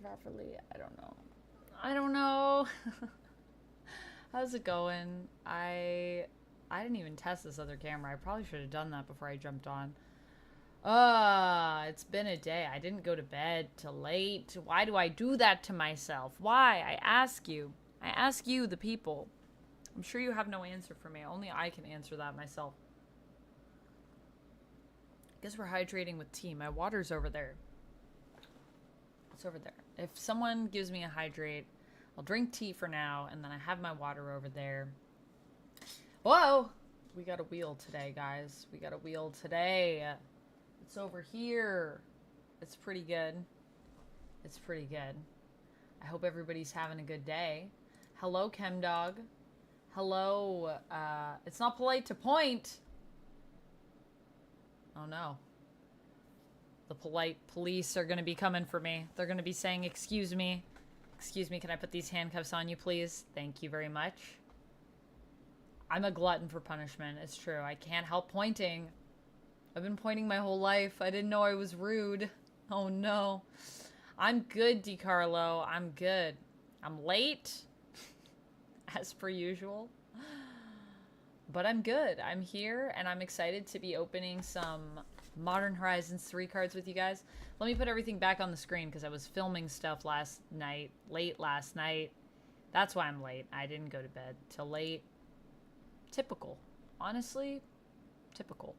properly. I don't know. I don't know. How's it going? I didn't even test this other camera. I probably should have done that before I jumped on. It's been a day. I didn't go to bed till late. Why do I do that to myself? Why? I ask you. I ask you, the people. I'm sure you have no answer for me. Only I can answer that myself. I guess we're hydrating with tea. My water's over there. It's over there. If someone gives me a hydrate, I'll drink tea for now, and then I have my water over there. Whoa! We got a wheel today, guys. We got a wheel today. It's over here. It's pretty good. It's pretty good. I hope everybody's having a good day. Hello, Chemdog. Hello. It's not polite to point. Oh, no. The polite police are going to be coming for me. They're going to be saying, excuse me. Excuse me, can I put these handcuffs on you, please? Thank you very much. I'm a glutton for punishment. It's true. I can't help pointing. I've been pointing my whole life. I didn't know I was rude. Oh, no. I'm good, DiCarlo. I'm good. I'm late, as per usual. But I'm good. I'm here, and I'm excited to be opening some Modern Horizons 3 cards with you guys. Let me put everything back on the screen because I was filming stuff last night, late last night. That's why I'm late. I didn't go to bed till late. Typical. Honestly, typical.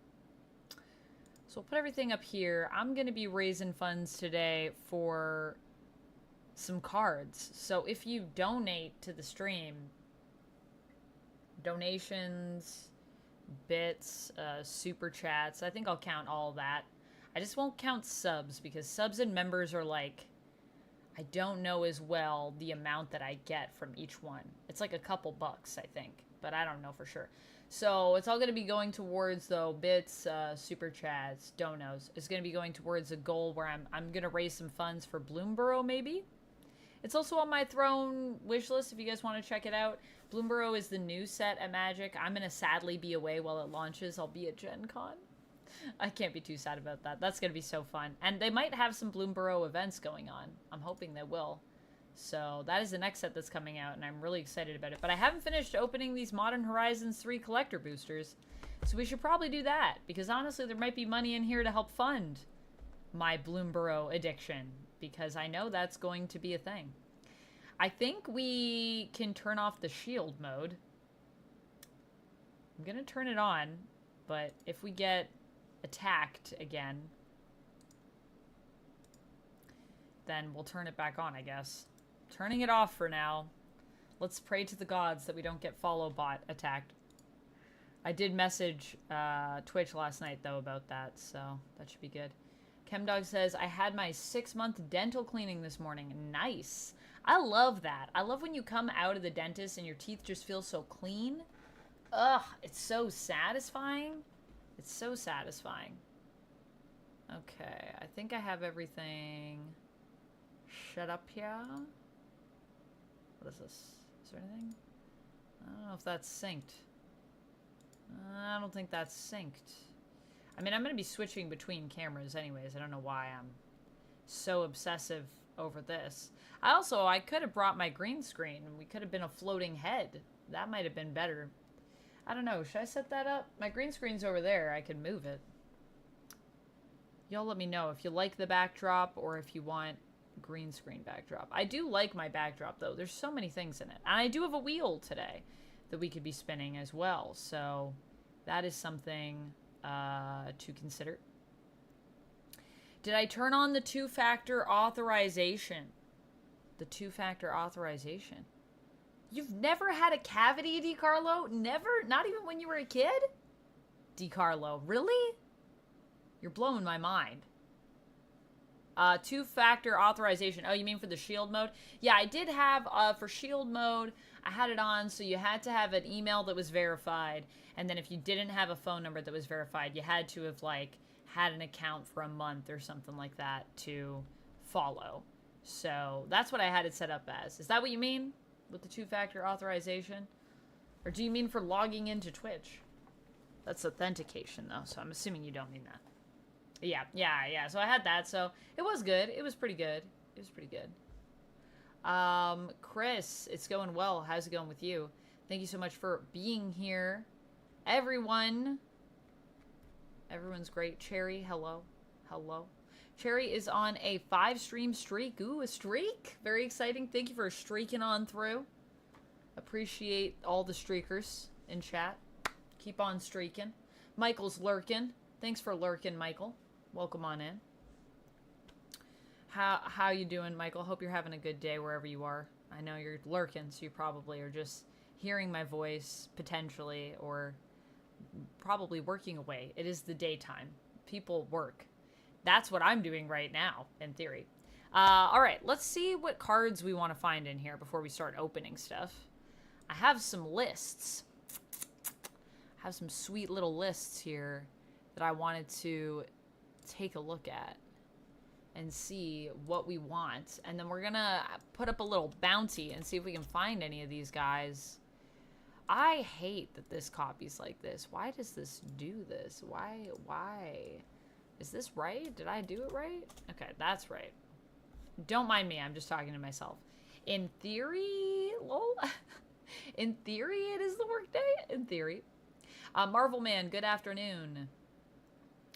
So we'll put everything up here. I'm going to be raising funds today for some cards. So if you donate to the stream, donations, bits, super chats, I think I'll count all that. I just won't count subs because subs and members are like, I don't know as well the amount that I get from each one. It's like a couple bucks, I think, but I don't know for sure. So it's all going to be going towards, though, bits, super chats, donos. It's going to be going towards a goal where I'm going to raise some funds for Bloomborough, maybe. It's also on my Throne wish list if you guys want to check it out. Bloomborough is the new set at Magic. I'm going to sadly be away while it launches. I'll be at Gen Con. I can't be too sad about that. That's going to be so fun. And they might have some Bloomborough events going on. I'm hoping they will. So that is the next set that's coming out, and I'm really excited about it. But I haven't finished opening these Modern Horizons 3 collector boosters, so we should probably do that, because honestly, there might be money in here to help fund my Bloomborough addiction, because I know that's going to be a thing. I think we can turn off the shield mode. I'm going to turn it on, but if we get attacked again, then we'll turn it back on, I guess. Turning it off for now. Let's pray to the gods that we don't get follow bot attacked. I did message Twitch last night, though, about that, so that should be good. Chemdog says, I had my 6-month dental cleaning this morning. Nice. I love that. I love when you come out of the dentist and your teeth just feel so clean. Ugh, it's so satisfying. It's so satisfying. Okay, I think I have everything shut up here. What is this? Is there anything? I don't know if that's synced. I don't think that's synced. I mean, I'm going to be switching between cameras anyways. I don't know why I'm so obsessive over this. I could have brought my green screen and we could have been a floating head. That might have been better. I don't know. Should I set that up? My green screen's over there. I can move it. Y'all let me know if you like the backdrop or if you want green screen backdrop. I do like my backdrop, though. There's so many things in it. And I do have a wheel today that we could be spinning as well. So that is something to consider. Did I turn on the two-factor authorization? The two-factor authorization. You've never had a cavity, DiCarlo? Never? Not even when you were a kid? DiCarlo, really? You're blowing my mind. Two-factor authorization. Oh, you mean for the shield mode? Yeah, I did have, for shield mode, I had it on, so you had to have an email that was verified, and then if you didn't have a phone number that was verified, you had to have, like, had an account for a month or something like that to follow. So that's what I had it set up as. Is that what you mean with the two-factor authorization? Or do you mean for logging into Twitch? That's authentication, though, so I'm assuming you don't mean that. Yeah. So I had that, so it was good. It was pretty good. It was pretty good. Chris, it's going well. How's it going with you? Thank you so much for being here. Everyone. Everyone's great. Cherry, hello. Hello. Cherry is on a 5-stream streak. Ooh, a streak. Very exciting. Thank you for streaking on through. Appreciate all the streakers in chat. Keep on streaking. Michael's lurking. Thanks for lurking, Michael. Welcome on in. How you doing, Michael? Hope you're having a good day wherever you are. I know you're lurking, so you probably are just hearing my voice, potentially, or probably working away. It is the daytime. People work. That's what I'm doing right now, in theory. All right, let's see what cards we want to find in here before we start opening stuff. I have some lists. I have some sweet little lists here that I wanted to take a look at and see what we want. And then we're gonna put up a little bounty and see if we can find any of these guys. I hate that this copy's like this. Why does this do this? Why? Is this right? Did I do it right? Okay, that's right. Don't mind me, I'm just talking to myself. In theory, lol. In theory, it is the workday. In theory. Marvel Man, good afternoon.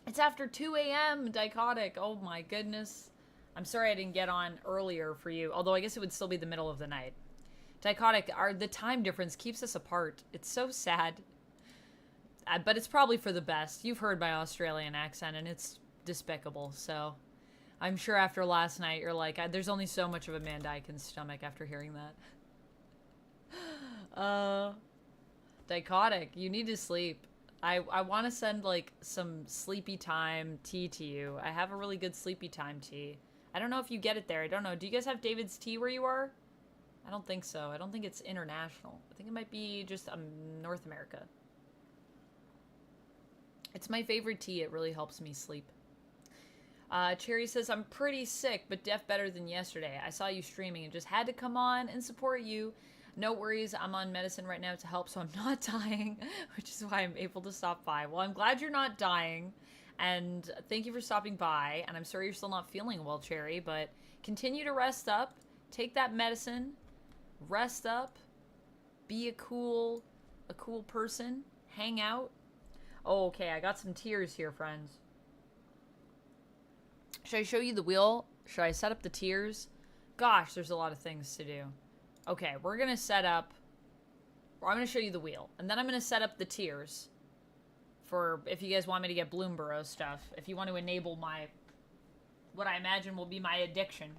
It's after 2 a.m. Dichotic. Oh my goodness. I'm sorry I didn't get on earlier for you. Although I guess it would still be the middle of the night. Dichotic, the time difference keeps us apart. It's so sad. But it's probably for the best. You've heard my Australian accent and it's despicable. So I'm sure after last night you're like, there's only so much of Amanda I can stomach after hearing that. Dichotic, you need to sleep. I want to send, like, some sleepy time tea to you. I have a really good sleepy time tea. I don't know if you get it there. I don't know. Do you guys have David's tea where you are? I don't think so. I don't think it's international. I think it might be just North America. It's my favorite tea. It really helps me sleep. Cherry says, I'm pretty sick, but def better than yesterday. I saw you streaming and just had to come on and support you. No worries, I'm on medicine right now to help, so I'm not dying, which is why I'm able to stop by. Well, I'm glad you're not dying, and thank you for stopping by, and I'm sorry you're still not feeling well, Cherry, but continue to rest up, take that medicine, rest up, be a cool person, hang out. Oh, okay, I got some tears here, friends. Should I show you the wheel? Should I set up the tiers? Gosh, there's a lot of things to do. Okay, we're going to set up... I'm going to show you the wheel. And then I'm going to set up the tiers. For if you guys want me to get Bloomborough stuff. If you want to enable my... what I imagine will be my addiction.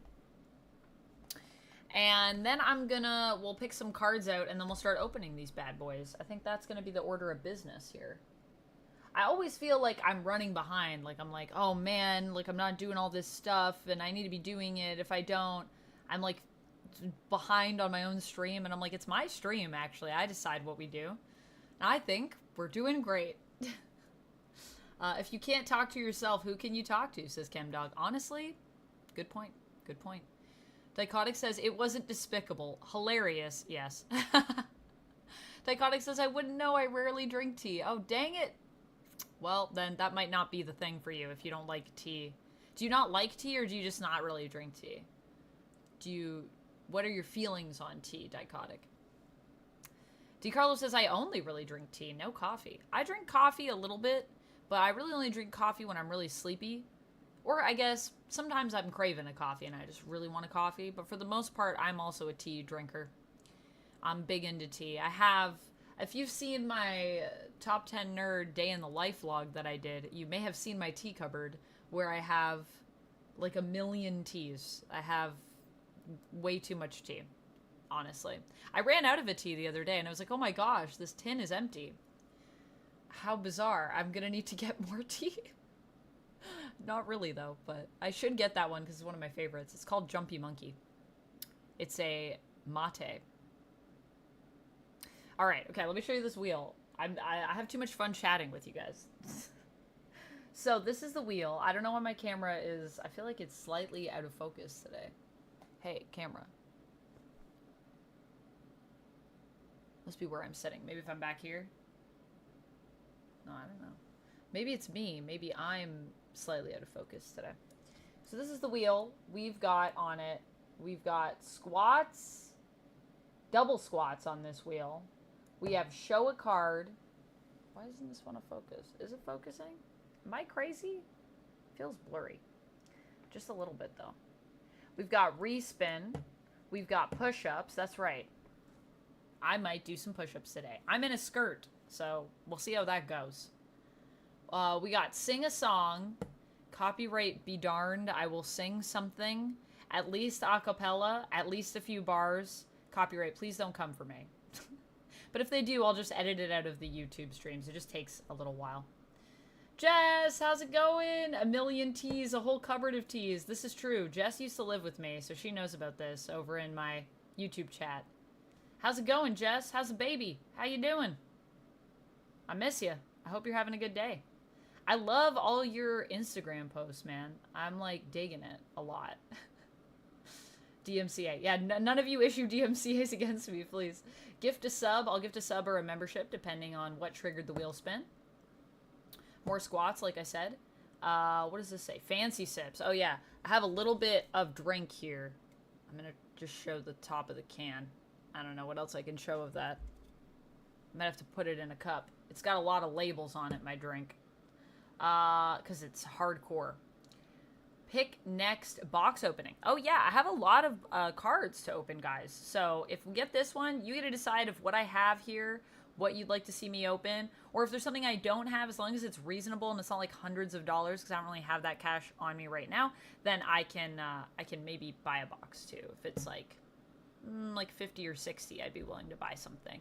And then I'm going to... we'll pick some cards out and then we'll start opening these bad boys. I think that's going to be the order of business here. I always feel like I'm running behind. Like, I'm like, oh man, like I'm not doing all this stuff and I need to be doing it. If I don't, I'm like... behind on my own stream, and I'm like, it's my stream, actually. I decide what we do. And I think we're doing great. If you can't talk to yourself, who can you talk to, says ChemDog. Honestly, good point. Good point. Dichotic says, it wasn't despicable. Hilarious, yes. Dichotic says, I wouldn't know, I rarely drink tea. Oh, dang it. Well, then that might not be the thing for you if you don't like tea. Do you not like tea, or do you just not really drink tea? What are your feelings on tea, Dichotic? DiCarlo says, I only really drink tea, no coffee. I drink coffee a little bit, but I really only drink coffee when I'm really sleepy. Or I guess sometimes I'm craving a coffee and I just really want a coffee. But for the most part, I'm also a tea drinker. I'm big into tea. If you've seen my top 10 nerd day in the life vlog that I did, you may have seen my tea cupboard where I have like 1 million teas. I have way too much tea, honestly. I ran out of a tea the other day and I was like, oh my gosh, this tin is empty. How bizarre. I'm gonna need to get more tea. Not really though, but I should get that one because it's one of my favorites. It's called Jumpy Monkey. It's a mate. All right, okay, let me show you this wheel. I have too much fun chatting with you guys. So this is the wheel. I don't know why my camera is, I feel like it's slightly out of focus today. Hey, camera. Must be where I'm sitting. Maybe if I'm back here. No, I don't know. Maybe it's me. Maybe I'm slightly out of focus today. So this is the wheel. We've got on it We've got squats, double squats on this wheel. We have show a card. Why doesn't this want to focus? Is it focusing? Am I crazy? Feels blurry. Just a little bit, though. We've got respin. We've got push-ups. That's right. I might do some push-ups today. I'm in a skirt, so we'll see how that goes. We got sing a song. Copyright be darned. I will sing something. At least a cappella. At least a few bars. Copyright, please don't come for me. But if they do, I'll just edit it out of the YouTube streams. It just takes a little while. Jess, how's it going? A million teas, a whole cupboard of teas. This is true. Jess used to live with me, so she knows about this over in my YouTube chat. How's it going, Jess? How's the baby? How you doing? I miss you. I hope you're having a good day. I love all your Instagram posts, man. I'm, like, digging it a lot. DMCA. Yeah, none of you issue DMCAs against me, please. Gift a sub. I'll gift a sub or a membership, depending on what triggered the wheel spin. More squats, like I said. What does this say? Fancy sips. Oh, yeah. I have a little bit of drink here. I'm going to just show the top of the can. I don't know what else I can show of that. I might have to put it in a cup. It's got a lot of labels on it, my drink. Because it's hardcore. Pick next box opening. Oh, yeah. I have a lot of cards to open, guys. So if we get this one, you get to decide if what I have here, what you'd like to see me open, or if there's something I don't have, as long as it's reasonable and it's not like hundreds of dollars, because I don't really have that cash on me right now, then I can maybe buy a box too. If it's like 50 or 60, I'd be willing to buy something.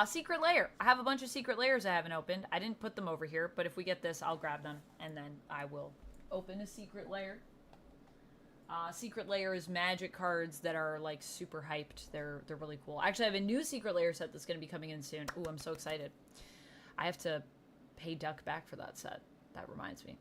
Secret layer. I have a bunch of secret layers I haven't opened. I didn't put them over here, but if we get this, I'll grab them and then I will open a secret layer. Secret layer is magic cards that are like super hyped. They're really cool. Actually, I have a new secret layer set that's going to be coming in soon. Ooh, I'm so excited. I have to pay Duck back for that set. That reminds me.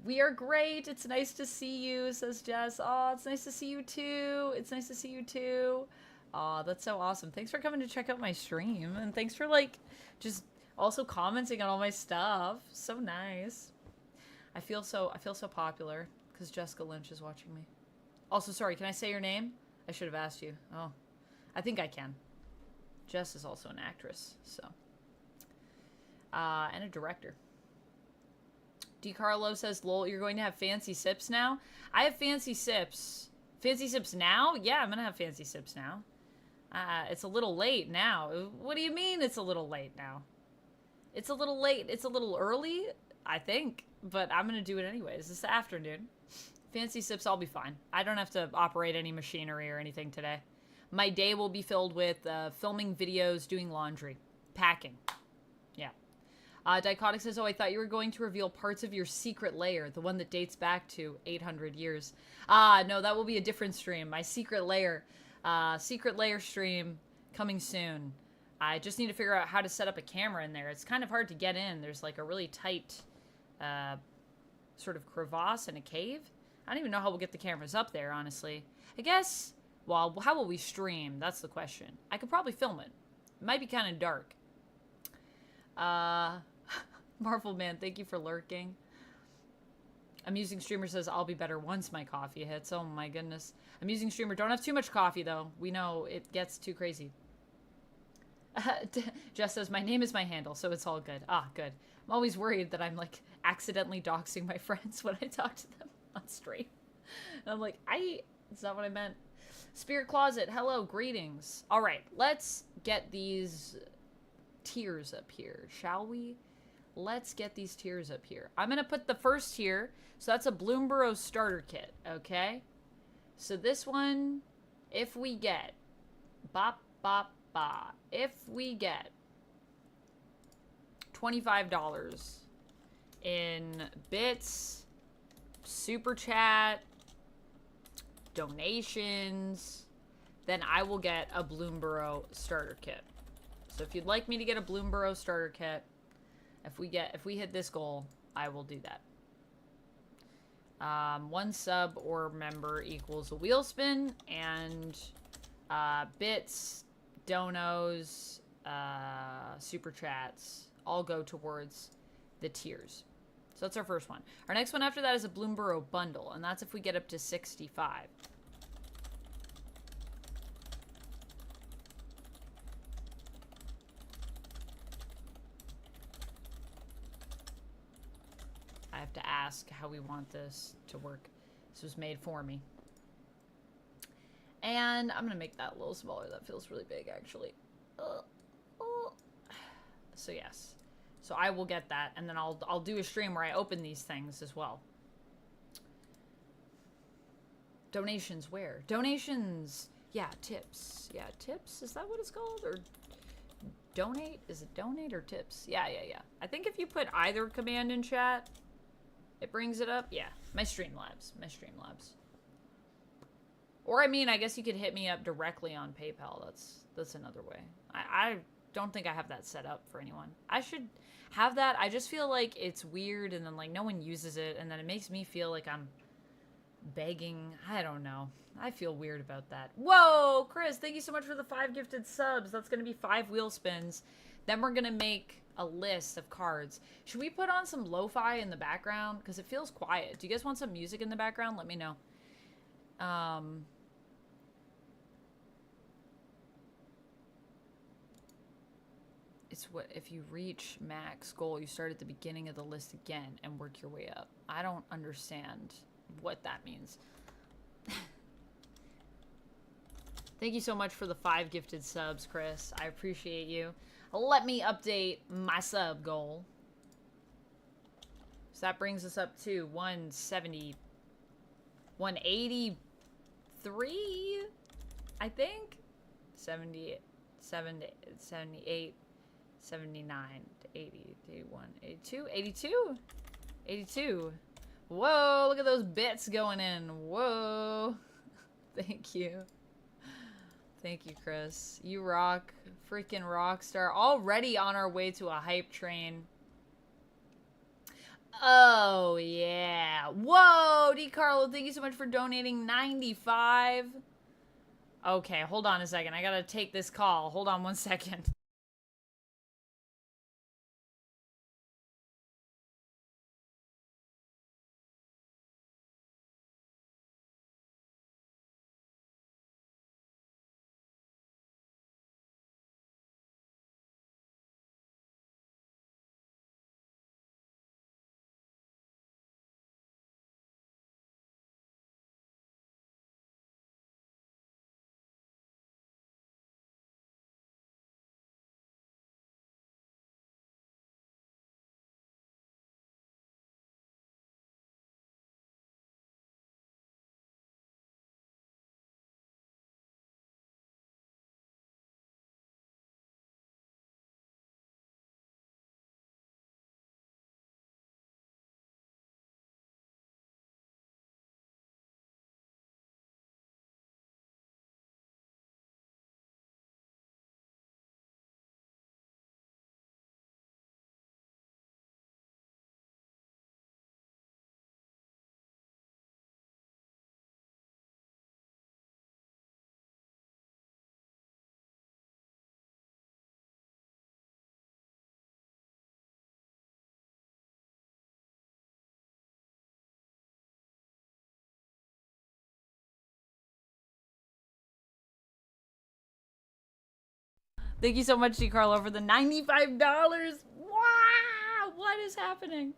We are great. It's nice to see you, says Jess. Oh, it's nice to see you too. It's nice to see you too. Oh, that's so awesome. Thanks for coming to check out my stream. And thanks for like just also commenting on all my stuff. So nice. I feel so popular because Jessica Lynch is watching me. Also, sorry, can I say your name? I should have asked you. Oh, I think I can. Jess is also an actress, so. And a director. DiCarlo says, lol, you're going to have fancy sips now? I have fancy sips. Fancy sips now? Yeah, I'm going to have fancy sips now. It's a little late now. What do you mean it's a little late now? It's a little late. It's a little early, I think. But I'm going to do it anyways. This afternoon. Fancy sips, I'll be fine. I don't have to operate any machinery or anything today. My day will be filled with filming videos, doing laundry, packing. Yeah. Dichotic says, oh, I thought you were going to reveal parts of your secret layer, the one that dates back to 800 years. No, that will be a different stream. My secret layer stream coming soon. I just need to figure out how to set up a camera in there. It's kind of hard to get in. There's like a really tight sort of crevasse in a cave. I don't even know how we'll get the cameras up there, honestly. I guess, well, how will we stream? That's the question. I could probably film it. It might be kind of dark. Marvel Man, thank you for lurking. Amusing Streamer says, I'll be better once my coffee hits. Oh my goodness. Amusing Streamer, don't have too much coffee though. We know it gets too crazy. Jess says, my name is my handle, so it's all good. Ah, good. I'm always worried that I'm like accidentally doxing my friends when I talk to them on stream. And I'm like, it's not what I meant. Spirit Closet, hello, greetings. All right, let's get these tiers up here, shall we? Let's get these tiers up here. I'm going to put the first tier. So that's a Bloomborough starter kit, okay? So this one, if we get, if we get $25 in bits, super chat, donations, then I will get a Bloomborough starter kit. So if you'd like me to get a Bloomborough starter kit, if we hit this goal, I will do that. 1 sub or member equals a wheel spin, and bits, donos, super chats all go towards the tiers. So that's our first one. Our next one after that is a Bloomborough bundle, and that's if we get up to 65. I have to ask how we want this to work. This was made for me. And I'm gonna make that a little smaller. That feels really big, actually. So yes. So I will get that, and then I'll do a stream where I open these things as well. Donations where? Donations. Yeah, tips. Yeah, tips. Is that what it's called? Or donate? Is it donate or tips? Yeah. I think if you put either command in chat, it brings it up. Yeah, my Streamlabs. Or I mean, I guess you could hit me up directly on PayPal. That's another way. I don't think I have that set up for anyone. I should have that. I just feel like it's weird, and then like no one uses it, and then it makes me feel like I'm begging. I don't know. I feel weird about that. Whoa, Chris, thank you so much for the 5 gifted subs. That's going to be 5 wheel spins. Then we're going to make a list of cards. Should we put on some lo-fi in the background? Because it feels quiet. Do you guys want some music in the background? Let me know. It's what if you reach max goal, you start at the beginning of the list again and work your way up. I don't understand what that means. Thank you so much for the 5 gifted subs, Chris. I appreciate you. Let me update my sub goal. So that brings us up to 170, 183, I think. 78, 78, 79, 80, 81, 82, 82, 82. Whoa, look at those bits going in. Whoa. Thank you. Thank you, Chris. You rock. Freaking rock star. Already on our way to a hype train. Oh, yeah. Whoa, DiCarlo, thank you so much for donating 95. Okay, hold on a second. I gotta take this call. Hold on one second. Thank you so much, DiCarlo, for the $95. Wow! What is happening?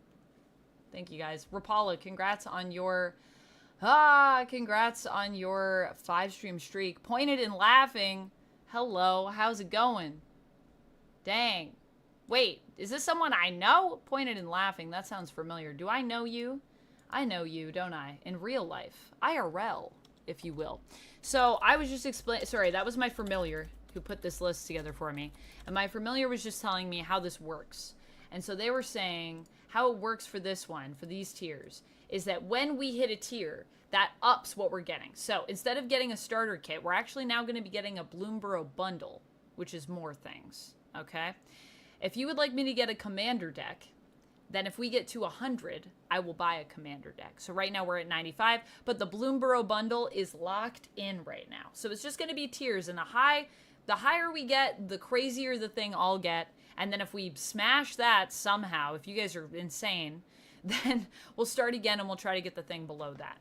Thank you, guys. Rapala, congrats on your... congrats on your 5-stream streak. Pointed and laughing. Hello, how's it going? Dang. Wait, is this someone I know? Pointed and laughing, that sounds familiar. Do I know you? I know you, don't I? In real life. IRL, if you will. So, I was just explaining... Sorry, that was my familiar who put this list together for me. And my familiar was just telling me how this works. And so they were saying how it works for this one, for these tiers, is that when we hit a tier, that ups what we're getting. So instead of getting a starter kit, we're actually now going to be getting a Bloomborough bundle, which is more things, okay? If you would like me to get a commander deck, then if we get to 100, I will buy a commander deck. So right now we're at 95, but the Bloomborough bundle is locked in right now. So it's just going to be tiers, and the higher we get, the crazier the thing I'll get. And then if we smash that somehow, if you guys are insane, then we'll start again and we'll try to get the thing below that.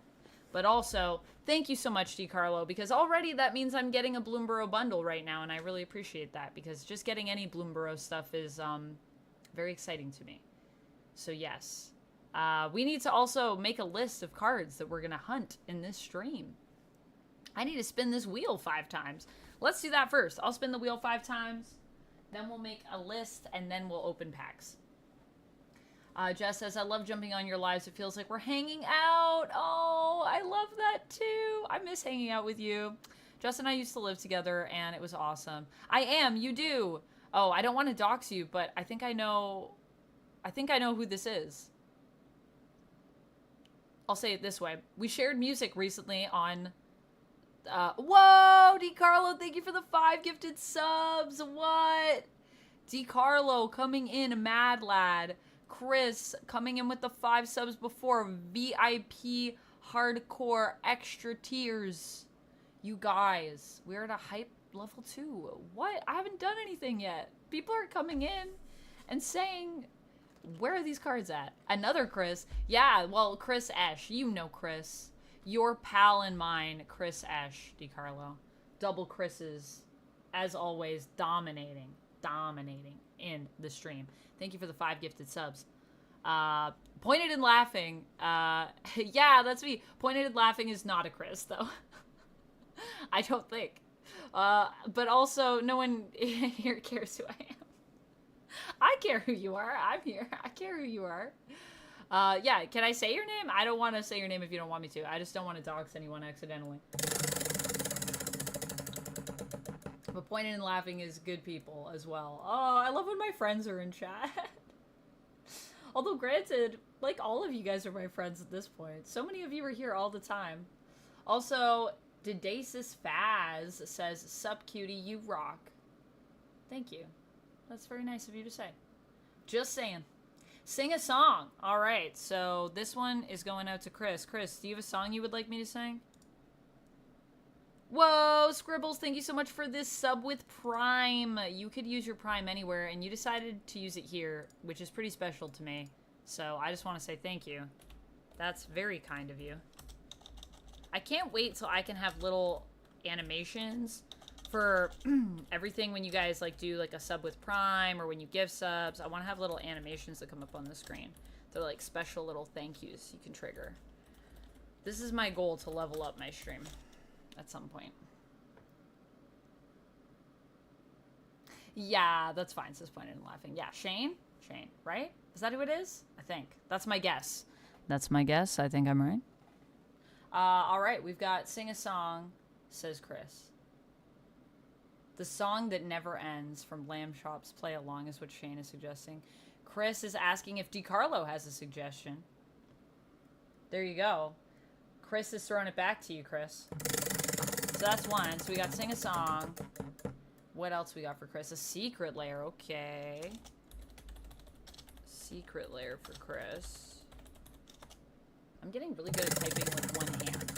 But also, thank you so much, DiCarlo, because already that means I'm getting a Bloomborough bundle right now, and I really appreciate that, because just getting any Bloomborough stuff is very exciting to me. So yes, We need to also make a list of cards that we're going to hunt in this stream. I need to spin this wheel 5 times. Let's do that first. I'll spin the wheel 5 times. Then we'll make a list, and then we'll open packs. Jess says, I love jumping on your lives. It feels like we're hanging out. Oh, I love that too. I miss hanging out with you. Jess and I used to live together, and it was awesome. I am. You do. Oh, I don't want to dox you, but I think I know who this is. I'll say it this way. We shared music recently on... whoa, DiCarlo, thank you for the 5 gifted subs. What? DiCarlo coming in, mad lad. Chris coming in with the 5 subs before. VIP hardcore extra tiers. You guys, we're at a hype level 2. What? I haven't done anything yet. People are coming in and saying, where are these cards at? Another Chris. Yeah, well, Chris Esch. You know Chris. Your pal and mine, Chris Esch, DiCarlo. Double Chris's, as always, dominating in the stream. Thank you for the 5 gifted subs. Pointed and laughing. Yeah, that's me. Pointed and laughing is not a Chris, though. I don't think. But also, no one here cares who I am. I care who you are. I'm here. I care who you are. Yeah, can I say your name? I don't want to say your name if you don't want me to. I just don't want to dox anyone accidentally. But pointing and laughing is good people as well. Oh, I love when my friends are in chat. Although granted, like all of you guys are my friends at this point. So many of you are here all the time. Also, Dedasis Faz says, sup cutie, you rock. Thank you. That's very nice of you to say. Just saying. Sing a song. All right, so this one is going out to Chris. Chris, do you have a song you would like me to sing? Whoa, Scribbles, thank you so much for this sub with Prime. You could use your Prime anywhere, and you decided to use it here, which is pretty special to me. So I just want to say thank you. That's very kind of you. I can't wait till I can have little animations for everything when you guys like do like a sub with Prime or when you give subs. I want to have little animations that come up on the screen. They're like special little thank yous you can trigger. This is my goal, to level up my stream at some point. Yeah, that's fine. Says pointed and laughing. Yeah, Shane, right? Is that who it is? I think that's my guess. That's my guess. I think I'm right. All right, we've got Sing a Song, says Chris. The Song That Never Ends from Lamb Chop's Play Along is what Shane is suggesting. Chris is asking if DiCarlo has a suggestion. There you go. Chris is throwing it back to you, Chris. So that's one. So we got Sing a Song. What else we got for Chris? A Secret Lair. Okay. Secret Lair for Chris. I'm getting really good at typing with one hand.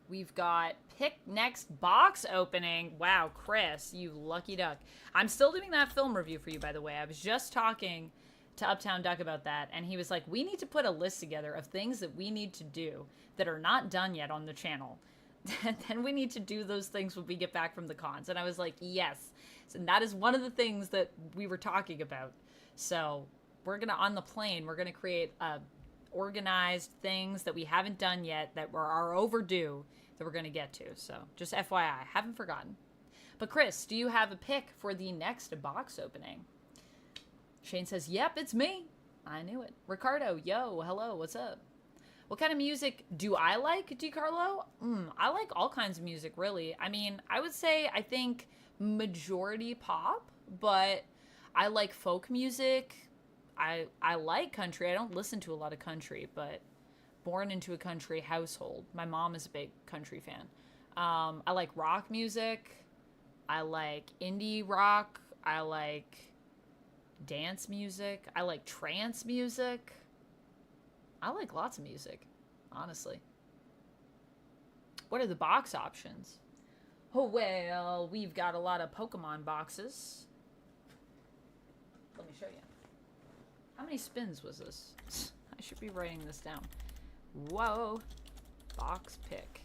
We've got pick next box opening. Wow, Chris, you lucky duck. I'm still doing that film review for you, by the way. I was just talking to Uptown Duck about that, and he was like, we need to put a list together of things that we need to do that are not done yet on the channel. And then we need to do those things when we get back from the cons. And I was like, yes. And that is one of the things that we were talking about. So we're going to, on the plane, we're going to create organized things that we haven't done yet that are overdue that we're going to get to. So just FYI, haven't forgotten. But Chris, do you have a pick for the next box opening? Shane says, yep, it's me. I knew it. Ricardo, yo, hello, what's up? What kind of music do I like, DiCarlo? I like all kinds of music, really. I mean, I would say I think majority pop, but I like folk music. I like country. I don't listen to a lot of country, but born into a country household. My mom is a big country fan. I like rock music. I like indie rock. I like dance music. I like trance music. I like lots of music, honestly. What are the box options? Oh, well, we've got a lot of Pokemon boxes. Let me show you. How many spins was this? I should be writing this down. Whoa. Box pick.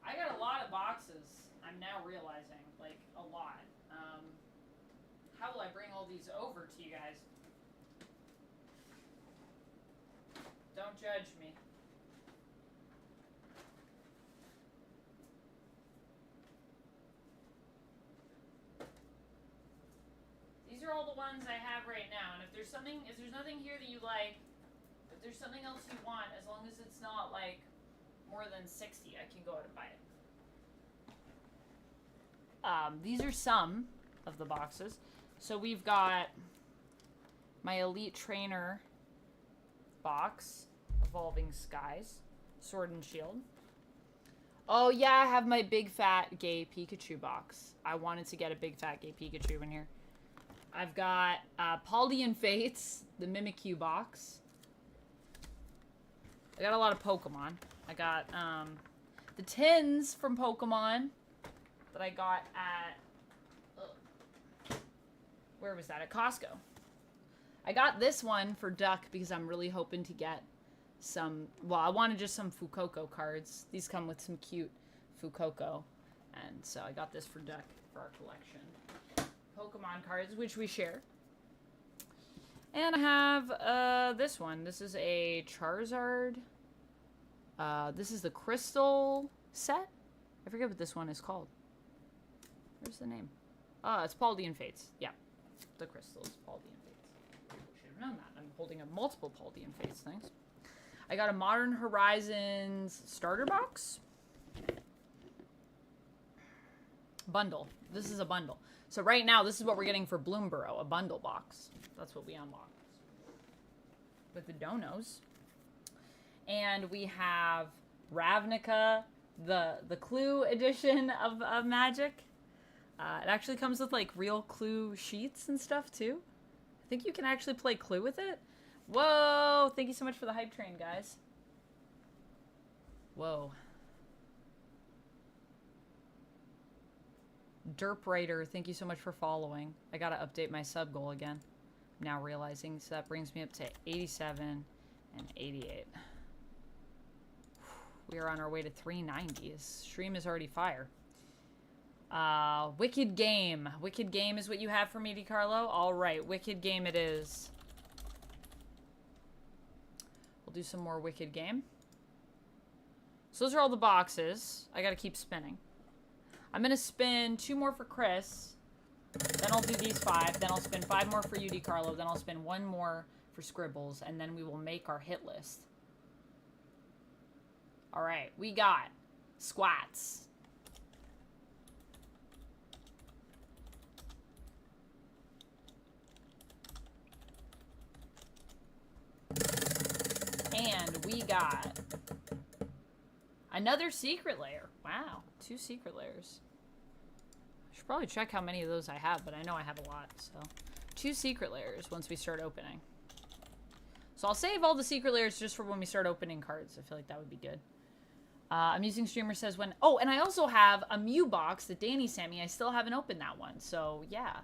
I got a lot of boxes. I'm now How will I bring all these over to you guys? Don't judge me. These are all the ones I have right now, and if there's nothing here that you like, if there's something else you want, as long as it's not like more than 60, I can go out and buy it. These are some of the boxes. So we've got my Elite Trainer box, Evolving Skies, Sword and Shield. Oh yeah, I have my Big Fat Gay Pikachu box. I wanted to get a Big Fat Gay Pikachu in here. I've got Paldean Fates, the Mimikyu box. I got a lot of Pokemon. I got the tins from Pokemon that I got at... where was that? At Costco. I got this one for Duck because I'm really hoping to get some... Well, I wanted just some Fuecoco cards. These come with some cute Fuecoco. And so I got this for Duck for our collection. Pokemon cards, which we share. And I have this one. This is a Charizard. This is the Crystal set. I forget what this one is called. Where's the name? It's Paldean Fates. Yeah. The crystals, Paldean Fates. I should have known that. I'm holding up multiple Paldean Fates things. I got a Modern Horizons starter box. Bundle. This is a bundle. So right now, this is what we're getting for Bloomborough, a bundle box. That's what we unlocked. With the donos. And we have Ravnica, the Clue edition of Magic. It actually comes with like real Clue sheets and stuff too. I think you can actually play Clue with it. Whoa! Thank you so much for the hype train, guys. Whoa. Derp Writer, thank you so much for following. I gotta update my sub goal again. I'm now realizing, so that brings me up to 87 and 88. We are on our way to 390. This stream is already fire. Wicked Game. Wicked Game is what you have for me, DiCarlo? Alright, Wicked Game it is. We'll do some more Wicked Game. So those are all the boxes. I gotta keep spinning. I'm gonna spin 2 more for Chris. Then I'll do these 5. Then I'll spin 5 more for you, DiCarlo. Then I'll spin 1 more for Scribbles. And then we will make our hit list. Alright, we got Squats. And we got another secret layer. Wow, 2 secret layers. I should probably check how many of those I have, but I know I have a lot, so. 2 secret layers once we start opening. So I'll save all the secret layers just for when we start opening cards. I feel like that would be good. Amusing Streamer says when... Oh, and I also have a Mew box that Danny sent me. I still haven't opened that one, so yeah.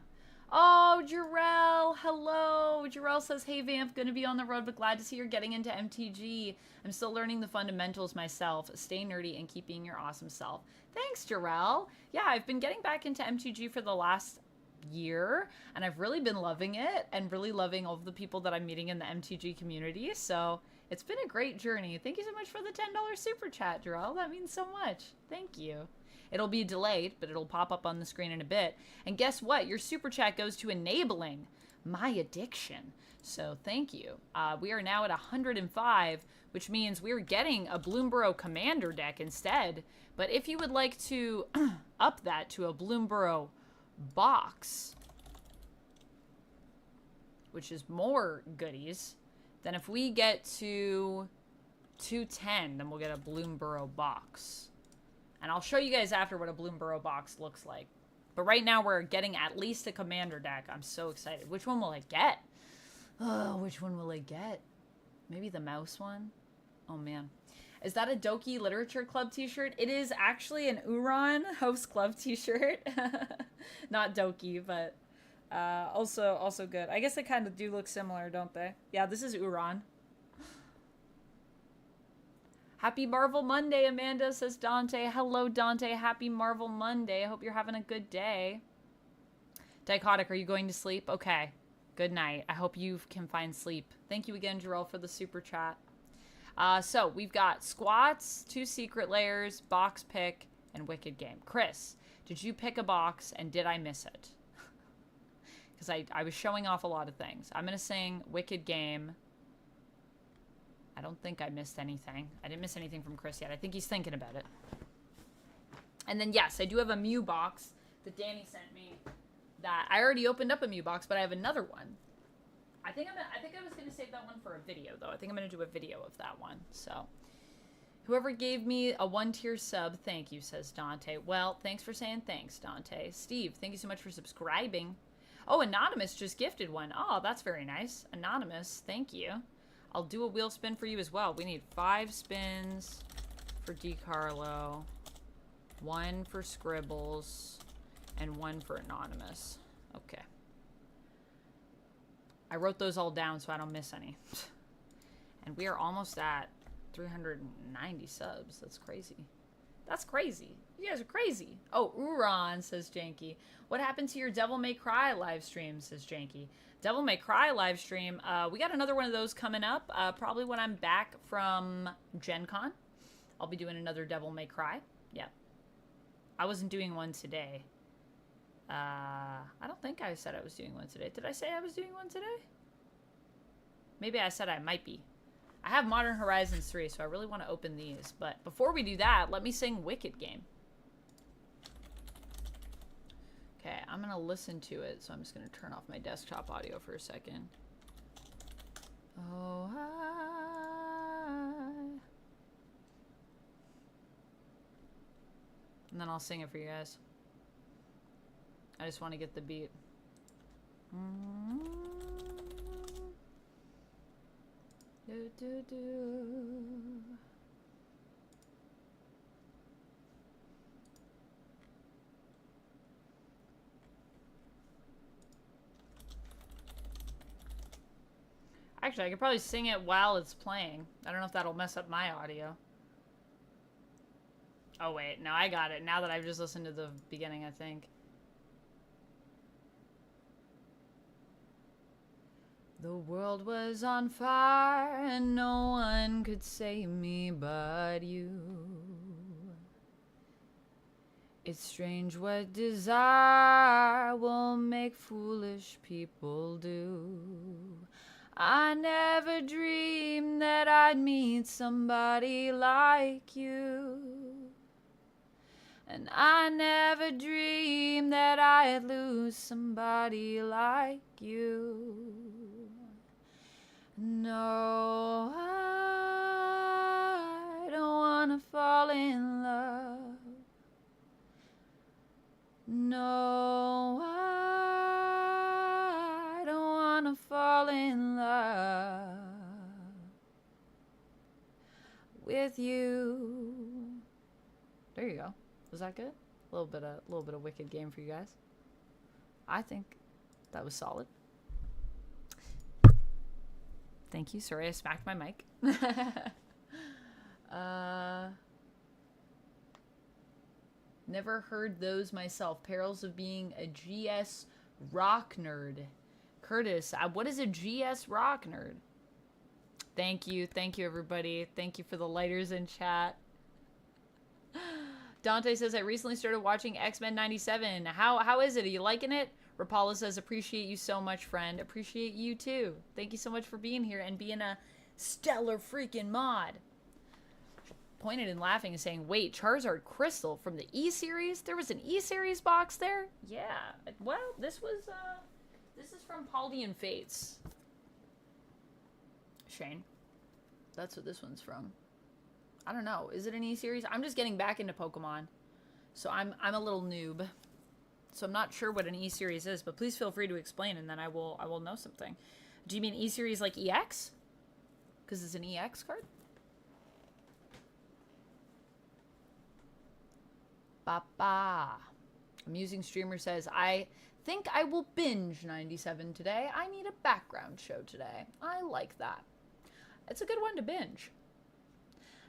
Oh, Jarrell, hello. Jarrell says, hey, Vamp, gonna be on the road, but glad to see you're getting into MTG. I'm still learning the fundamentals myself. Stay nerdy and keep being your awesome self. Thanks, Jarrell. Yeah, I've been getting back into MTG for the last year, and I've really been loving it and really loving all of the people that I'm meeting in the MTG community, so it's been a great journey. Thank you so much for the $10 super chat, Jarrell. That means so much. Thank you. It'll be delayed, but it'll pop up on the screen in a bit. And guess what? Your super chat goes to enabling my addiction. So thank you. We are now at 105, which means we're getting a Bloomborough Commander deck instead. But if you would like to up that to a Bloomborough box, which is more goodies, then if we get to 210, then we'll get a Bloomborough box. And I'll show you guys after what a Bloomborough box looks like. But right now we're getting at least a Commander deck. I'm so excited. Which one will I get? Oh, which one will I get? Maybe the mouse one? Oh, man. Is that a Doki Literature Club t-shirt? It is actually an Uran Host Club t-shirt. Not Doki, but also good. I guess they kind of do look similar, don't they? Yeah, this is Uran. Happy Marvel Monday, Amanda, says Dante. Hello, Dante. Happy Marvel Monday. I hope you're having a good day. Dichotic, are you going to sleep? Okay. Good night. I hope you can find sleep. Thank you again, Jarrell, for the super chat. So we've got squats, 2 secret layers, box pick, and wicked game. Chris, did you pick a box and did I miss it? Because I was showing off a lot of things. I'm going to sing wicked game. I don't think I missed anything. I didn't miss anything from Chris yet. I think he's thinking about it. And then, yes, I do have a Mew box that Danny sent me that I already opened up a Mew box, but I have another one. I think I was going to save that one for a video, though. I think I'm going to do a video of that one. So, whoever gave me a 1-tier sub, thank you, says Dante. Well, thanks for saying thanks, Dante. Steve, thank you so much for subscribing. Oh, Anonymous just gifted one. Oh, that's very nice. Anonymous, thank you. I'll do a wheel spin for you as well. We need 5 spins for DiCarlo, 1 for Scribbles, and 1 for Anonymous. Okay. I wrote those all down so I don't miss any. And we are almost at 390 subs. That's crazy. That's crazy. You guys are crazy. Oh, Uran, says Janky. What happened to your Devil May Cry live stream, says Janky. Devil May Cry live stream. We got another one of those coming up. Probably when I'm back from Gen Con. I'll be doing another Devil May Cry. Yeah. I wasn't doing one today. I don't think I said I was doing one today. Did I say I was doing one today? Maybe I said I might be. I have Modern Horizons 3, so I really want to open these. But before we do that, let me sing Wicked Game. Okay, I'm going to listen to it, so I'm just going to turn off my desktop audio for a second. Oh, and then I'll sing it for you guys. I just want to get the beat. Do, do, do. Actually, I could probably sing it while it's playing. I don't know if that'll mess up my audio. Oh, wait. No, I got it. Now that I've just listened to the beginning, I think. The world was on fire and no one could save me but you. It's strange what desire will make foolish people do. I never dreamed that I'd meet somebody like you. And I never dreamed that I'd lose somebody like you. No, I don't wanna fall in love. No, I don't wanna fall in love with you. There you go. Was that good? A little bit of Wicked Game for you guys. I think that was solid. Thank you. Sorry, I smacked my mic. Never heard those myself. Perils of being a GS rock nerd. Curtis, what is a GS rock nerd? Thank you. Thank you, everybody. Thank you for the lighters in chat. Dante says, I recently started watching X-Men 97. How is it? Are you liking it? Rapala says, appreciate you so much, friend. Appreciate you, too. Thank you so much for being here and being a stellar freaking mod. Pointed and laughing and saying, wait, Charizard Crystal from the E-Series? There was an E-Series box there? Yeah. Well, this is from Paldean Fates. Shane. That's what this one's from. I don't know. Is it an E-Series? I'm just getting back into Pokemon. So I'm a little noob. So I'm not sure what an E-Series is, but please feel free to explain and then I will know something. Do you mean E-Series like EX? Because it's an EX card? Ba-ba. Amusing streamer says, I think I will binge 97 today. I need a background show today. I like that. It's a good one to binge.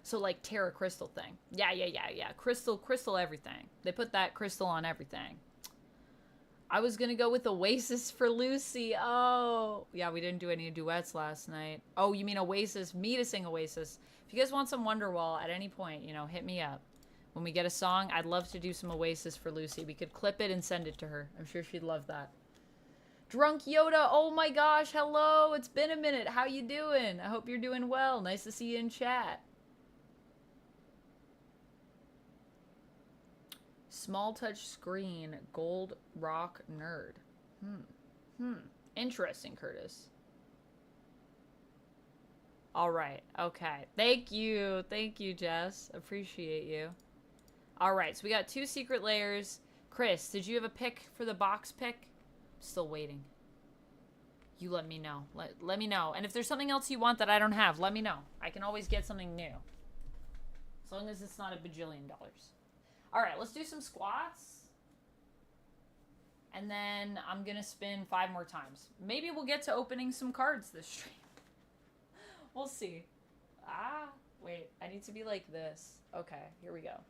So like Terra Crystal thing. Yeah. Crystal everything. They put that crystal on everything. I was gonna go with Oasis for Lucy. Oh, yeah, we didn't do any duets last night. Oh, you mean Oasis? Me to sing Oasis. If you guys want some Wonderwall at any point, you know, hit me up. When we get a song, I'd love to do some Oasis for Lucy. We could clip it and send it to her. I'm sure she'd love that. Drunk Yoda, oh my gosh, hello. It's been a minute. How you doing? I hope you're doing well. Nice to see you in chat. Small touch screen, gold rock nerd. Interesting, Curtis. All right. Okay. Thank you. Thank you, Jess. Appreciate you. All right. So we got 2 secret layers. Chris, did you have a pick for the box pick? Still waiting. You let me know. Let me know. And if there's something else you want that I don't have, let me know. I can always get something new. As long as it's not $1 bajillion. All right, let's do some squats. And then I'm going to spin 5 more times. Maybe we'll get to opening some cards this stream. We'll see. Ah, wait. I need to be like this. Okay, here we go.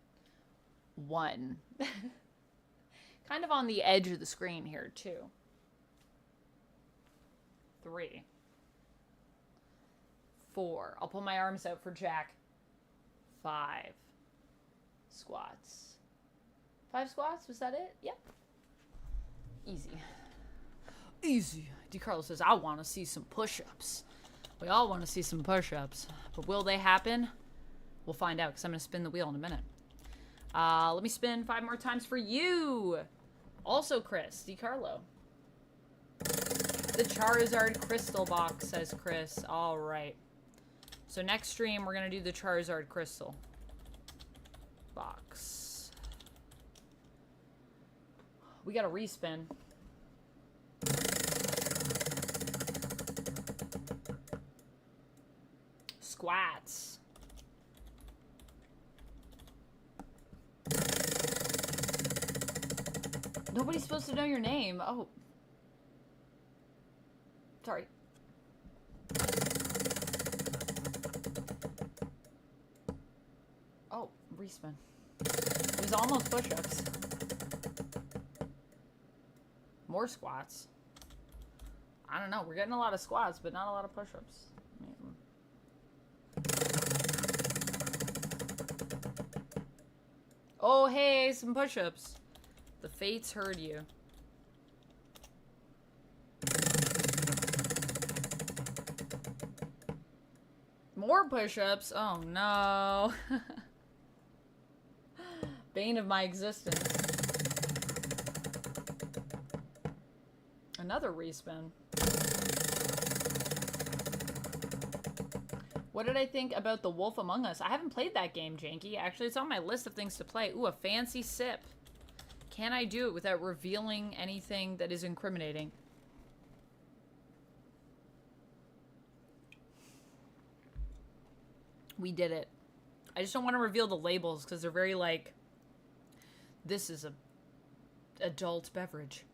1. Kind of on the edge of the screen here, 2. 3. 4. I'll pull my arms out for Jack. 5. Squats. 5 squats? Was that it? Yep. Easy. Easy. DiCarlo says, I want to see some push-ups. We all want to see some push-ups. But will they happen? We'll find out, because I'm going to spin the wheel in a minute. Let me spin 5 more times for you. Also, Chris. DiCarlo. The Charizard Crystal box, says Chris. All right. So next stream, we're going to do the Charizard Crystal box. We got a respin. Squats. Nobody's supposed to know your name. Oh. Sorry. Oh, respin. It was almost push-ups. More squats. I don't know. We're getting a lot of squats, but not a lot of push-ups. Oh, hey, some push-ups. The fates heard you. More push-ups? Oh, no. Bane of my existence. Another respin. What did I think about The Wolf Among Us? I haven't played that game, Janky. Actually, it's on my list of things to play. Ooh, a fancy sip. Can I do it without revealing anything that is incriminating? We did it. I just don't want to reveal the labels because they're very like, this is a adult beverage.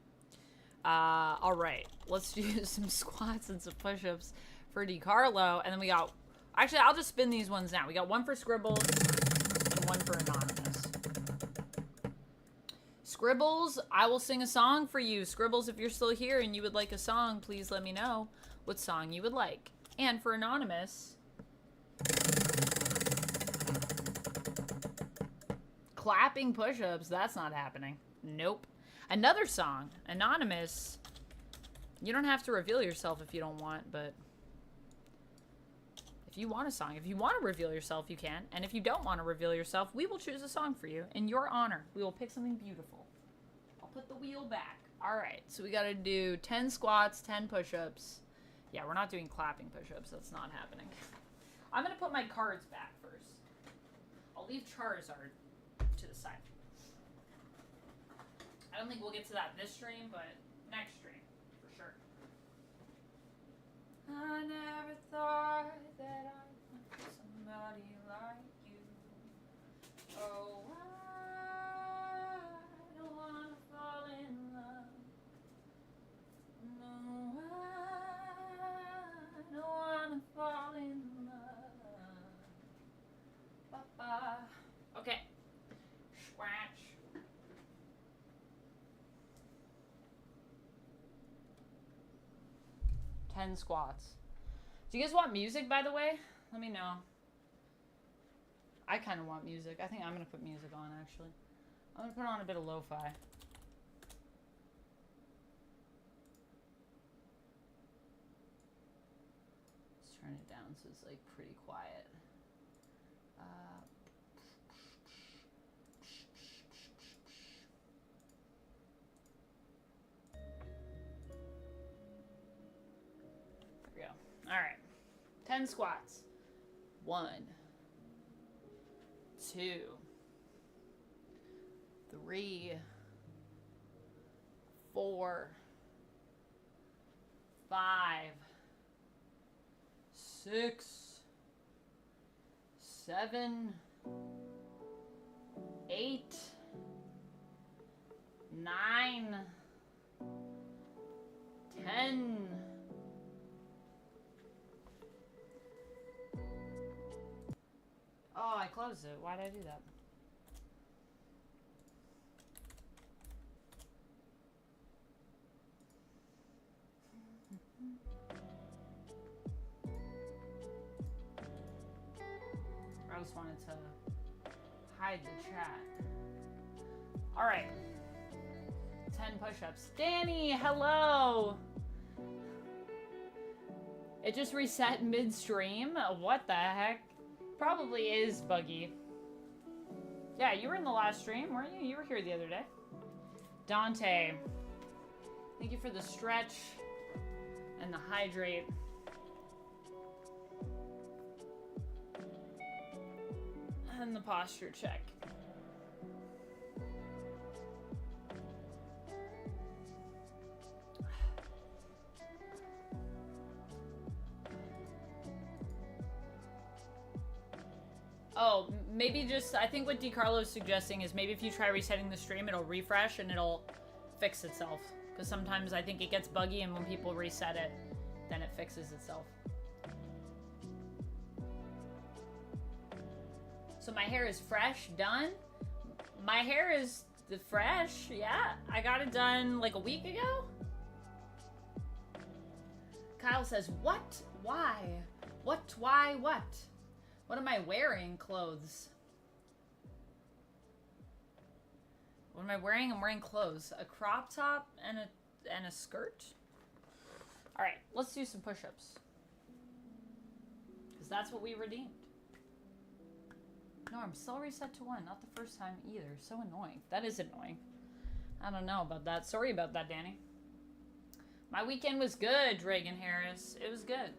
All right, let's do some squats and some push-ups for DiCarlo, and then we got, actually, I'll just spin these ones now. We got 1 for Scribbles and 1 for Anonymous. Scribbles, I will sing a song for you. Scribbles, if you're still here and you would like a song, please let me know what song you would like. And for Anonymous, clapping push-ups, that's not happening. Nope. Another song, Anonymous. You don't have to reveal yourself if you don't want, but if you want a song, if you want to reveal yourself, you can. And if you don't want to reveal yourself, we will choose a song for you in your honor. We will pick something beautiful. I'll put the wheel back. All right, so we got to do 10 squats, 10 push-ups. Yeah, we're not doing clapping push-ups. That's not happening. I'm going to put my cards back first. I'll leave Charizard to the side. I don't think we'll get to that this stream, but next stream, for sure. I never thought that I'd find somebody like you. Oh, I don't want to fall in love. No, I don't want to fall in love. Ba-ba. Okay. Scratch. 10 squats. Do you guys want music, by the way? Let me know. I kind of want music. I think I'm going to put music on, actually. I'm going to put on a bit of lo-fi. Let's turn it down so it's, like, pretty quiet. There we go. All right. 10 squats. 1, 2, 3, 4, 5, 6, 7, 8, 9, 10. Oh, I closed it. Why did I do that? I just wanted to hide the chat. All right. 10 push-ups. Danny, hello. It just reset mid-stream? What the heck? Probably is buggy. Yeah, you were in the last stream, weren't you? You were here the other day. Dante, thank you for the stretch and the hydrate. And the posture check. Oh, maybe just, I think what DiCarlo is suggesting is maybe if you try resetting the stream, it'll refresh and it'll fix itself. Because sometimes I think it gets buggy and when people reset it, then it fixes itself. So my hair is fresh, done. My hair is fresh, yeah. I got it done like a week ago. Kyle says, what? Why? What? Why? What? What am I wearing? Clothes. What am I wearing? I'm wearing clothes. A crop top and a skirt. All right, let's do some push-ups. Because that's what we redeemed. No, I'm still reset to 1. Not the first time either. So annoying. That is annoying. I don't know about that. Sorry about that, Danny. My weekend was good, Reagan Harris. It was good.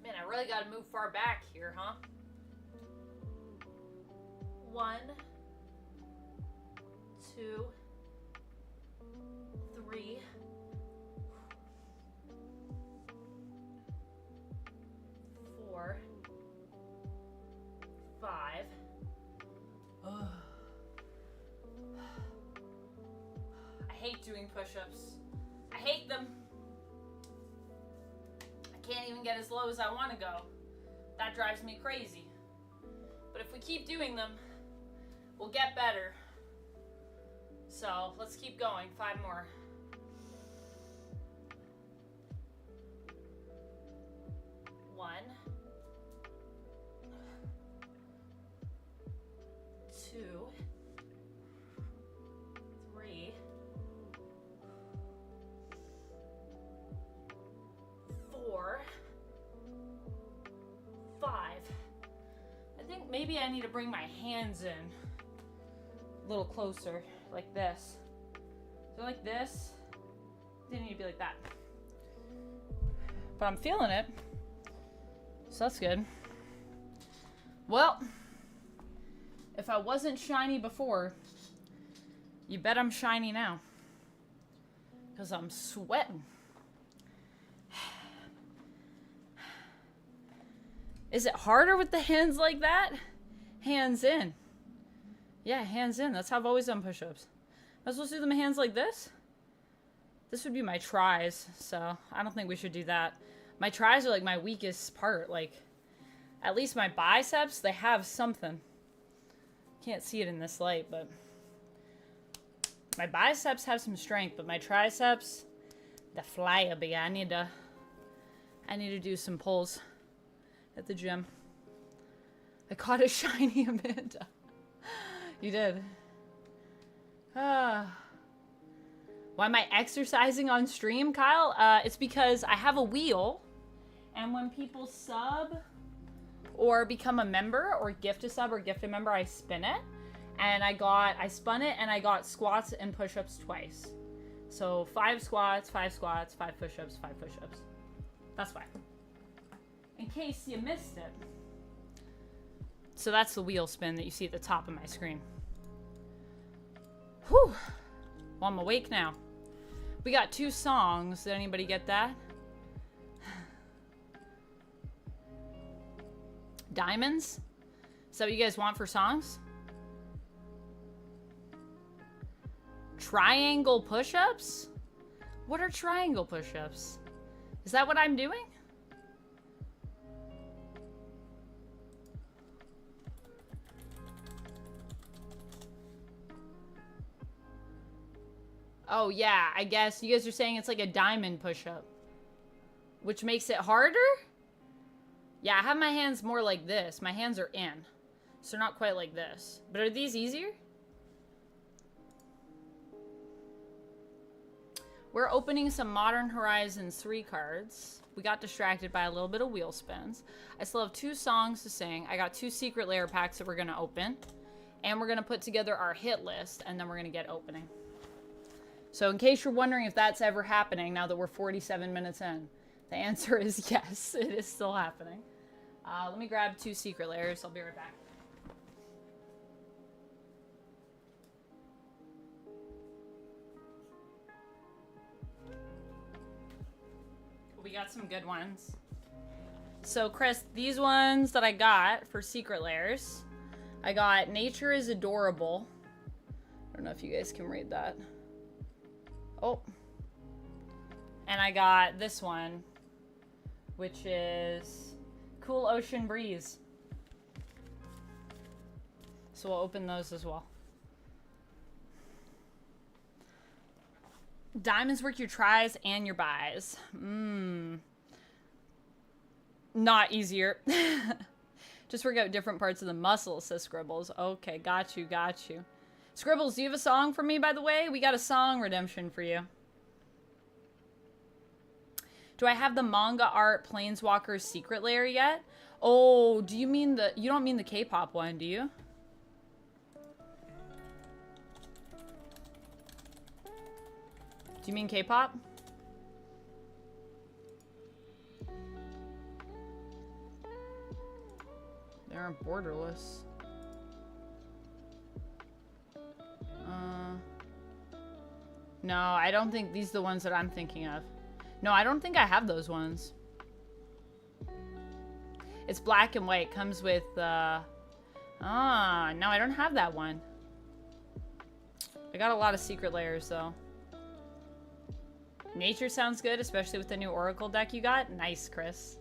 Man, I really gotta move far back here, huh? 1, 2, 3, 4, 5. Ugh. I hate doing push-ups. I hate them. I can't even get as low as I want to go. That drives me crazy. But if we keep doing them, we'll get better. So let's keep going. 5 more. 1, 2, 3, 4, 5. I think maybe I need to bring my hands in a little closer, like this. So like this, didn't need to be like that. But I'm feeling it. So that's good. Well, if I wasn't shiny before, you bet I'm shiny now. Because I'm sweating. Is it harder with the hands like that? Hands in. Yeah, hands in. That's how I've always done push-ups. Am I supposed to do them hands like this? This would be my tries, so I don't think we should do that. My tries are like my weakest part. Like, at least my biceps, they have something. Can't see it in this light, but my biceps have some strength, but my triceps, the fly a bit. I need to do some pulls at the gym. I caught a shiny Amanda. You did. Why am I exercising on stream, Kyle? It's because I have a wheel, and when people sub or become a member or gift a sub or gift a member, I spin it. And I spun it and I got squats and push-ups twice. So 5 squats, 5 squats, 5 push-ups, 5 push-ups. That's why. In case you missed it. So that's the wheel spin that you see at the top of my screen. Whew. Well, I'm awake now. We got 2 songs. Did anybody get that? Diamonds? Is that what you guys want for songs? Triangle push-ups? What are triangle push-ups? Is that what I'm doing? Oh yeah, I guess you guys are saying it's like a diamond push-up, which makes it harder? Yeah, I have my hands more like this. My hands are in, so not quite like this. But are these easier? We're opening some Modern Horizons 3 cards. We got distracted by a little bit of wheel spins. I still have 2 songs to sing. I got 2 secret layer packs that we're gonna open. And we're gonna put together our hit list, and then we're gonna get opening. So in case you're wondering if that's ever happening, now that we're 47 minutes in, the answer is yes, it is still happening. Let me grab 2 secret layers. I'll be right back. We got some good ones. So Chris, these ones that I got for secret layers, I got Nature is Adorable. I don't know if you guys can read that. Oh. And I got this one, which is Cool Ocean Breeze. So we'll open those as well. Diamonds work your tries and your buys. Not easier. Just work out different parts of the muscles, says Scribbles. Okay, got you, got you. Scribbles, do you have a song for me, by the way? We got a song redemption for you. Do I have the manga art Planeswalker's secret layer yet? Oh, do you mean the... You don't mean the K-pop one, do you? Do you mean K-pop? They aren't borderless. No, I don't think these are the ones that I'm thinking of. No, I don't think I have those ones. It's black and white. Comes with, no, I don't have that one. I got a lot of secret layers, though. Nature sounds good, especially with the new Oracle deck you got. Nice, Chris.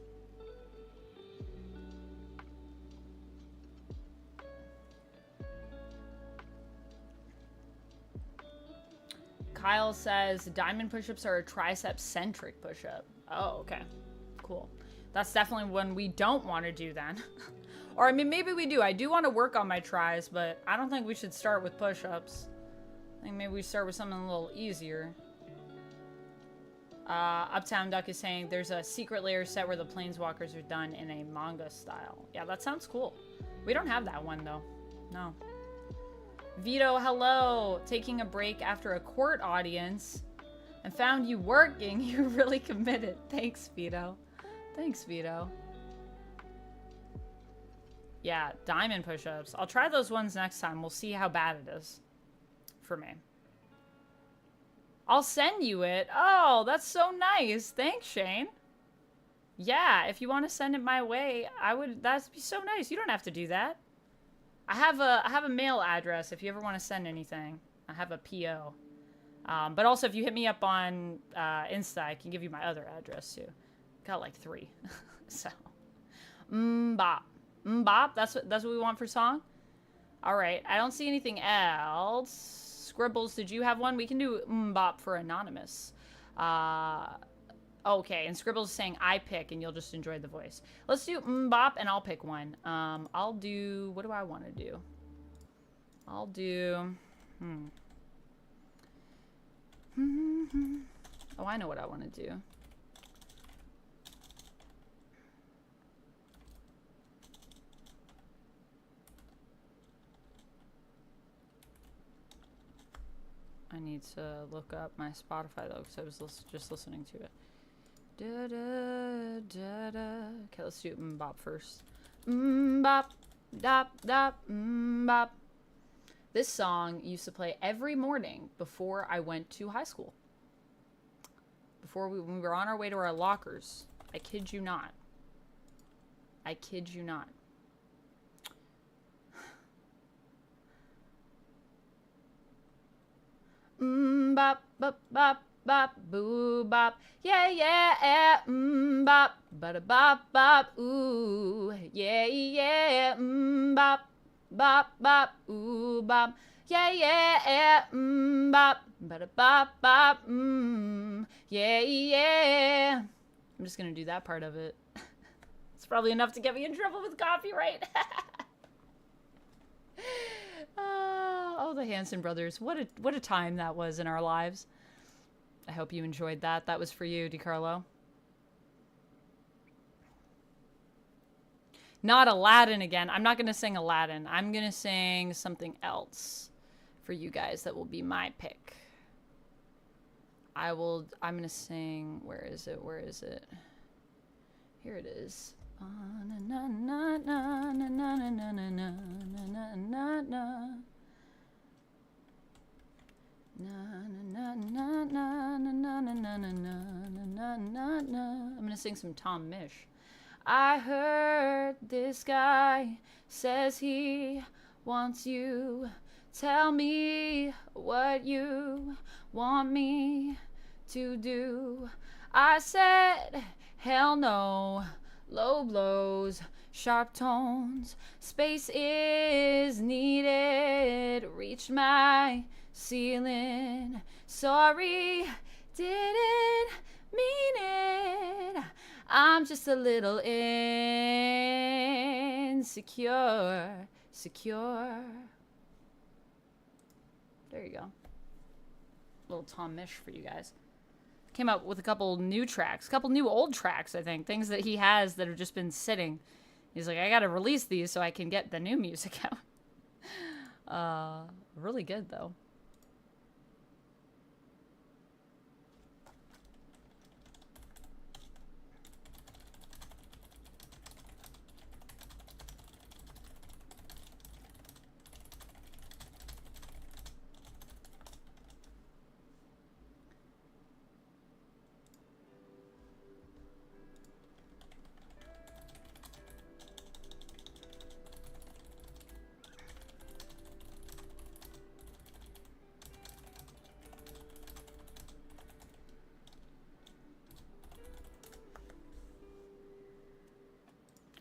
Kyle says diamond push-ups are a tricep-centric push-up. Oh, okay. Cool. That's definitely one we don't want to do then. Or, I mean, maybe we do. I do want to work on my tries, but I don't think we should start with push-ups. I think maybe we start with something a little easier. Uptown Duck is saying there's a secret layer set where the planeswalkers are done in a manga style. Yeah, that sounds cool. We don't have that one, though. No. Vito, hello. Taking a break after a court audience and found you working. You're really committed. Thanks, Vito. Thanks, Vito. Yeah, diamond push-ups. I'll try those ones next time. We'll see how bad it is for me. I'll send you it. Oh, that's so nice. Thanks, Shane. Yeah, if you want to send it my way, that'd be so nice. You don't have to do that. I have a mail address if you ever want to send anything. I have a PO. But also, if you hit me up on Insta, I can give you my other address too. Got like 3. So, Mbop. Mbop, that's what we want for song? All right. I don't see anything else. Scribbles, did you have one? We can do mbop for anonymous. Okay, and Scribbles is saying I pick, and you'll just enjoy the voice. Let's do mbop, and I'll pick one. I'll do... What do I want to do? I'll do... Oh, I know what I want to do. I need to look up my Spotify, though, because I was just listening to it. Da, da, da, da. Okay, let's do mbop first. Mbop, dop, dop, mbop. This song used to play every morning before I went to high school. When we were on our way to our lockers. I kid you not. I kid you not. Bop, bop, bop, bop, boo, bop. Yeah, yeah, bop, bada, bop, bop, ooh. Yeah, yeah, bop, bop, bop, ooh, bop. Yeah, yeah, bop, bada, bop, bop, yeah, yeah. I'm just gonna do that part of it. It's probably enough to get me in trouble with copyright. Oh, the Hanson brothers. What a time that was in our lives. I hope you enjoyed that. That was for you, DiCarlo. Not Aladdin again. I'm not going to sing Aladdin. I'm going to sing something else for you guys that will be my pick. I'm going to sing... Where is it? Where is it? Here it is. I'm gonna sing some Tom Misch. I heard this guy says he wants you. Tell me what you want me to do. I said, hell no. Low blows, sharp tones, space is needed. Reach my ceiling. Sorry, didn't mean it. I'm just a little insecure. Secure. There you go. Little Tom Misch for you guys. Came up with a couple new tracks, a couple new old tracks, I think. Things that he has that have just been sitting. He's like, I gotta release these so I can get the new music out. Really good, though.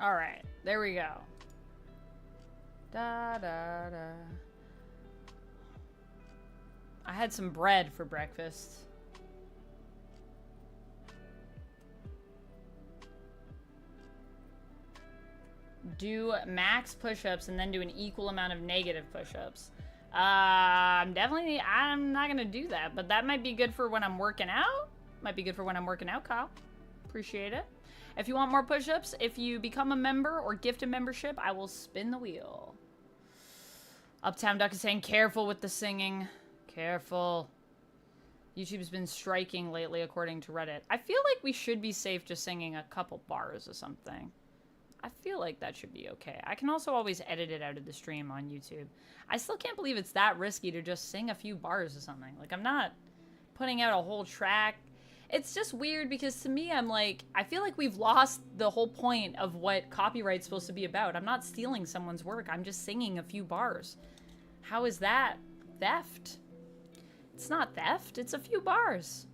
All right, there we go. Da da da. I had some bread for breakfast. Do max push-ups and then do an equal amount of negative push-ups. I'm not gonna do that, but that might be good for when I'm working out. Might be good for when I'm working out, Kyle. Appreciate it. If you want more push-ups, if you become a member or gift a membership, I will spin the wheel. Uptown Duck is saying, careful with the singing. Careful. YouTube's been striking lately, according to Reddit. I feel like we should be safe just singing a couple bars or something. I feel like that should be okay. I can also always edit it out of the stream on YouTube. I still can't believe it's that risky to just sing a few bars or something. Like, I'm not putting out a whole track. It's just weird because to me, I'm like, I feel like we've lost the whole point of what copyright's supposed to be about. I'm not stealing someone's work. I'm just singing a few bars. How is that theft? It's not theft. It's a few bars.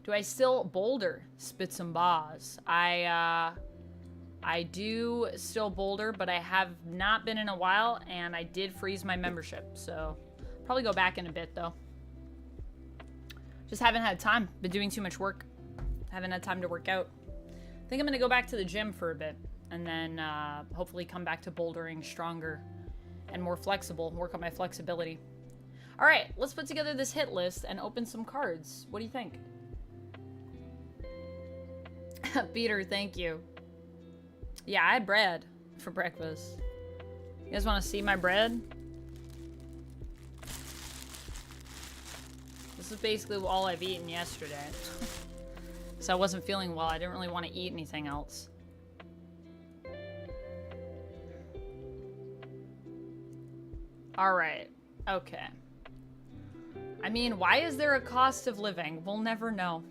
Do I still boulder? Spit some bars. I I do still boulder, but I have not been in a while, and I did freeze my membership, so probably go back in a bit, though. Just haven't had time. Been doing too much work. Haven't had time to work out. I think I'm gonna go back to the gym for a bit, and then hopefully come back to bouldering stronger and more flexible, work on my flexibility. All right, let's put together this hit list and open some cards. What do you think? Peter, thank you. Yeah, I had bread for breakfast. You guys want to see my bread? This is basically all I've eaten yesterday. So I wasn't feeling well. I didn't really want to eat anything else. All right. Okay. I mean, why is there a cost of living? We'll never know.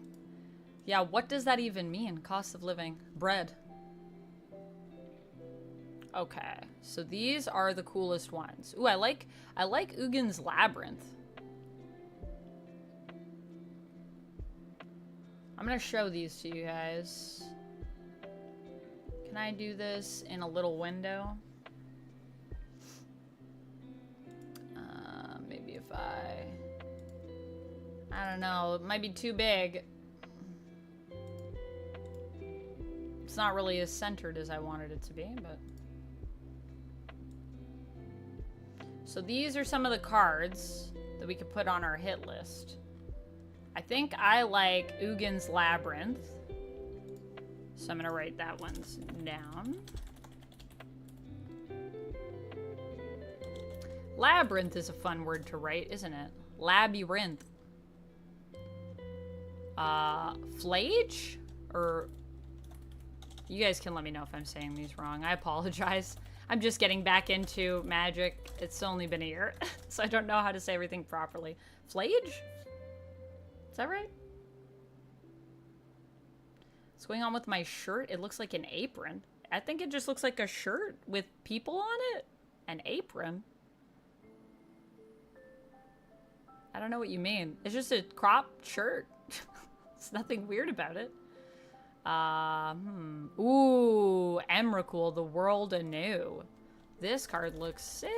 Yeah, what does that even mean? Cost of living. Bread. Okay, so these are the coolest ones. Ooh, I like Ugin's Labyrinth. I'm gonna show these to you guys. Can I do this in a little window? Maybe if I don't know, it might be too big. It's not really as centered as I wanted it to be, but. So these are some of the cards that we could put on our hit list. I think I like Ugin's Labyrinth. So I'm gonna write that one down. Labyrinth is a fun word to write, isn't it? Labyrinth. Flage? Or... You guys can let me know if I'm saying these wrong. I apologize. I'm just getting back into Magic. It's only been a year, so I don't know how to say everything properly. Flage? Is that right? What's going on with my shirt? It looks like an apron. I think it just looks like a shirt with people on it. An apron. I don't know what you mean. It's just a cropped shirt. There's nothing weird about it. Ooh, Emrakul, the world anew. This card looks sick.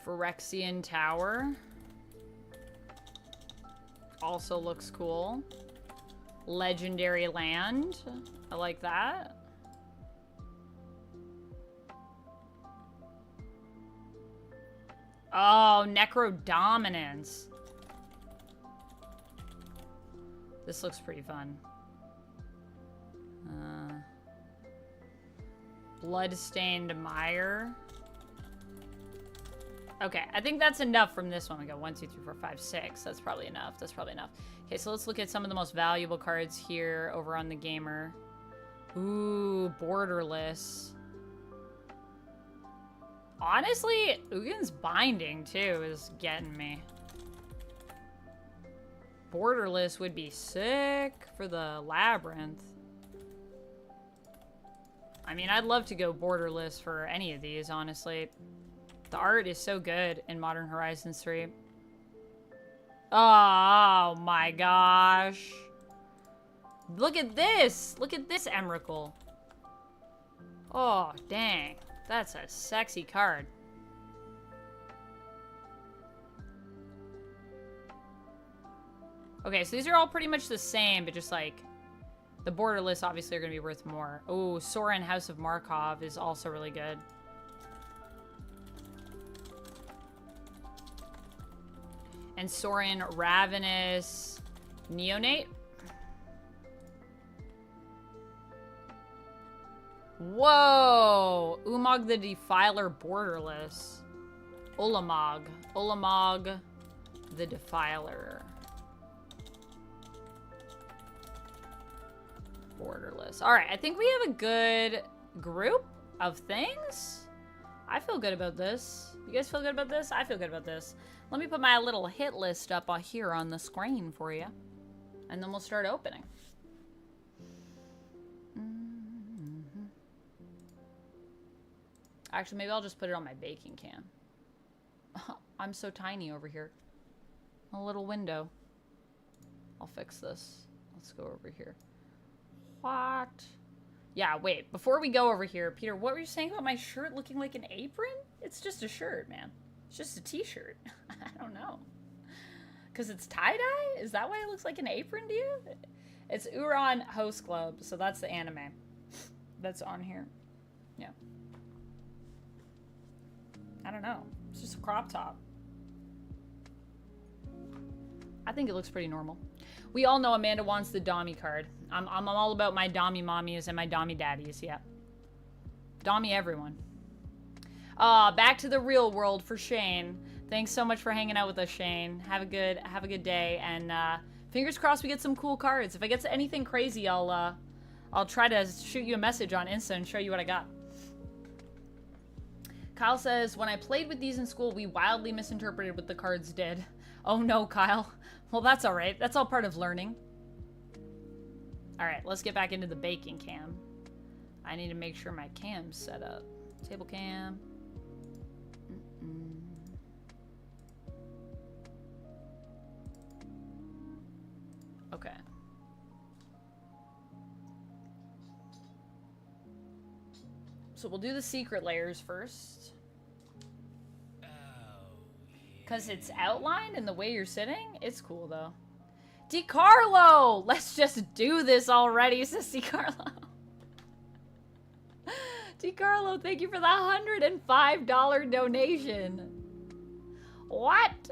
Phyrexian Tower. Also looks cool. Legendary Land. I like that. Oh, Necrodominance. This looks pretty fun. Bloodstained Mire. Okay, I think that's enough from this one. We got 1, 2, 3, 4, 5, 6. That's probably enough. That's probably enough. Okay, so let's look at some of the most valuable cards here over on the Gamer. Ooh, Borderless. Honestly, Ugin's Binding, too, is getting me. Borderless would be sick for the Labyrinth. I mean, I'd love to go Borderless for any of these, honestly. The art is so good in Modern Horizons 3. Oh my gosh. Look at this! Look at this Emrakul. Oh, dang. That's a sexy card. Okay, so these are all pretty much the same, but just like the borderless obviously are going to be worth more. Oh, Sorin House of Markov is also really good. And Sorin Ravenous Neonate. Whoa! Umag the Defiler Borderless. Ulamog. Ulamog the Defiler. Borderless. Alright, I think we have a good group of things. I feel good about this. You guys feel good about this? I feel good about this. Let me put my little hit list up here on the screen for you. And then we'll start opening. Actually, maybe I'll just put it on my baking can. I'm so tiny over here. A little window. I'll fix this. Let's go over here. What? Yeah, wait. Before we go over here, Peter, what were you saying about my shirt looking like an apron? It's just a shirt, man. It's just a t-shirt. I don't know. Because it's tie-dye? Is that why it looks like an apron to you? It's Uran Host Club, so that's the anime that's on here. Yeah. I don't know. It's just a crop top. I think it looks pretty normal. We all know Amanda wants the Dommy card. I'm all about my Dommy mommies and my Dommy daddies, yeah. Dommy everyone. Back to the real world for Shane. Thanks so much for hanging out with us, Shane. Have a good day, and fingers crossed we get some cool cards. If I get to anything crazy, I'll try to shoot you a message on Insta and show you what I got. Kyle says, when I played with these in school, we wildly misinterpreted what the cards did. Oh no, Kyle. Well, that's all right. That's all part of learning. All right, let's get back into the baking cam. I need to make sure my cam's set up. Table cam. Okay. So we'll do the secret layers first. Because it's outlined in the way you're sitting? It's cool, though. DiCarlo! Let's just do this already, says DiCarlo. DiCarlo, thank you for the $105 donation. What?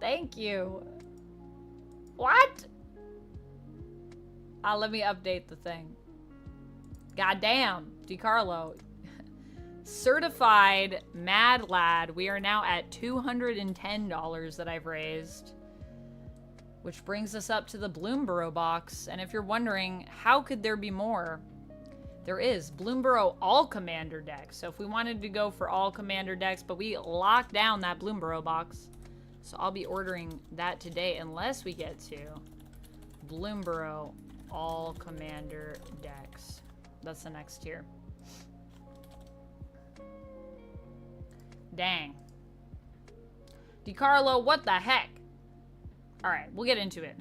Thank you. What? Let me update the thing. Goddamn, DiCarlo. Certified Mad Lad. We are now at $210 that I've raised. Which brings us up to the Bloomborough box. And if you're wondering, how could there be more? There is Bloomborough all commander decks. So if we wanted to go for all commander decks, but we locked down that Bloomborough box. So I'll be ordering that today unless we get to Bloomborough all commander decks. That's the next tier. Dang. DiCarlo, what the heck? All right, we'll get into it.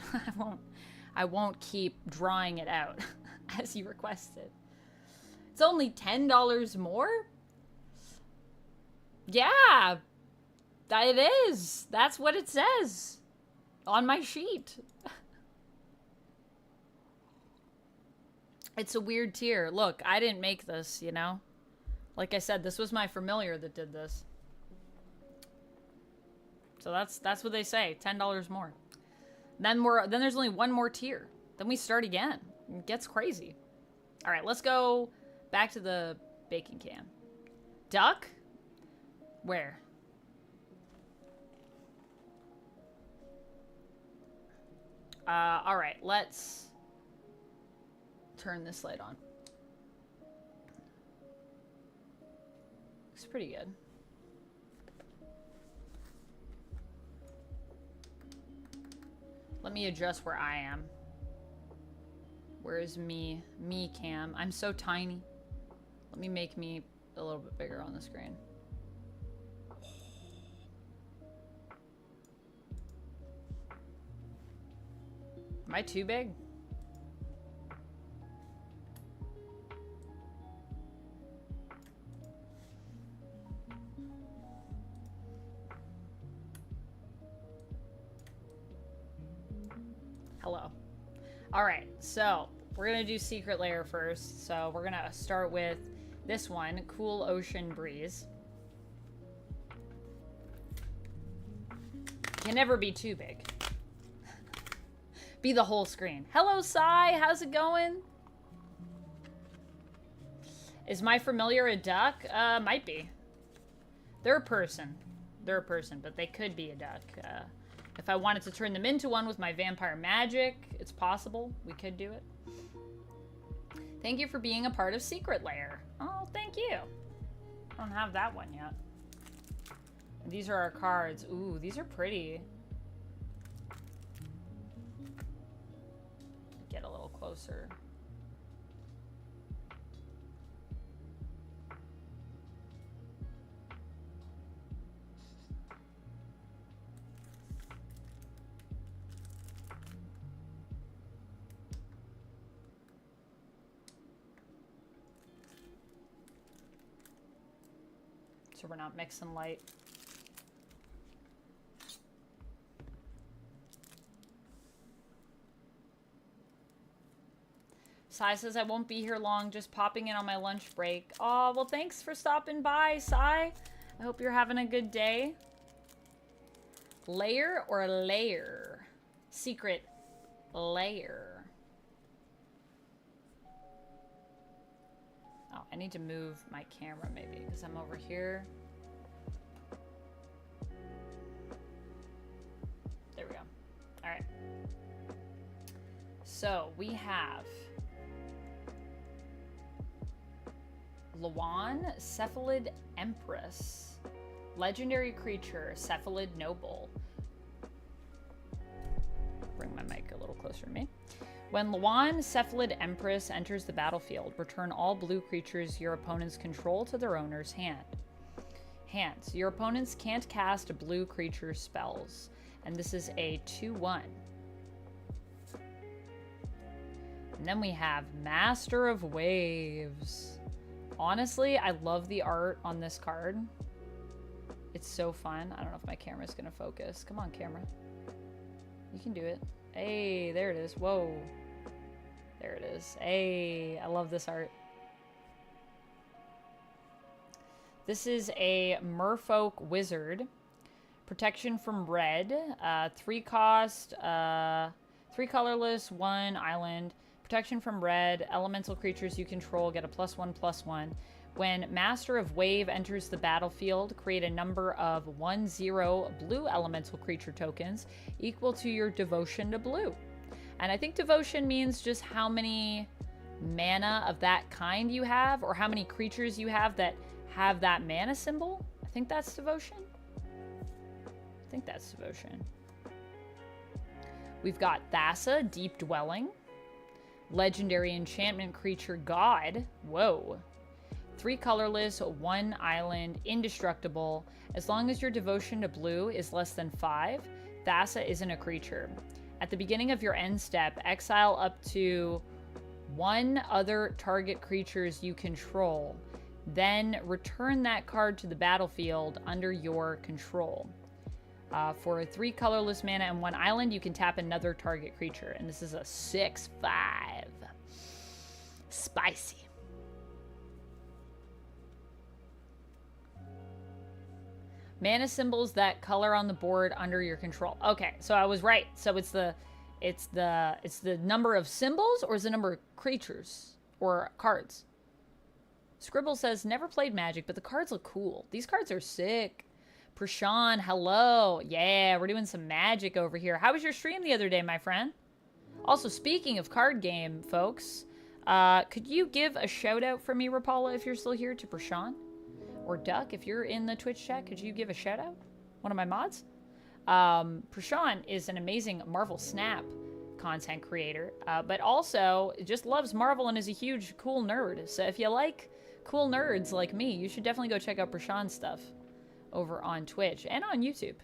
I won't keep drawing it out as you requested. It's only $10 more? Yeah, it is. That's what it says on my sheet. It's a weird tier. Look, I didn't make this, you know? Like I said, this was my familiar that did this. So that's what they say, $10 more. Then there's only one more tier. Then we start again. It gets crazy. All right, let's go back to the baking can. Duck? Where? All right, let's turn this light on. Looks pretty good. Let me adjust where I am. Where is me? Me cam. I'm so tiny. Let me make me a little bit bigger on the screen. Am I too big? Hello. All right, so we're gonna do secret layer first. So we're gonna start with this one, Cool Ocean Breeze. Can never be too big. Be the whole screen. Hello, Sai, how's it going? Is my familiar a duck? Might be. They're a person. They're a person, but they could be a duck. If I wanted to turn them into one with my vampire magic, it's possible. We could do it. Thank you for being a part of Secret Lair. Oh, thank you. I don't have that one yet. These are our cards. Ooh, these are pretty. Get a little closer. so we're not mixing light. Sai says I won't be here long, just popping in on my lunch break. Oh, well, thanks for stopping by, Sai. I hope you're having a good day. Lair or Lair? Secret Lair. Oh, I need to move my camera maybe because I'm over here. There we go. All right. So we have Lawan, Cephalid Empress. Legendary creature, Cephalid Noble. Bring my mic a little closer to me. When Lawan, Cephalid Empress enters the battlefield, return all blue creatures your opponents control to their owner's hands. Your opponents can't cast blue creature spells, and this is a 2/1. And then we have Master of Waves. Honestly, I love the art on this card. It's so fun. I don't know if my camera's gonna focus. Come on, camera. You can do it. Hey, there it is. Whoa. There it is. Hey, I love this art. This is a Merfolk Wizard. Protection from red. 3 cost, 3 colorless, 1 island. Protection from red. Elemental creatures you control get a +1/+1. When Master of Wave enters the battlefield, create a number of 1/0 blue elemental creature tokens equal to your devotion to blue. And I think devotion means just how many mana of that kind you have, or how many creatures you have that have that mana symbol. I think that's devotion. I think that's devotion. We've got Thassa, Deep Dwelling. Legendary enchantment creature God. Whoa. 3 colorless, 1 island, indestructible. As long as your devotion to blue is less than 5, Thassa isn't a creature. At the beginning of your end step, exile up to 1 other target creatures you control. Then return that card to the battlefield under your control. For 3 colorless mana and 1 island, you can tap another target creature. And this is a 6/5. Spicy. Mana symbols that color on the board under your control. Okay, so I was right. So it's the number of symbols, or is the number of creatures or cards? Scribble says never played Magic, but the cards look cool. These cards are sick. Prashan, hello. Yeah, we're doing some Magic over here. How was your stream the other day, my friend? Also, speaking of card game, folks, could you give a shout out for me, Rapala, if you're still here, to Prashan? Or Duck, if you're in the Twitch chat, could you give a shout out? One of my mods? Prashan is an amazing Marvel Snap content creator, but also just loves Marvel and is a huge cool nerd. So if you like cool nerds like me, you should definitely go check out Prashan's stuff over on Twitch and on YouTube.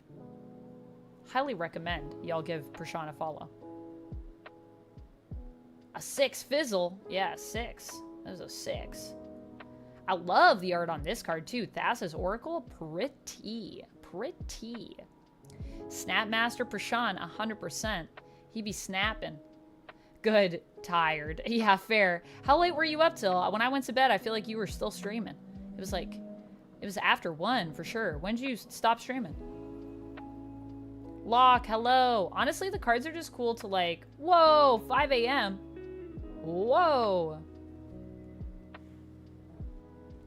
Highly recommend y'all give Prashan a follow. A 6 fizzle. Yeah, 6. That was a 6. I love the art on this card too. Thassa's Oracle, pretty. Snapmaster Prashan, 100%. He be snapping. Good. Tired. Yeah, fair. How late were you up till? When I went to bed, I feel like you were still streaming. It was after 1 for sure. When did you stop streaming? Locke, hello. Honestly, the cards are just cool to like, whoa, 5 a.m. Whoa.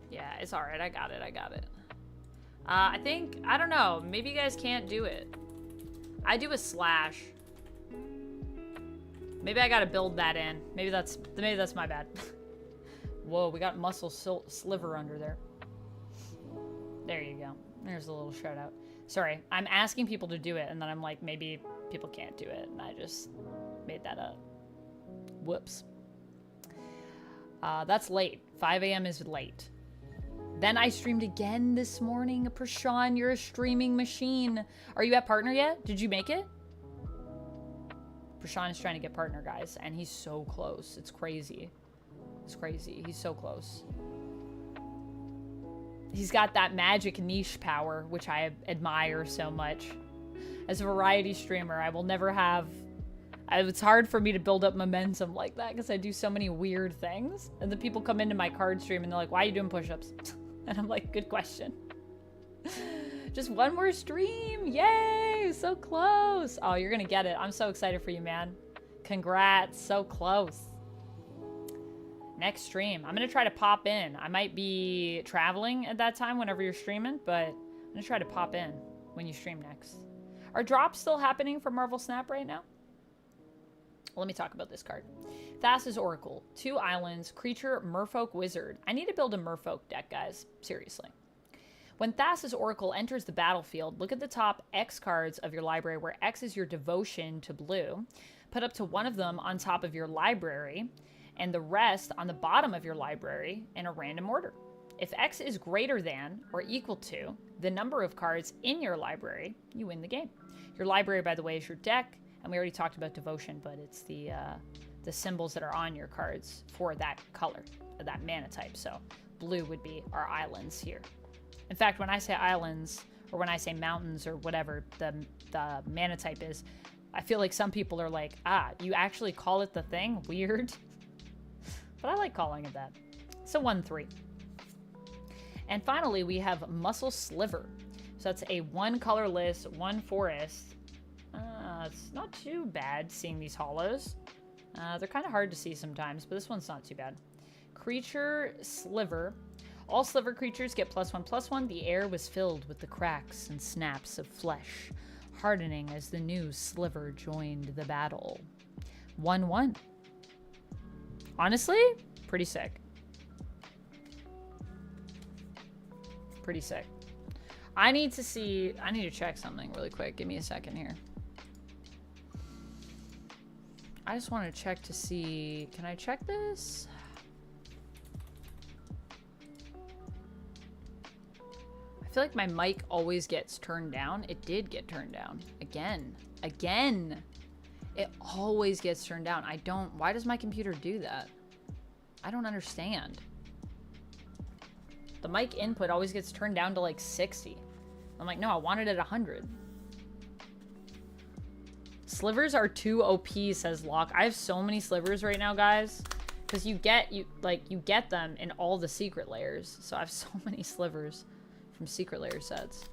Yeah, it's all right. I got it. I think, I don't know. Maybe you guys can't do it. I do a slash. Maybe I gotta build that in. Maybe that's my bad. Whoa, we got muscle sliver under there. There you go. There's a little shout out. Sorry, I'm asking people to do it, and then I'm like, maybe people can't do it, and I just made that up. Whoops. That's late. 5 a.m. is late. Then I streamed again this morning. Prashan, you're a streaming machine. Are you at partner yet? Did you make it? Prashan is trying to get partner, guys, and he's so close. It's crazy. It's crazy. He's so close. He's got that magic niche power, which I admire so much. As a variety streamer, I will never have... It's hard for me to build up momentum like that because I do so many weird things. And the people come into my card stream and they're like, why are you doing push-ups? And I'm like, good question. Just one more stream. Yay! So close. Oh, you're going to get it. I'm so excited for you, man. Congrats. So close. Next stream. I'm going to try to pop in. I might be traveling at that time whenever you're streaming, but I'm going to try to pop in when you stream next. Are drops still happening for Marvel Snap right now? Let me talk about this card. Thassa's Oracle. 2 islands. Creature, Merfolk, Wizard. I need to build a Merfolk deck, guys. Seriously. When Thassa's Oracle enters the battlefield, look at the top X cards of your library, where X is your devotion to blue. Put up to one of them on top of your library, and the rest on the bottom of your library in a random order. If X is greater than or equal to the number of cards in your library, you win the game. Your library, by the way, is your deck, and we already talked about devotion, but it's the symbols that are on your cards for that color, that mana type. So blue would be our islands here. In fact, when I say islands, or when I say mountains, or whatever the mana type is, I feel like some people are like, you actually call it the thing? Weird. But I like calling it that. So 1/3. And finally, we have Muscle Sliver. So that's a 1 colorless, 1 forest. It's not too bad seeing these hollows. They're kind of hard to see sometimes, but this one's not too bad. Creature Sliver. All Sliver creatures get +1/+1. The air was filled with the cracks and snaps of flesh, hardening as the new Sliver joined the battle. 1/1. Honestly, pretty sick. Pretty sick. I need to check something really quick. Give me a second here. I just want to check to see, can I check this? I feel like my mic always gets turned down. It did get turned down. Again. It always gets turned down. Why does my computer do that? I don't understand. The mic input always gets turned down to like 60. I'm like, no, I want it at 100. Slivers are too OP, says Locke. I have so many slivers right now, guys. Because you get them in all the secret layers. So I have so many slivers from secret layer sets.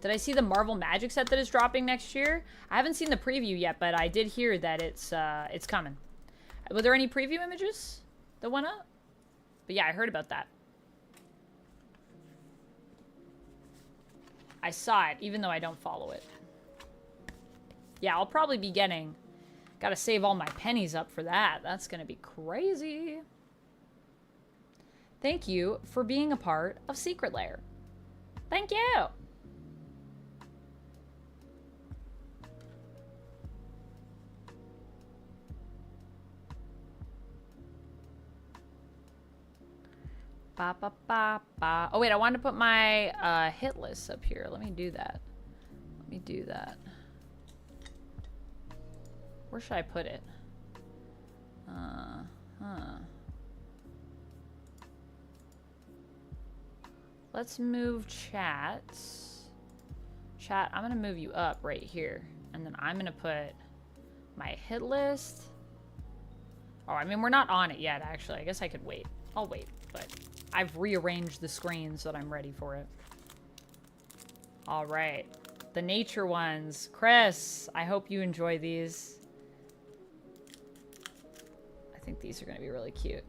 Did I see the Marvel Magic set that is dropping next year? I haven't seen the preview yet, but I did hear that it's coming. Were there any preview images that went up? But yeah, I heard about that. I saw it, even though I don't follow it. Yeah, I'll probably be getting... Gotta save all my pennies up for that. That's gonna be crazy. Thank you for being a part of Secret Lair. Thank you! Ba, ba, ba, ba. Oh, wait, I wanted to put my hit list up here. Let me do that. Where should I put it? Let's move chat. Chat, I'm gonna move you up right here. And then I'm gonna put my hit list. Oh, I mean, we're not on it yet, actually. I guess I could wait. I'll wait, but I've rearranged the screen so that I'm ready for it. All right. The nature ones. Chris, I hope you enjoy these. I think these are going to be really cute.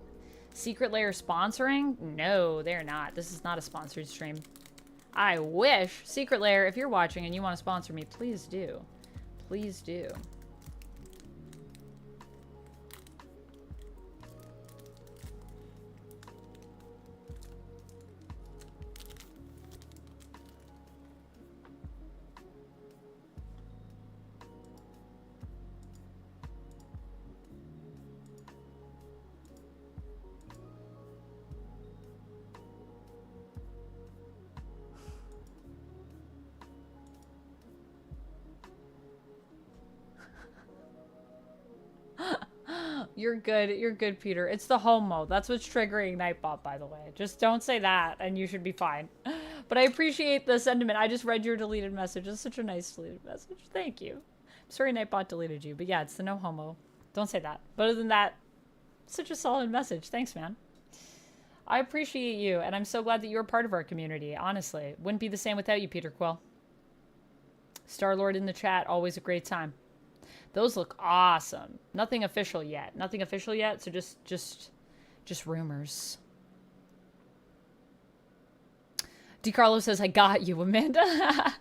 Secret Lair sponsoring? No, they're not. This is not a sponsored stream. I wish. Secret Lair, if you're watching and you want to sponsor me, please do. Please do. You're good. You're good, Peter. It's the homo. That's what's triggering Nightbot, by the way. Just don't say that, and you should be fine. But I appreciate the sentiment. I just read your deleted message. It's such a nice deleted message. Thank you. I'm sorry Nightbot deleted you, but yeah, it's the no homo. Don't say that. But other than that, such a solid message. Thanks, man. I appreciate you, and I'm so glad that you're a part of our community, honestly. Wouldn't be the same without you, Peter Quill. Star-Lord in the chat, always a great time. Those look awesome. Nothing official yet. Nothing official yet, so just rumors. DiCarlo says, I got you, Amanda.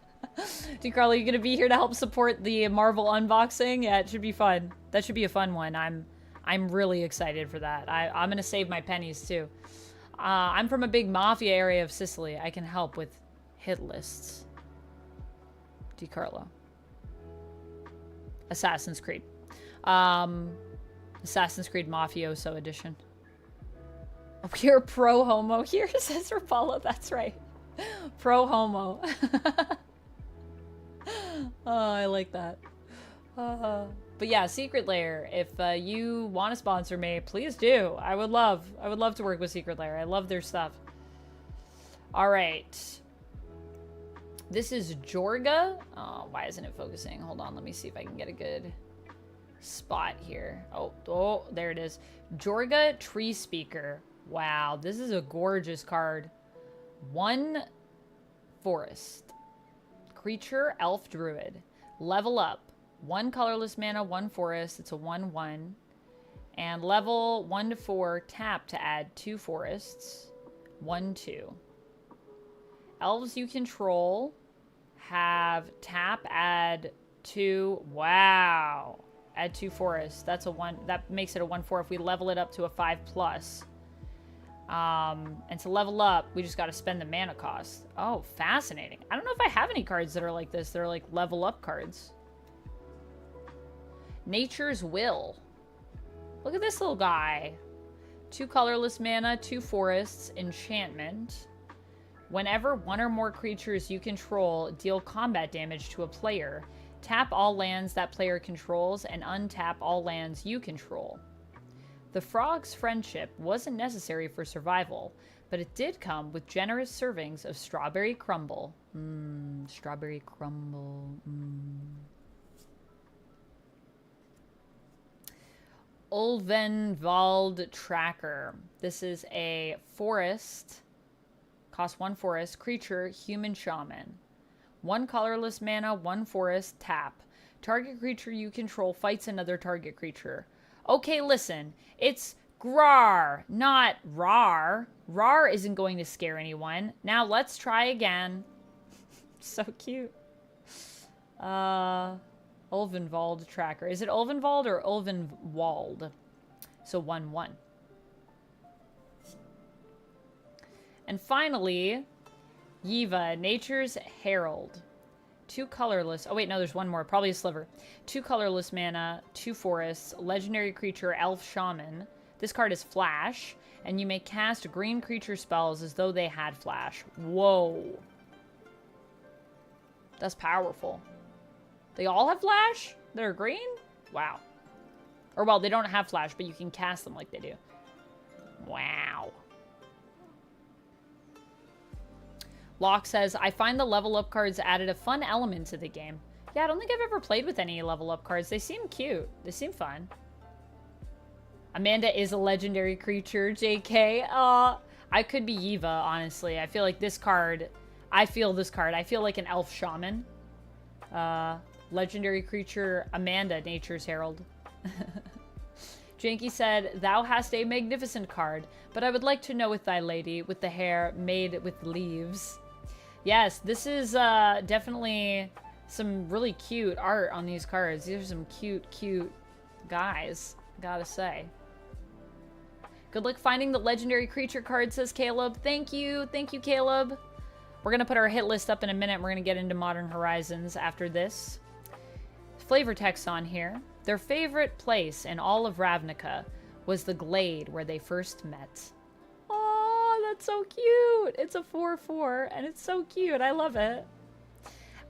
DiCarlo, you gonna be here to help support the Marvel unboxing? Yeah, it should be fun. That should be a fun one. I'm really excited for that. I'm gonna save my pennies, too. I'm from a big mafia area of Sicily. I can help with hit lists. DiCarlo. Assassin's Creed. Assassin's Creed Mafioso Edition. We're pro-homo here, says Rapala. That's right. Pro-homo. Oh, I like that. But yeah, Secret Lair. If you want to sponsor me, please do. I would love to work with Secret Lair. I love their stuff. All right. This is Jorga. Oh, why isn't it focusing? Hold on, let me see if I can get a good spot here. Oh, there it is. Jorga Tree Speaker. Wow, this is a gorgeous card. 1 forest. Creature, elf, druid. Level up. 1 colorless mana, 1 forest. It's a 1/1. And level 1 to 4, tap to add 2 forests. 1/2. Elves you control have tap, add 2. Wow. Add 2 forests. That's a 1. That makes it a 1/4 if we level it up to a 5+. And to level up, we just got to spend the mana cost. Oh, fascinating. I don't know if I have any cards that are like this. They're like level up cards. Nature's Will. Look at this little guy. 2 colorless mana, 2 forests, enchantment. Whenever 1 or more creatures you control deal combat damage to a player, tap all lands that player controls and untap all lands you control. The frog's friendship wasn't necessary for survival, but it did come with generous servings of strawberry crumble. Strawberry crumble. Ulvenwald Tracker. This is a forest. Cost 1 forest. Creature, human shaman. 1 colorless mana, 1 forest, tap. Target creature you control fights another target creature. Okay, listen. It's Grar, not Rar. Rar isn't going to scare anyone. Now let's try again. So cute. Ulvenwald Tracker. Is it Ulvenwald or Ulvenwald? So 1/1. And finally, Yiva, Nature's Herald. 2 colorless. Oh wait, no, there's one more. Probably a sliver. 2 colorless mana, 2 forests, legendary creature, elf shaman. This card is flash, and you may cast green creature spells as though they had flash. Whoa. That's powerful. They all have flash? They're green? Wow. Or, well, they don't have flash, but you can cast them like they do. Wow. Locke says, I find the level up cards added a fun element to the game. Yeah, I don't think I've ever played with any level up cards. They seem cute. They seem fun. Amanda is a legendary creature, JK. I could be Yiva, honestly. I feel like this card... I feel like an elf shaman. Legendary creature, Amanda, Nature's Herald. Janky said, Thou hast a magnificent card, but I would like to know with thy lady, with the hair made with leaves. Yes, this is definitely some really cute art on these cards. These are some cute guys, gotta say. Good luck finding the legendary creature card, says Caleb. Thank you, Caleb. We're gonna put our hit list up in a minute. We're gonna get into Modern Horizons after this. Flavor text on here. Their favorite place in all of Ravnica was the glade where they first met. Oh, that's so cute. It's a 4/4, and it's so cute. I love it.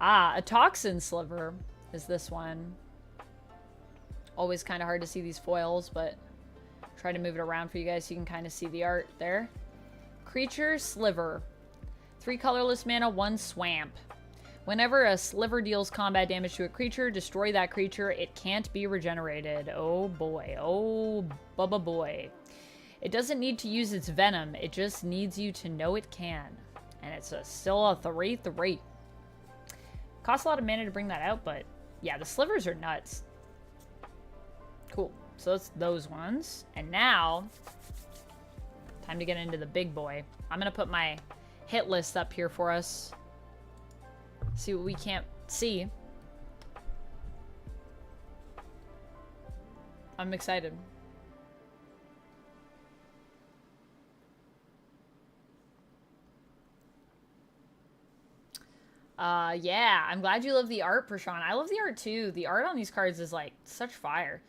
A toxin sliver is this one. Always kind of hard to see these foils, but Try to move it around for you guys so you can kind of see the art there. Creature Sliver. 3 colorless mana, 1 swamp. Whenever a sliver deals combat damage to a creature, destroy that creature. It can't be regenerated. Oh boy. Oh, bubba boy. It doesn't need to use its venom. It just needs you to know it can. And it's still a 3/3. Costs a lot of mana to bring that out, but yeah, the slivers are nuts. Cool. So that's those ones. And now, time to get into the big boy. I'm going to put my hit list up here for us. See what we can't see. I'm excited. Yeah, I'm glad you love the art, Prashant. I love the art too. The art on these cards is like such fire.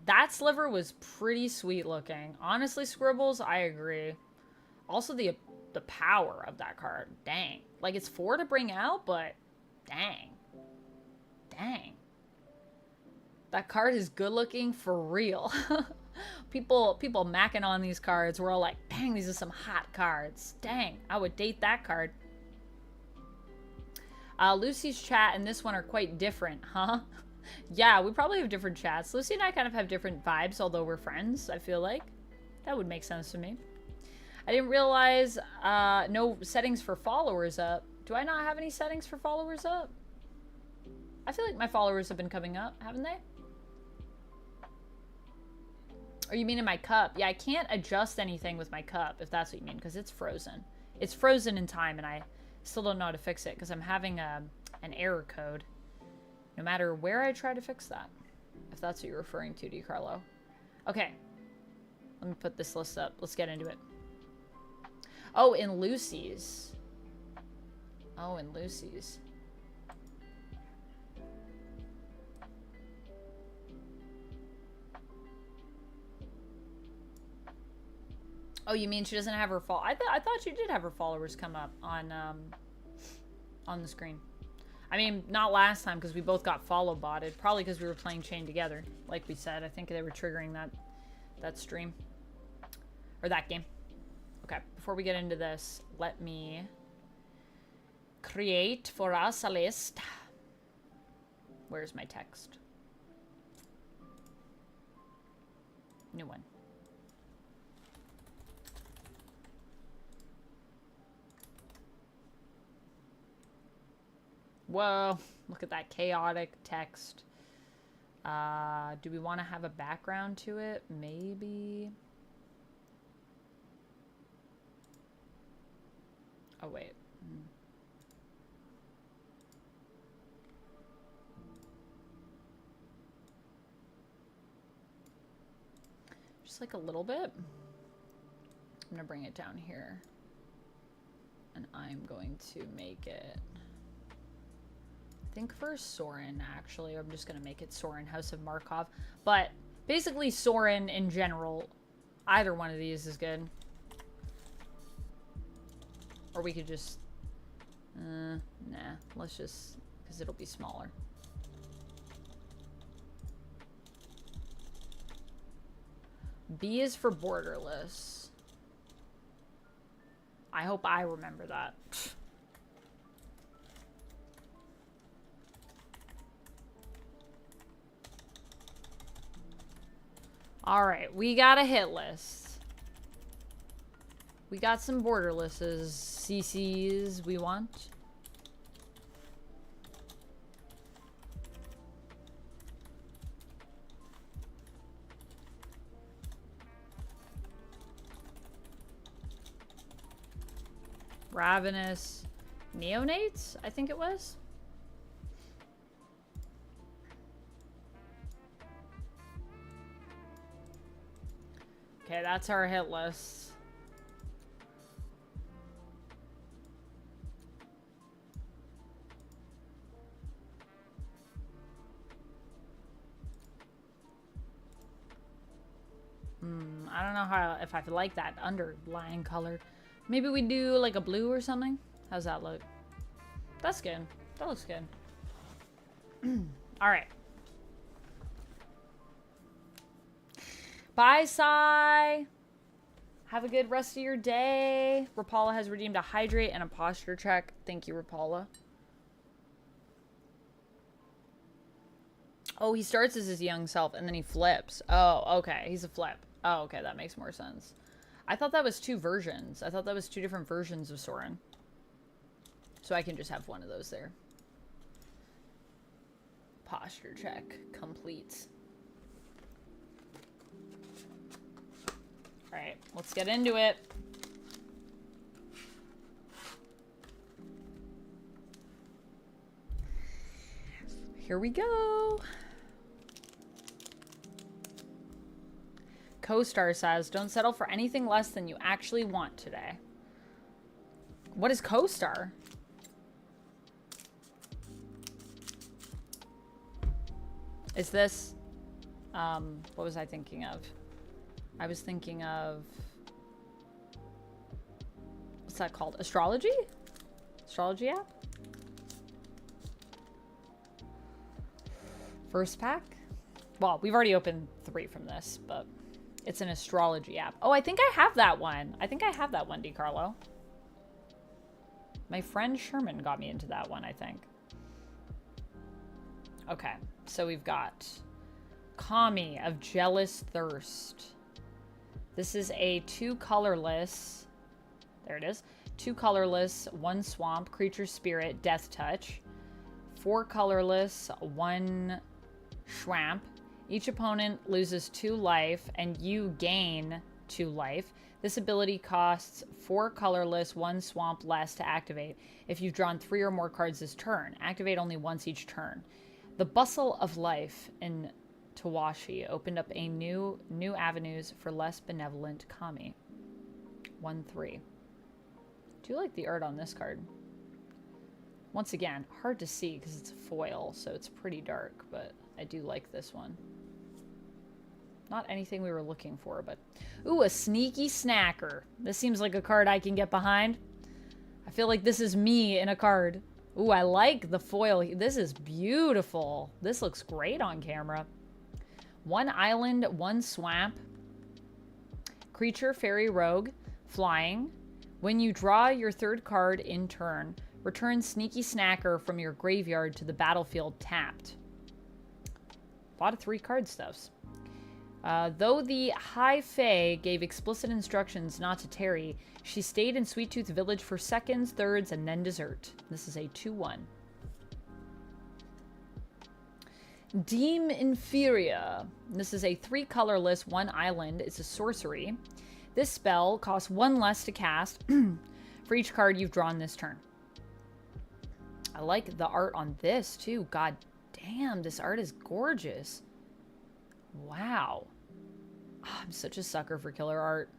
That sliver was pretty sweet looking. Honestly, Scribbles, I agree. Also the power of that card. Dang. Like it's 4 to bring out, but dang. Dang. That card is good looking for real. People macking on these cards. We're all like, dang, these are some hot cards. Dang, I would date that card. Lucy's chat and this one are quite different, huh? Yeah, we probably have different chats. Lucy and I kind of have different vibes, although we're friends, I feel like. That would make sense to me. I didn't realize no settings for followers up. Do I not have any settings for followers up? I feel like my followers have been coming up, haven't they? Or you mean in my cup? Yeah, I can't adjust anything with my cup, if that's what you mean, because it's frozen. It's frozen in time, and I still don't know how to fix it, because I'm having an error code. No matter where I try to fix that. If that's what you're referring to, DiCarlo. Okay. Let me put this list up. Let's get into it. Oh, in Lucy's. Oh, in Lucy's. Oh, you mean she doesn't have her I thought she did have her followers come up on the screen. I mean, not last time because we both got follow botted. Probably because we were playing Chain together. Like we said, I think they were triggering that stream. Or that game. Okay, before we get into this, let me create for us a list. Where's my text? New one. Whoa, look at that chaotic text. Do we want to have a background to it? Maybe. Oh, wait. Just like a little bit. I'm going to bring it down here. And I'm going to make it... I think for Sorin, actually. I'm just going to make it Sorin, House of Markov. But basically Sorin in general, either one of these is good. Or we could just... nah, let's just... because it'll be smaller. B is for borderless. I hope I remember that. Alright, we got a hit list. We got some borderlesses, CCs we want. Ravenous Neonates, I think it was. Okay, that's our hit list. I don't know if I like that underlying color. Maybe we do like a blue or something. How's that look? That's good. That looks good. All right. Bye, Sai. Have a good rest of your day. Rapala has redeemed a hydrate and a posture check. Thank you, Rapala. Oh, he starts as his young self and then he flips. Oh, okay. He's a flip. Oh, okay. That makes more sense. I thought that was 2 versions. I thought that was 2 different versions of Soren. So I can just have one of those there. Posture check complete. All right, let's get into it. Here we go. Co-star says, don't settle for anything less than you actually want today. What is co-star? Is this, what was I thinking of? I was thinking of, what's that called? Astrology? Astrology app? First pack? Well, we've already opened 3 from this, but it's an astrology app. Oh, I think I have that one. I think I have that one, DiCarlo. My friend Sherman got me into that one, I think. Okay, so we've got Kami of Jealous Thirst. This is a 2 colorless, there it is, 2 colorless, 1 swamp, creature spirit, death touch. 4 colorless, 1 swamp. Each opponent loses 2 life and you gain 2 life. This ability costs 4 colorless, 1 swamp less to activate if you've drawn 3 or more cards this turn. Activate only once each turn. The Bustle of Life in Tawashi opened up a new avenues for less benevolent Kami. 1/3. Do you like the art on this card? Once again, hard to see because it's a foil, so it's pretty dark, but I do like this one. Not anything we were looking for, but... Ooh, a Sneaky Snacker. This seems like a card I can get behind. I feel like this is me in a card. Ooh, I like the foil. This is beautiful. This looks great on camera. 1 island, 1 swamp. Creature, fairy, rogue, flying. When you draw your 3rd card in turn, return Sneaky Snacker from your graveyard to the battlefield tapped. A lot of 3 card stuffs. Though the High Fae gave explicit instructions not to tarry, she stayed in Sweet Tooth Village for seconds, thirds, and then dessert. This is a 2/1. Deem Inferior. This is a 3 colorless, 1 island. It's a sorcery. This spell costs 1 less to cast for each card you've drawn this turn. I like the art on this too. God damn, this art is gorgeous. Wow. I'm such a sucker for killer art.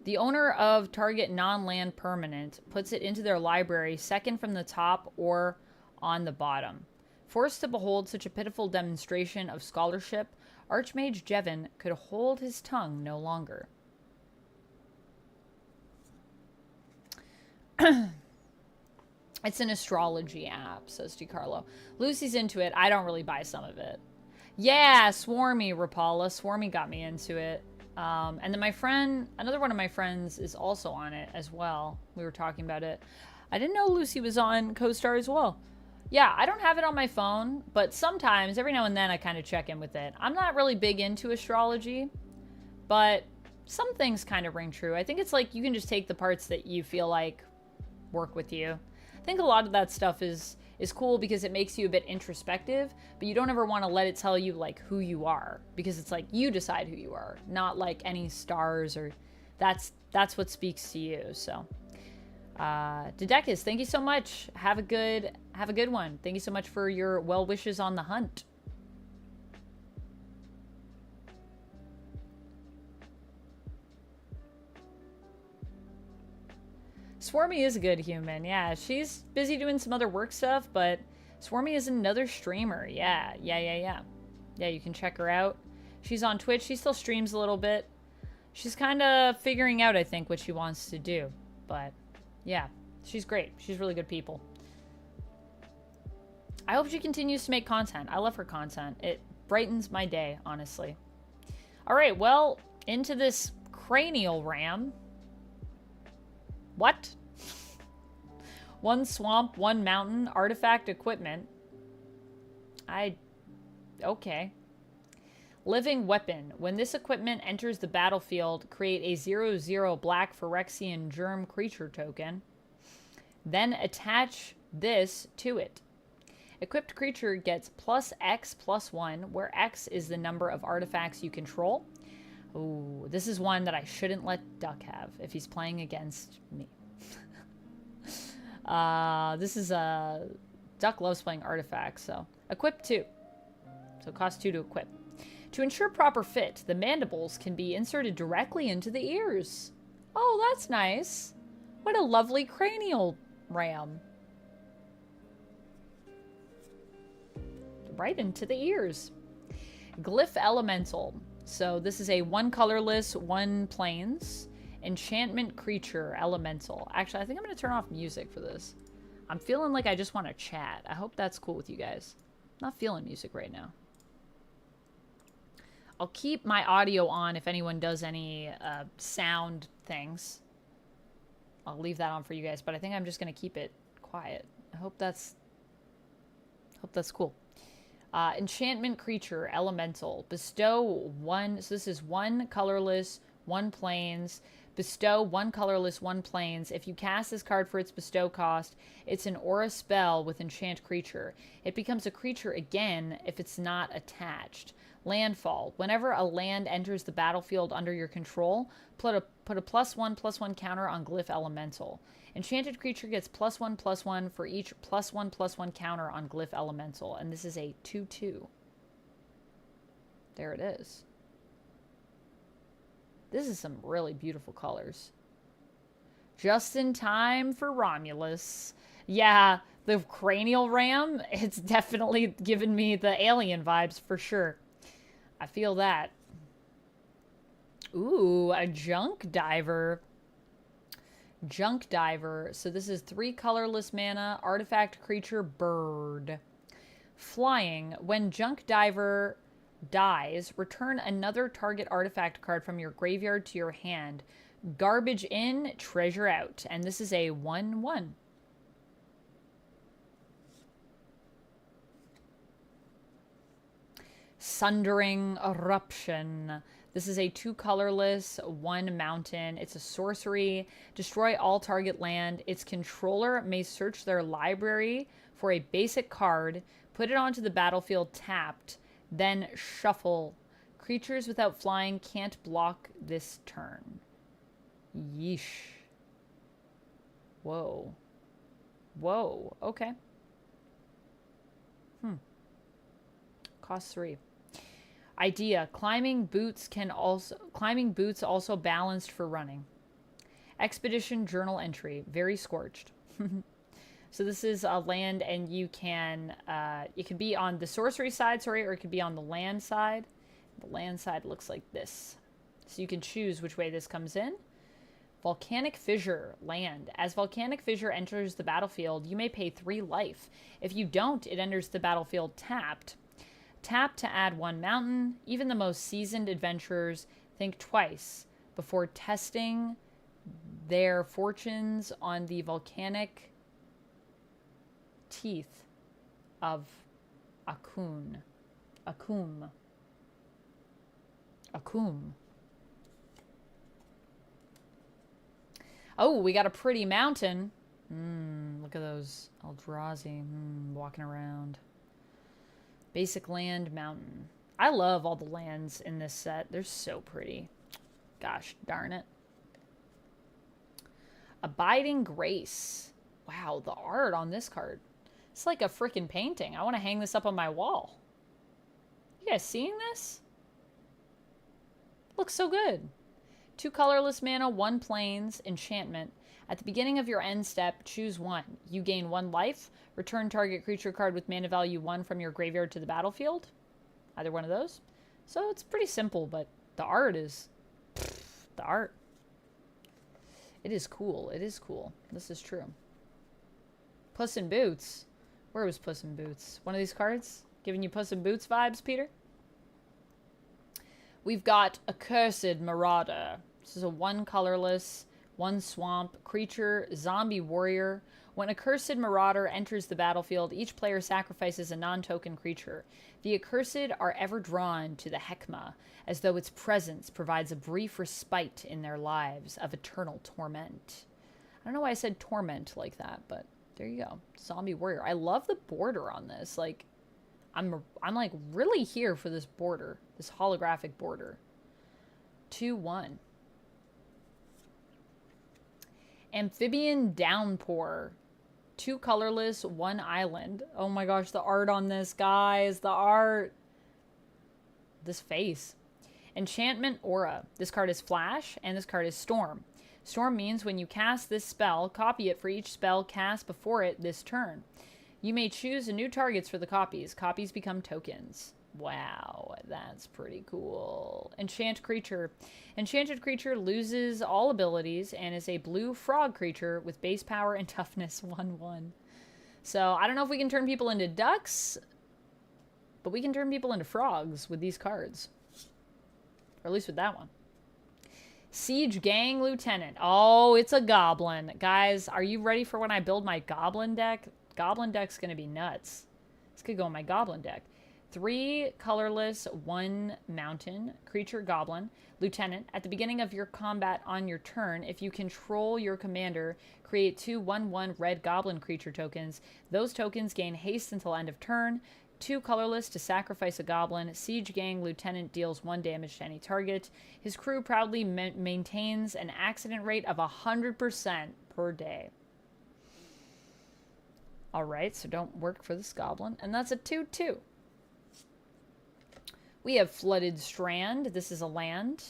The owner of target non-land permanent puts it into their library, second from the top or on the bottom. Forced to behold such a pitiful demonstration of scholarship, Archmage Jevin could hold his tongue no longer. It's an astrology app, says DiCarlo. Lucy's into it. I don't really buy some of it. Yeah, Swarmy, Rapala. Swarmy got me into it. And then my friend, another one of my friends is also on it as well. We were talking about it. I didn't know Lucy was on CoStar as well. Yeah, I don't have it on my phone, but sometimes, every now and then, I kind of check in with it. I'm not really big into astrology, but some things kind of ring true. I think it's like you can just take the parts that you feel like work with you. I think a lot of that stuff is cool because it makes you a bit introspective, but you don't ever want to let it tell you like who you are, because it's like you decide who you are, not like any stars, or that's what speaks to you. So Dedekis, thank you so much. Have a good one. Thank you so much for your well wishes on the hunt. Swarmy is a good human. Yeah, she's busy doing some other work stuff, but Swarmy is another streamer. Yeah, you can check her out. She's on Twitch. She still streams a little bit. She's kind of figuring out, I think, what she wants to do. But yeah, she's great. She's really good people. I hope she continues to make content. I love her content. It brightens my day, honestly. All right, well, into this cranial ram. What? One swamp, one mountain, artifact equipment. Okay. Living weapon. When this equipment enters the battlefield, create a 0/0 black Phyrexian germ creature token. Then attach this to it. Equipped creature gets +X+1, where X is the number of artifacts you control. Ooh, this is one that I shouldn't let Duck have if he's playing against me. This is Duck loves playing artifacts, so equip 2. So it costs 2 to equip. To ensure proper fit, the mandibles can be inserted directly into the ears. Oh, that's nice. What a lovely cranial ram. Right into the ears. Glyph Elemental. So this is a 1 colorless, 1 plains enchantment creature elemental. Actually, I think I'm going to turn off music for this. I'm feeling like I just want to chat. I hope that's cool with you guys. I'm not feeling music right now. I'll keep my audio on if anyone does any sound things. I'll leave that on for you guys, but I think I'm just going to keep it quiet. I hope that's cool. Enchantment creature, elemental. Bestow 1, so this is 1 colorless, 1 plains. Bestow 1 colorless, 1 plains. If you cast this card for its bestow cost, it's an aura spell with enchant creature. It becomes a creature again if it's not attached. Landfall. Whenever a land enters the battlefield under your control, put a +1/+1 counter on Glyph Elemental. Enchanted creature gets +1/+1 for each +1/+1 counter on Glyph Elemental. And this is a 2/2. There it is. This is some really beautiful colors. Just in time for Romulus. Yeah, the cranial ram, it's definitely given me the alien vibes for sure. I feel that. Ooh, a junk diver. Junk diver. So this is 3 colorless mana, artifact creature, bird. Flying. When junk diver dies, return another target artifact card from your graveyard to your hand. Garbage in, treasure out. And this is a 1/1. Sundering Eruption. This is a 2 colorless, 1 mountain. It's a sorcery. Destroy all target land. Its controller may search their library for a basic card, put it onto the battlefield tapped, then shuffle. Creatures without flying can't block this turn. Yeesh. Whoa. Whoa. Okay. Cost 3. Idea. Climbing boots also balanced for running. Expedition journal entry. Very scorched. So this is a land, and you can, it could be on the sorcery side, or it could be on the land side. The land side looks like this. So you can choose which way this comes in. Volcanic Fissure, land. As Volcanic Fissure enters the battlefield, you may pay 3 life. If you don't, it enters the battlefield tapped. Tap to add 1 mountain. Even the most seasoned adventurers think twice before testing their fortunes on the volcanic teeth of Akum. Oh, we got a pretty mountain. Look at those eldrazi walking around. Basic land, mountain. I love all the lands in this set. They're so pretty. Gosh darn it. Abiding Grace. Wow, the art on this card. It's like a freaking painting. I want to hang this up on my wall. You guys seeing this? Looks so good. 2 colorless mana, 1 plains, enchantment. At the beginning of your end step, choose 1. You gain 1 life. Return target creature card with mana value 1 from your graveyard to the battlefield. Either one of those. So it's pretty simple, but the art is... the art. It is cool. It is cool. This is true. Puss in Boots. Where was Puss in Boots? One of these cards? Giving you Puss in Boots vibes, Peter? We've got Accursed Marauder. This is a 1 colorless, 1 swamp creature zombie warrior. When Accursed Marauder enters the battlefield, each player sacrifices a non-token creature. The Accursed are ever drawn to the Hekma, as though its presence provides a brief respite in their lives of eternal torment. I don't know why I said torment like that, but there you go. Zombie warrior. I love the border on this. Like, I'm like really here for this border, this holographic border. 2/1. Amphibian Downpour. 2 colorless, 1 island. Oh my gosh, the art on this, guys. The art. This face. Enchantment Aura. This card is Flash, and this card is Storm. Storm means when you cast this spell, copy it for each spell cast before it this turn. You may choose new targets for the copies. Copies become tokens. Wow, that's pretty cool. Enchant Creature. Enchanted creature loses all abilities and is a blue frog creature with base power and toughness 1/1. So I don't know if we can turn people into ducks, but we can turn people into frogs with these cards. Or at least with that one. Siege Gang Lieutenant. Oh, it's a goblin. Guys, are you ready for when I build my goblin deck? Goblin deck's going to be nuts. This could go in my goblin deck. 3 colorless, 1 mountain, creature goblin, lieutenant. At the beginning of your combat on your turn, if you control your commander, create 2 1/1 red goblin creature tokens. Those tokens gain haste until end of turn. 2 colorless to sacrifice a goblin. Siege Gang Lieutenant deals 1 damage to any target. His crew proudly maintains an accident rate of 100% per day. Alright, so don't work for this goblin. And that's a 2/2. We have Flooded Strand. This is a land.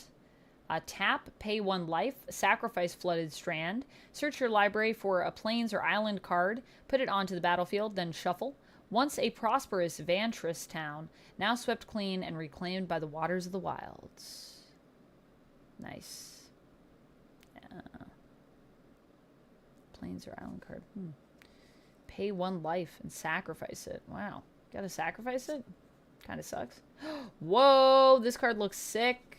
Tap, pay 1 life, sacrifice Flooded Strand. Search your library for a plains or island card. Put it onto the battlefield, then shuffle. Once a prosperous Vantress town, now swept clean and reclaimed by the waters of the wilds. Nice. Plains or island card. Pay 1 life and sacrifice it. Wow. Gotta sacrifice it? Kind of sucks. Whoa, this card looks sick.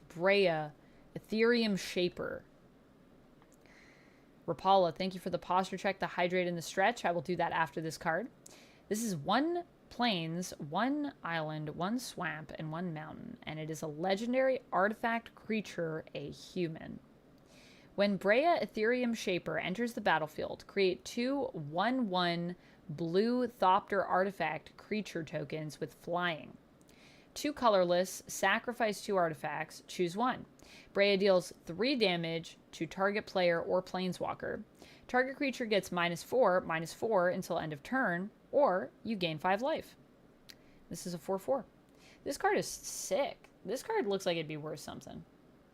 Brea, Ethereum Shaper. Rapala, thank you for the posture check, the hydrate, and the stretch. I will do that after this card. This is 1 plains, 1 island, 1 swamp, and 1 mountain. And it is a legendary artifact creature, a human. When Brea Ethereum Shaper enters the battlefield, create 2 1/1 blue Thopter artifact creature tokens with flying. 2 colorless, sacrifice 2 artifacts, choose 1. Brea deals 3 damage to target player or planeswalker. Target creature gets -4/-4 until end of turn, or you gain 5 life. This is a 4/4. This card is sick. This card looks like it'd be worth something.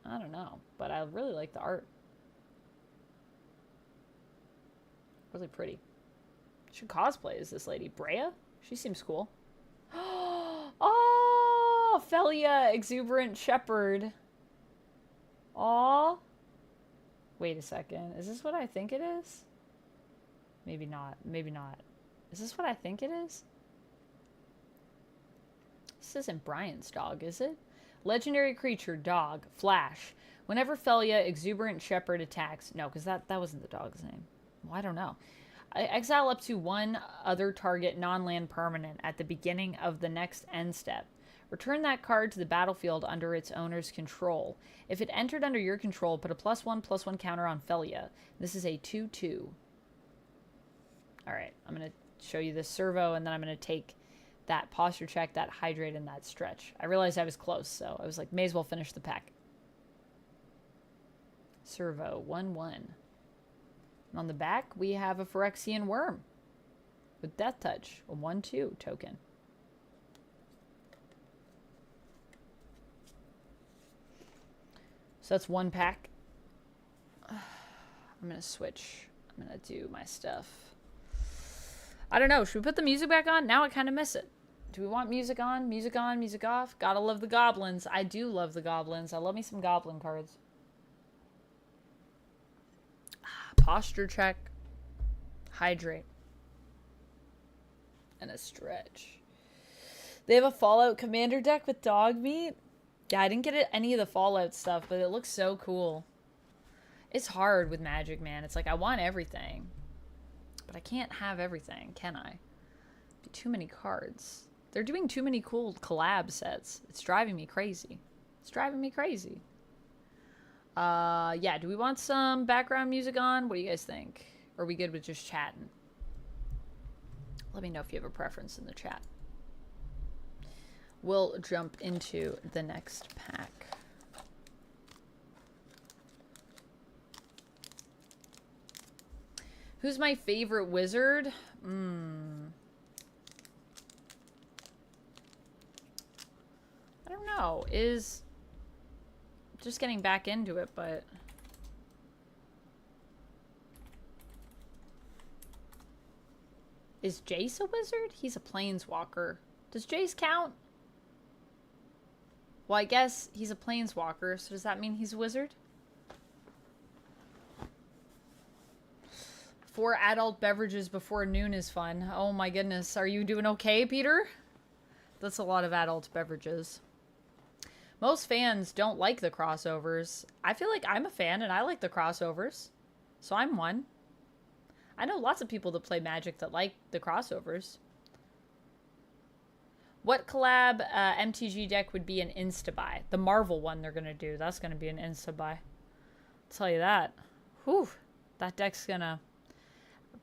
I don't know, but I really like the art. Really pretty. Should cosplay as this lady. Brea? She seems cool. Oh, Felia, Exuberant Shepherd. Aw. Wait a second. Is this what I think it is? Maybe not. Maybe not. Is this what I think it is? This isn't Brian's dog, is it? Legendary creature, dog, Flash. Whenever Felia, Exuberant Shepherd attacks... No, because that wasn't the dog's name. Well, I don't know. Exile up to 1 other target non-land permanent at the beginning of the next end step. Return that card to the battlefield under its owner's control. If it entered under your control, put a +1/+1 counter on Felia. This is a 2/2. Alright, I'm going to show you this servo, and then I'm going to take that posture check, that hydrate, and that stretch. I realized I was close, so I was like, may as well finish the pack. Servo, 1/1. And on the back, we have a Phyrexian Worm with Death Touch, a 1/2 token. So that's 1 pack. I'm going to switch. I'm going to do my stuff. I don't know. Should we put the music back on? Now I kind of miss it. Do we want music on, music off? Gotta love the goblins. I do love the goblins. I love me some goblin cards. Posture check, hydrate, and a stretch. They have a Fallout Commander deck with dog meat. Yeah, I didn't get any of the Fallout stuff, but it looks so cool. It's hard with Magic, man. It's like I want everything, but I can't have everything, can I? Be too many cards. They're doing too many cool collab sets. It's driving me crazy. It's driving me crazy. Yeah, do we want some background music on? What do you guys think? Or are we good with just chatting? Let me know if you have a preference in the chat. We'll jump into the next pack. Who's my favorite wizard? I don't know. Is just getting back into it, but is Jace a wizard? He's a planeswalker. Does Jace count? Well, I guess he's a planeswalker, so does that mean he's a wizard? 4 adult beverages before noon is fun. Oh my goodness. Are you doing okay, Peter? That's a lot of adult beverages. Most fans don't like the crossovers. I feel like I'm a fan and I like the crossovers. So I'm one. I know lots of people that play Magic that like the crossovers. What collab MTG deck would be an insta-buy? The Marvel one they're going to do. That's going to be an insta-buy. I'll tell you that. Whew. That deck's going to...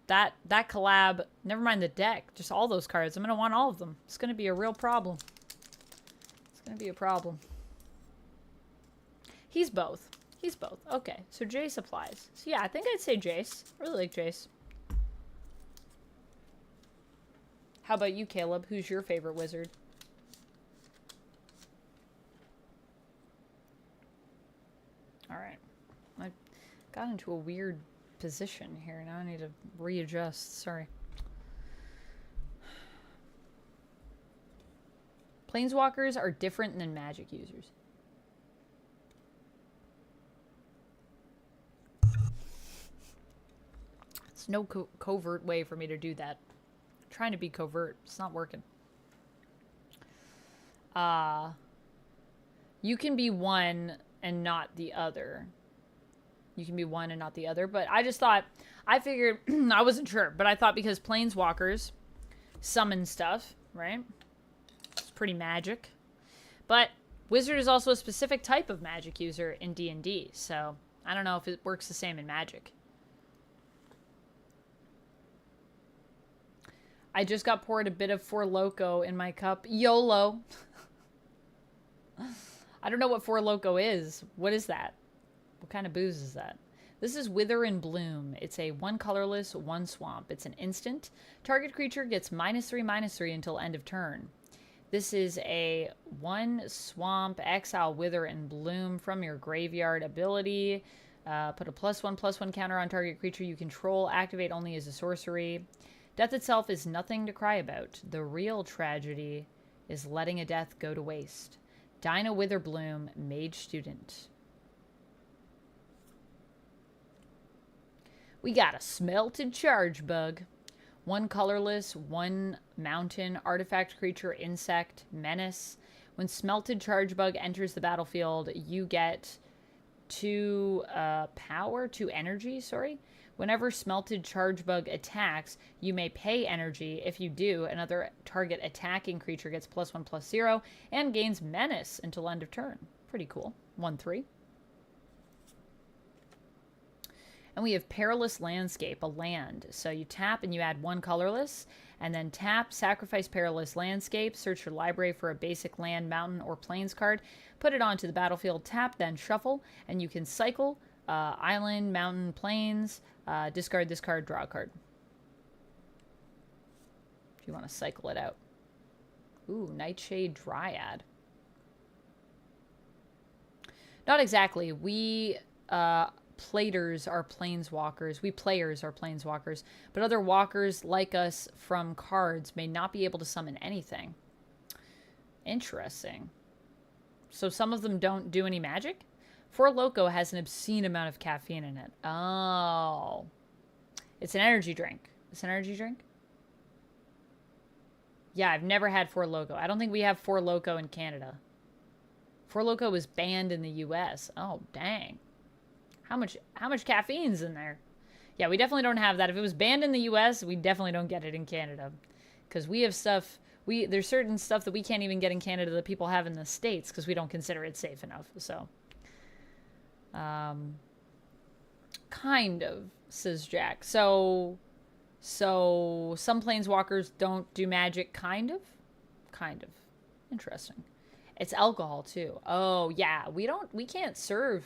That collab... Never mind the deck. Just all those cards. I'm going to want all of them. It's going to be a real problem. It's going to be a problem. He's both. He's both. Okay. So Jace applies. So yeah, I think I'd say Jace. I really like Jace. How about you, Caleb? Who's your favorite wizard? Alright. I got into a weird position here. Now I need to readjust. Sorry. Planeswalkers are different than Magic users. It's no covert way for me to do that. Trying to be covert. It's not working. You can be one and not the other. You can be one and not the other. But I just thought, I figured, I wasn't sure, but I thought because planeswalkers summon stuff, right? It's pretty magic. But wizard is also a specific type of magic user in D&D. So I don't know if it works the same in Magic. I just got poured a bit of Four Loko in my cup. YOLO. I don't know what Four Loko is. What is that? What kind of booze is that? This is Wither and Bloom. It's a 1 colorless, 1 swamp. It's an instant. Target creature gets -3/-3 until end of turn. This is a 1 swamp, exile Wither and Bloom from your graveyard ability. Put a +1/+1 counter on target creature you control. Activate only as a sorcery. Death itself is nothing to cry about. The real tragedy is letting a death go to waste. Dinah Witherbloom, Mage Student. We got a Smelted Charge Bug. 1 colorless, 1 mountain, artifact creature, insect, menace. When Smelted Charge Bug enters the battlefield, you get 2 power, 2 energy, sorry. Whenever Smelted Charge Bug attacks, you may pay energy. If you do, another target attacking creature gets +1/+0 and gains menace until end of turn. Pretty cool. 1/3. And we have Perilous Landscape, a land. So you tap and you add 1 colorless, and then tap, sacrifice Perilous Landscape, search your library for a basic land, mountain, or plains card, put it onto the battlefield, tap, then shuffle, and you can cycle island, mountain, plains, discard this card, draw a card. If you want to cycle it out. Ooh, Nightshade Dryad. Not exactly. We platers are planeswalkers. We players are planeswalkers. But other walkers like us from cards may not be able to summon anything. Interesting. So some of them don't do any magic? Four Loko has an obscene amount of caffeine in it. Oh. It's an energy drink. It's an energy drink? Yeah, I've never had Four Loko. I don't think we have Four Loko in Canada. Four Loko was banned in the US. Oh, dang. How much caffeine's in there? Yeah, we definitely don't have that. If it was banned in the US, we definitely don't get it in Canada. Because we have stuff, there's certain stuff that we can't even get in Canada that people have in the States because we don't consider it safe enough. So, kind of, says Jack. So some planeswalkers don't do magic, kind of? Kind of. Interesting. It's alcohol, too. Oh, yeah. We can't serve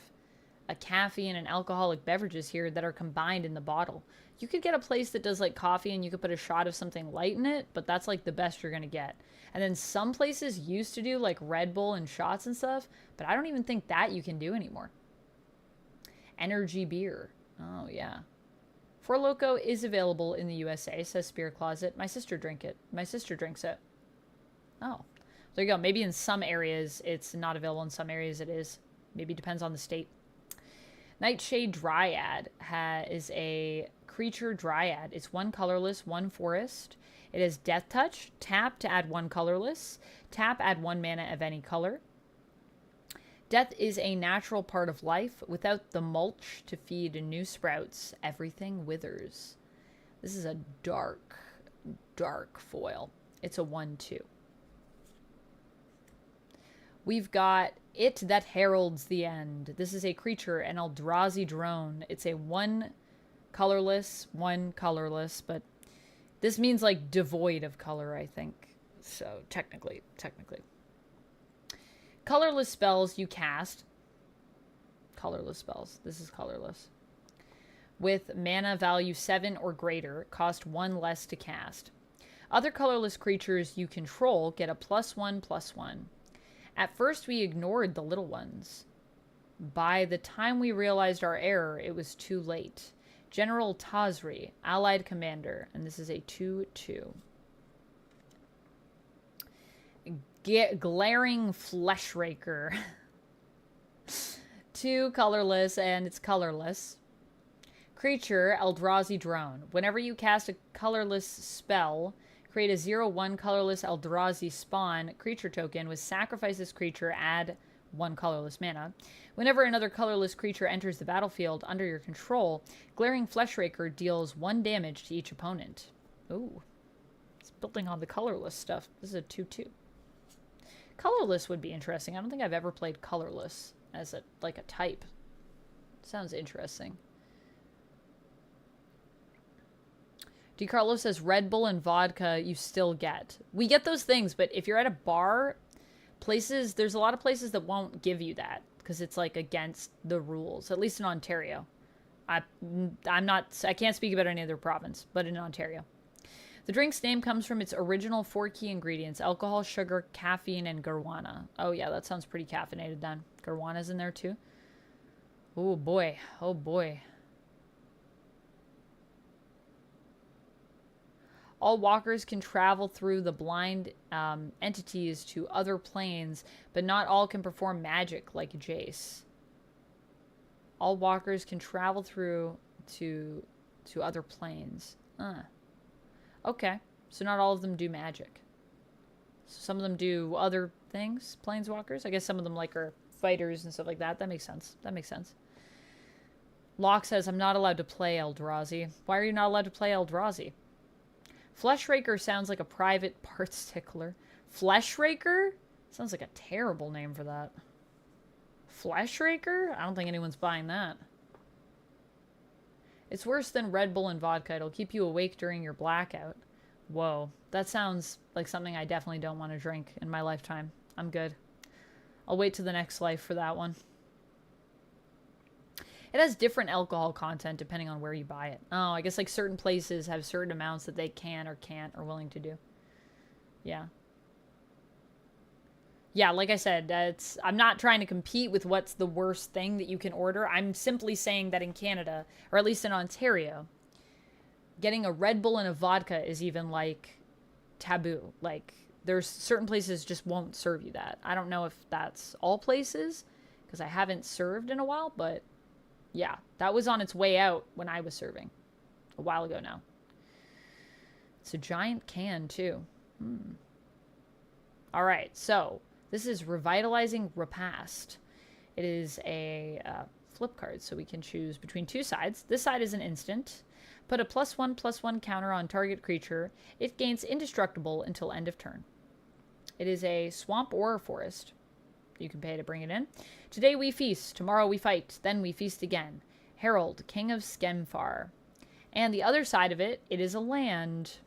a caffeine and alcoholic beverages here that are combined in the bottle. You could get a place that does like coffee and you could put a shot of something light in it, but that's like the best you're gonna get. And then some places used to do like Red Bull and shots and stuff, but I don't even think that you can do anymore. Energy beer. Oh yeah. Four Loko is available in the USA, says Spear Closet. My sister drinks it. Oh. There you go. Maybe in some areas it's not available, in some areas it is. Maybe it depends on the state. Nightshade Dryad is a creature dryad. It's 1 colorless, 1 forest. It has Death Touch. Tap to add 1 colorless. Tap, add 1 mana of any color. Death is a natural part of life. Without the mulch to feed new sprouts, everything withers. This is a dark, dark foil. It's a 1/2. We've got It That Heralds the End. This is a creature, an eldrazi drone. It's a 1 colorless, 1 colorless, but this means like devoid of color, I think. So technically. Colorless spells you cast. Colorless spells. This is colorless. With mana value 7 or greater, cost 1 less to cast. Other colorless creatures you control get a +1/+1. At first, we ignored the little ones. By the time we realized our error, it was too late. General Tazri, allied commander, and this is a 2/2. Glaring Fleshraker. 2 colorless, and it's colorless. Creature, Eldrazi drone. Whenever you cast a colorless spell, create a 0/1 colorless Eldrazi spawn creature token with sacrifice this creature, add 1 colorless mana. Whenever another colorless creature enters the battlefield under your control, Glaring Fleshraker deals 1 damage to each opponent. Ooh. It's building on the colorless stuff. This is a 2/2. Colorless would be interesting. I don't think I've ever played colorless as a type. Sounds interesting. DiCarlo says Red Bull and vodka you still get. We get those things, but if you're at a bar, there's a lot of places that won't give you that because it's like against the rules, at least in Ontario. I can't speak about any other province, but in Ontario. The drink's name comes from its original 4 key ingredients: alcohol, sugar, caffeine, and guarana. Oh yeah, that sounds pretty caffeinated then. Guarana's in there too. Oh boy. Oh boy. All walkers can travel through the blind entities to other planes, but not all can perform magic like Jace. All walkers can travel through to other planes. Okay, so not all of them do magic. So some of them do other things, planeswalkers. I guess some of them are fighters and stuff like that. That makes sense. Locke says, I'm not allowed to play Eldrazi. Why are you not allowed to play Eldrazi? Fleshraker sounds like a private parts tickler. Fleshraker? Sounds like a terrible name for that. Fleshraker? I don't think anyone's buying that. It's worse than Red Bull and vodka. It'll keep you awake during your blackout. Whoa. That sounds like something I definitely don't want to drink in my lifetime. I'm good. I'll wait to the next life for that one. It has different alcohol content depending on where you buy it. Oh, I guess certain places have certain amounts that they can or can't or willing to do. Yeah. Yeah, like I said, I'm not trying to compete with what's the worst thing that you can order. I'm simply saying that in Canada, or at least in Ontario, getting a Red Bull and a vodka is even taboo. There's certain places just won't serve you that. I don't know if that's all places because I haven't served in a while, but yeah, that was on its way out when I was serving a while ago now. It's a giant can too. All right, so This is Revitalizing Repast. It is a flip card, so we can choose between two sides. This side is an instant. Put a +1/+1 counter on target creature. It gains indestructible until end of turn. It is a swamp or a forest. You can pay to bring it in. Today we feast, tomorrow we fight, then we feast again. Herald, King of Skemfar. And the other side of it, it is a land.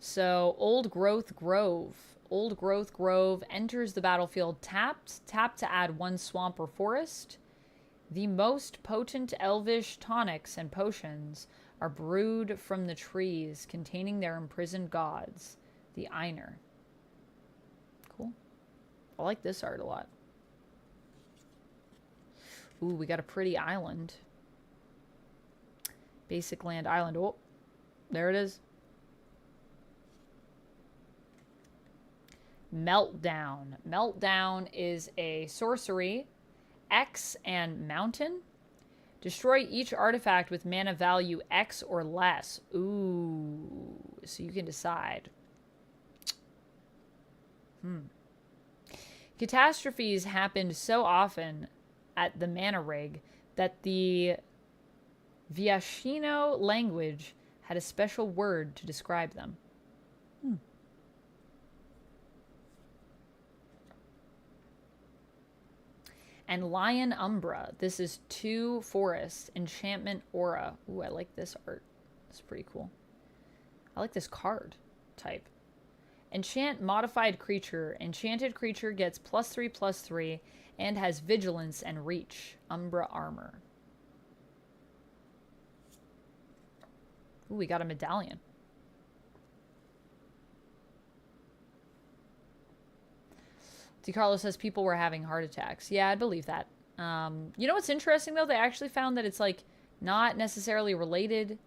So, Old Growth Grove. Old Growth Grove enters the battlefield tapped. Tap to add 1 swamp or forest. The most potent elvish tonics and potions are brewed from the trees containing their imprisoned gods, the Einer. Cool. I like this art a lot. Ooh, we got a pretty island. Basic land island. Oh, there it is. Meltdown. Meltdown is a sorcery, X and mountain. Destroy each artifact with mana value X or less. Ooh, so you can decide. Catastrophes happened so often at the mana rig that the Viashino language had a special word to describe them. And Lion Umbra. This is 2 forests. Enchantment Aura. Ooh, I like this art. It's pretty cool. I like this card type. Enchant modified creature. Enchanted creature gets +3/+3 and has vigilance and reach. Umbra armor. Ooh, we got a medallion. DiCarlo says people were having heart attacks. Yeah, I'd believe that. You know what's interesting, though? They actually found that it's, like, not necessarily related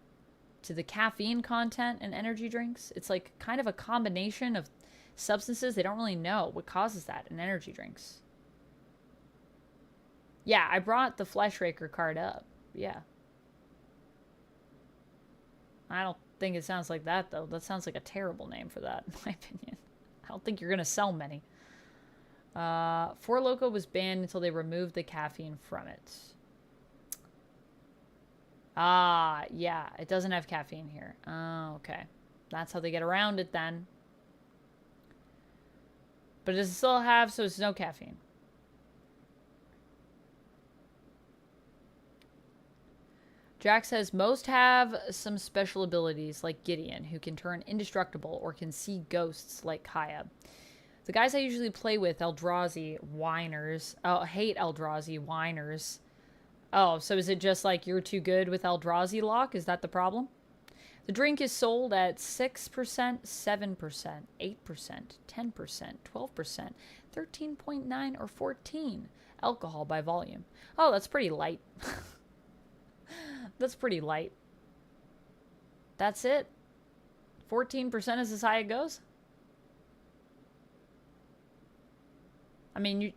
to the caffeine content in energy drinks. It's, like, kind of a combination of substances. They don't really know what causes that in energy drinks. Yeah, I brought the Fleshraker card up. Yeah. I don't think it sounds like that, though. That sounds like a terrible name for that, in my opinion. I don't think you're going to sell many. Four Loko was banned until they removed the caffeine from it. Ah, yeah. It doesn't have caffeine here. Oh, okay. That's how they get around it then. But does it still have, so it's no caffeine. Jack says, most have some special abilities, like Gideon, who can turn indestructible or can see ghosts like Kaya. The guys I usually play with, eldrazi whiners. Oh, hate eldrazi whiners. Oh, so is it just like you're too good with eldrazi lock? Is that the problem? The drink is sold at 6%, 7%, 8%, 10%, 12%, 13.9, or 14 alcohol by volume. Oh, that's pretty light. That's pretty light. That's it? 14% is as high it goes? I mean,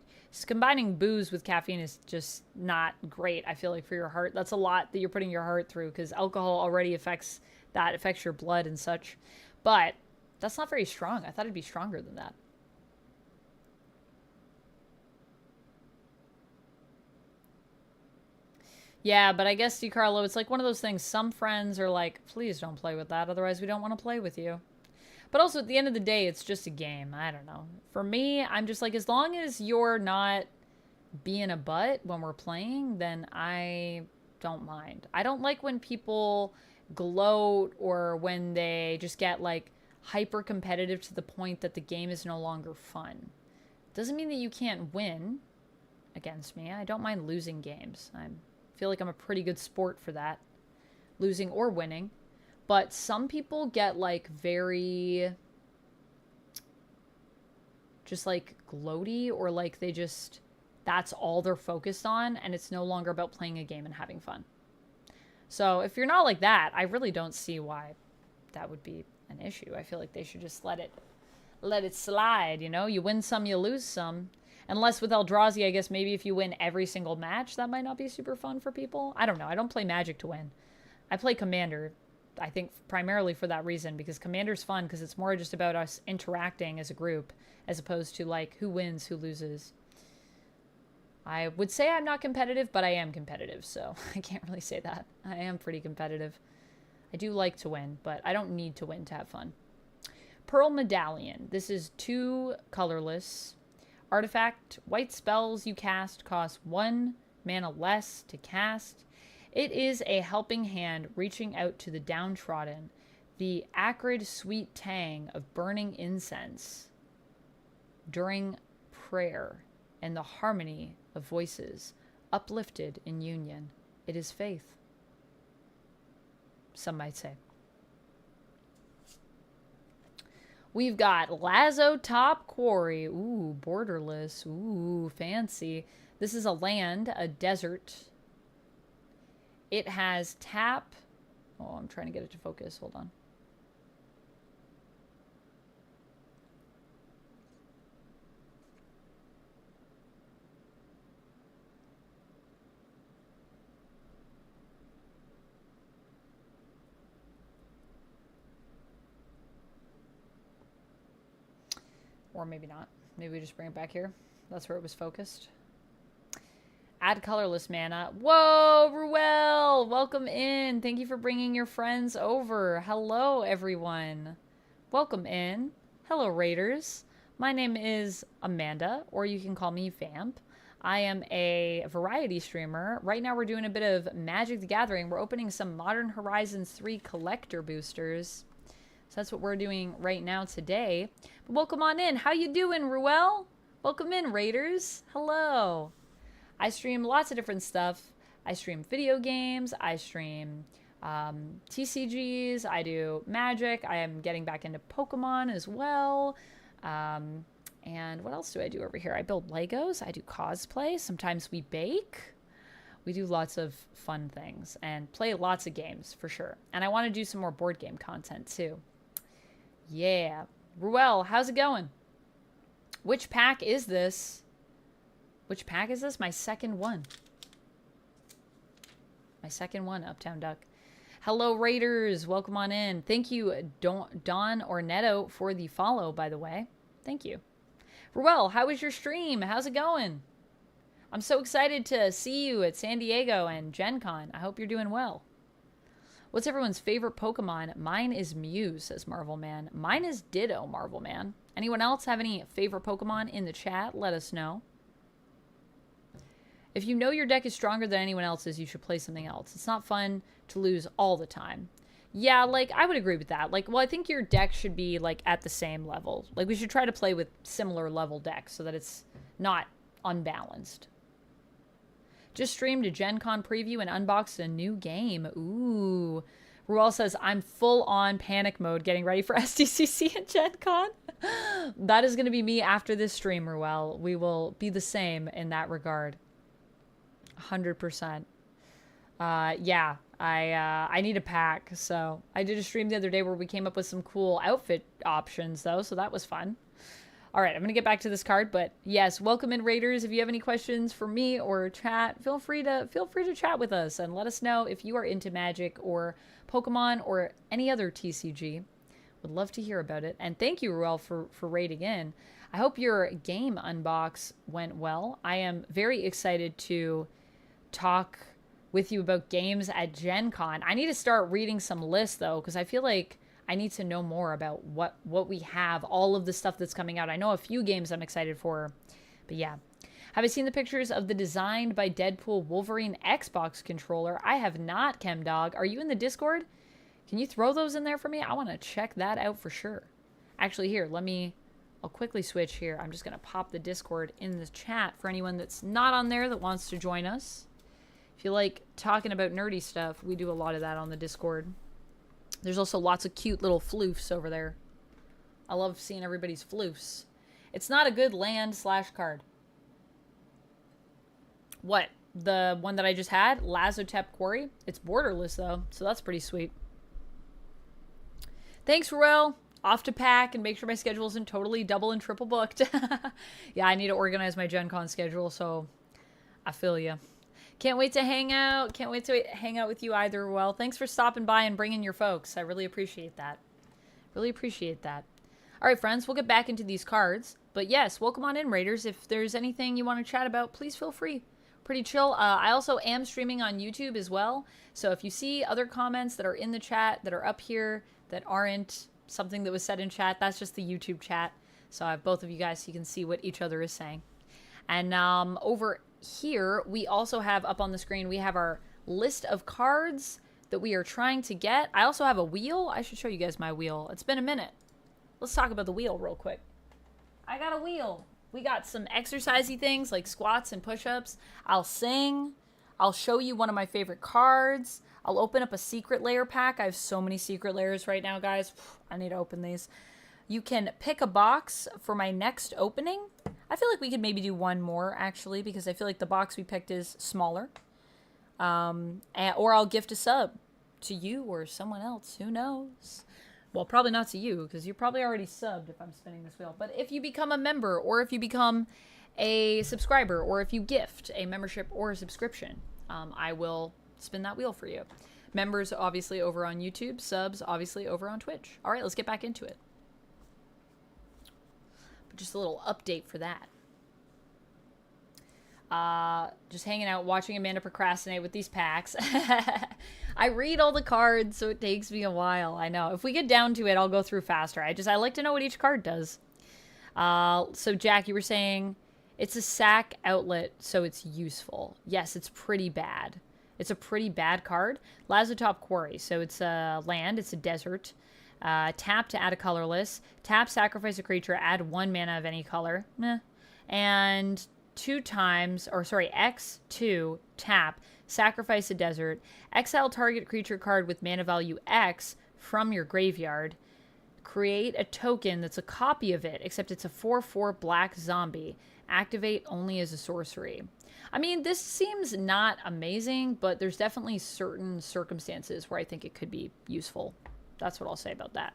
combining booze with caffeine is just not great, I feel like, for your heart. That's a lot that you're putting your heart through, because alcohol already affects your blood and such. But that's not very strong. I thought it'd be stronger than that. Yeah, but I guess, DiCarlo, it's like one of those things. Some friends are like, please don't play with that, otherwise we don't want to play with you. But also, at the end of the day, it's just a game. I don't know. For me, I'm just like, as long as you're not being a butt when we're playing, then I don't mind. I don't like when people gloat or when they just get, like, hyper competitive to the point that the game is no longer fun. Doesn't mean that you can't win against me. I don't mind losing games. I feel like I'm a pretty good sport for that. Losing or winning. But some people get, like, very just, like, gloaty, or, like, they just, that's all they're focused on, and it's no longer about playing a game and having fun. So if you're not like that, I really don't see why that would be an issue. I feel like they should just let it slide, you know? You win some, you lose some. Unless with Eldrazi, I guess maybe if you win every single match, that might not be super fun for people. I don't know. I don't play Magic to win. I play Commander. I think primarily for that reason, because Commander's fun because it's more just about us interacting as a group as opposed to like who wins, who loses. I would say I'm not competitive, but I am competitive, so I can't really say that. I am pretty competitive. I do like to win, but I don't need to win to have fun. Pearl Medallion. This is 2 colorless. Artifact. White spells you cast cost 1 mana less to cast. It is a helping hand reaching out to the downtrodden. The acrid sweet tang of burning incense during prayer and the harmony of voices uplifted in union. It is faith. Some might say. We've got Lazo Top Quarry. Ooh, borderless. Ooh, fancy. This is a land, a desert. It has tap. Oh, I'm trying to get it to focus. Hold on. Or maybe not. Maybe we just bring it back here. That's where it was focused. Add colorless mana. Whoa, Ruel! Welcome in. Thank you for bringing your friends over. Hello, everyone. Welcome in. Hello, Raiders. My name is Amanda, or you can call me Vamp. I am a variety streamer. Right now we're doing a bit of Magic the Gathering. We're opening some Modern Horizons 3 collector boosters. So that's what we're doing right now today. But welcome on in. How you doing, Ruel? Welcome in, Raiders. Hello. I stream lots of different stuff. I stream video games. I stream TCGs. I do Magic. I am getting back into Pokemon as well. And what else do I do over here? I build Legos. I do cosplay. Sometimes we bake. We do lots of fun things and play lots of games for sure. And I want to do some more board game content too. Yeah. Ruel, how's it going? Which pack is this? Which pack is this? My second one. My second one, Uptown Duck. Hello, Raiders. Welcome on in. Thank you, Don Ornetto, for the follow, by the way. Thank you. Ruel, how was your stream? How's it going? I'm so excited to see you at San Diego and Gen Con. I hope you're doing well. What's everyone's favorite Pokemon? Mine is Mew, says Marvel Man. Mine is Ditto, Marvel Man. Anyone else have any favorite Pokemon in the chat? Let us know. If you know your deck is stronger than anyone else's, you should play something else. It's not fun to lose all the time. Yeah, like, I would agree with that. Like, well, I think your deck should be, like, at the same level. Like, we should try to play with similar level decks so that it's not unbalanced. Just streamed a Gen Con preview and unboxed a new game. Ooh. Ruel says, I'm full on panic mode getting ready for SDCC and Gen Con. That is going to be me after this stream, Ruel. We will be the same in that regard. 100%. Yeah, I need a pack. So I did a stream the other day where we came up with some cool outfit options, though. So that was fun. All right, I'm going to get back to this card, but yes, welcome in, Raiders. If you have any questions for me or chat, feel free to chat with us and let us know if you are into Magic or Pokemon or any other TCG. Would love to hear about it. And thank you, Ruel, for raiding in. I hope your game unbox went well. I am very excited to talk with you about games at Gen Con. I need to start reading some lists, though, because I feel like I need to know more about what we have, all of the stuff that's coming out. I know a few games I'm excited for, but yeah. Have I seen the pictures of the designed by Deadpool Wolverine Xbox controller? I have not, ChemDog. Are you in the Discord? Can you throw those in there for me? I want to check that out for sure. Actually, here, I'll quickly switch here. I'm just going to pop the Discord in the chat for anyone that's not on there that wants to join us. If you like talking about nerdy stuff, we do a lot of that on the Discord. There's also lots of cute little floofs over there. I love seeing everybody's floofs. It's not a good land/card. What? The one that I just had? Lazotep Quarry? It's borderless, though, so that's pretty sweet. Thanks, Ruel. Off to pack and make sure my schedule isn't totally double and triple booked. Yeah, I need to organize my Gen Con schedule, so I feel ya. Can't wait to hang out. Can't wait to hang out with you either. Well, thanks for stopping by and bringing your folks. I really appreciate that. Really appreciate that. All right, friends, we'll get back into these cards. But yes, welcome on in, Raiders. If there's anything you want to chat about, please feel free. Pretty chill. I also am streaming on YouTube as well. So if you see other comments that are in the chat that are up here that aren't something that was said in chat, that's just the YouTube chat. So I have both of you guys so you can see what each other is saying. And over here, we also have up on the screen, we have our list of cards that we are trying to get. I also have a wheel. I should show you guys my wheel. It's been a minute. Let's talk about the wheel real quick. I got a wheel. We got some exercisey things like squats and push-ups. I'll sing. I'll show you one of my favorite cards. I'll open up a secret layer pack. I have so many secret layers right now, guys. I need to open these. You can pick a box for my next opening. I feel like we could maybe do one more, actually, because I feel like the box we picked is smaller. Or I'll gift a sub to you or someone else. Who knows? Well, probably not to you, because you're probably already subbed if I'm spinning this wheel. But if you become a member, or if you become a subscriber, or if you gift a membership or a subscription, I will spin that wheel for you. Members, obviously, over on YouTube. Subs, obviously, over on Twitch. All right, let's get back into it. But just a little update for that. Just hanging out, watching Amanda procrastinate with these packs. I read all the cards, so it takes me a while. I know. If we get down to it, I'll go through faster. I like to know what each card does. So Jack, you were saying it's a sack outlet, so it's useful. Yes, it's pretty bad. It's a pretty bad card. Lazotop Quarry. So it's a land. It's a desert. Tap to add a colorless. Tap, sacrifice a creature, add 1 mana of any color. Meh. And X2, tap, sacrifice a desert, exile target creature card with mana value X from your graveyard, create a token that's a copy of it, except it's a 4/4 black zombie, activate only as a sorcery. I mean, this seems not amazing, but there's definitely certain circumstances where I think it could be useful. That's what I'll say about that.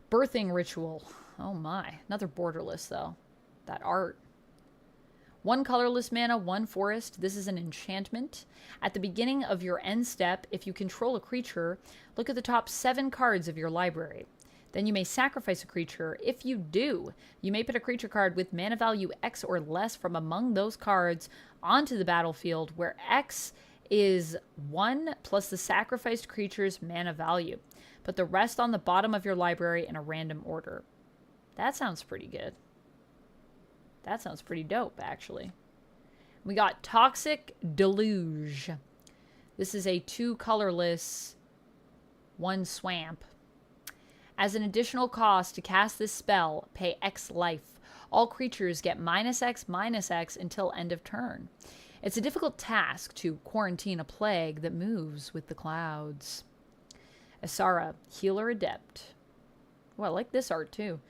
Birthing Ritual. Oh my. Another borderless, though. That art. 1 colorless mana, 1 forest. This is an enchantment. At the beginning of your end step, if you control a creature, look at the top 7 cards of your library. Then you may sacrifice a creature. If you do, you may put a creature card with mana value X or less from among those cards onto the battlefield, where X is 1 plus the sacrificed creature's mana value. Put the rest on the bottom of your library in a random order. That sounds pretty good. That sounds pretty dope, actually. We got Toxic Deluge. This is a 2 colorless, 1 swamp. As an additional cost to cast this spell, pay X life. All creatures get -X until end of turn. It's a difficult task to quarantine a plague that moves with the clouds. Asara, Healer Adept. Oh, I like this art too.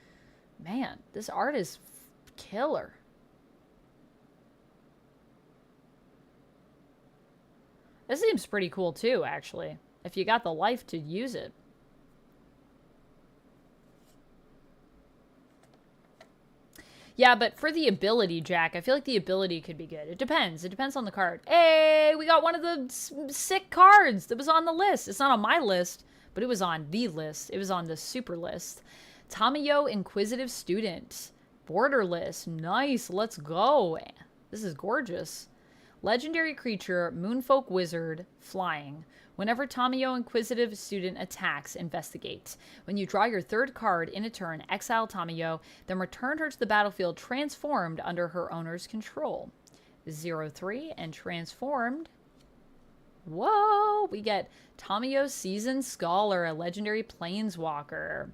Man, this art is killer. This seems pretty cool too, actually, if you got the life to use it. Yeah, but for the ability, Jack, I feel like the ability could be good. It depends. It depends on the card. Hey, we got one of the sick cards that was on the list. It's not on my list, but it was on the list. It was on the super list. Tamayo, Inquisitive Student. Borderless. Nice. Let's go. This is gorgeous. Legendary creature, Moonfolk Wizard, flying. Whenever Tamayo Inquisitive Student attacks, investigate. When you draw your 3rd card in a turn, exile Tamayo, then return her to the battlefield transformed under her owner's control. 0/3 and transformed. Whoa! We get Tamayo Seasoned Scholar, a legendary planeswalker.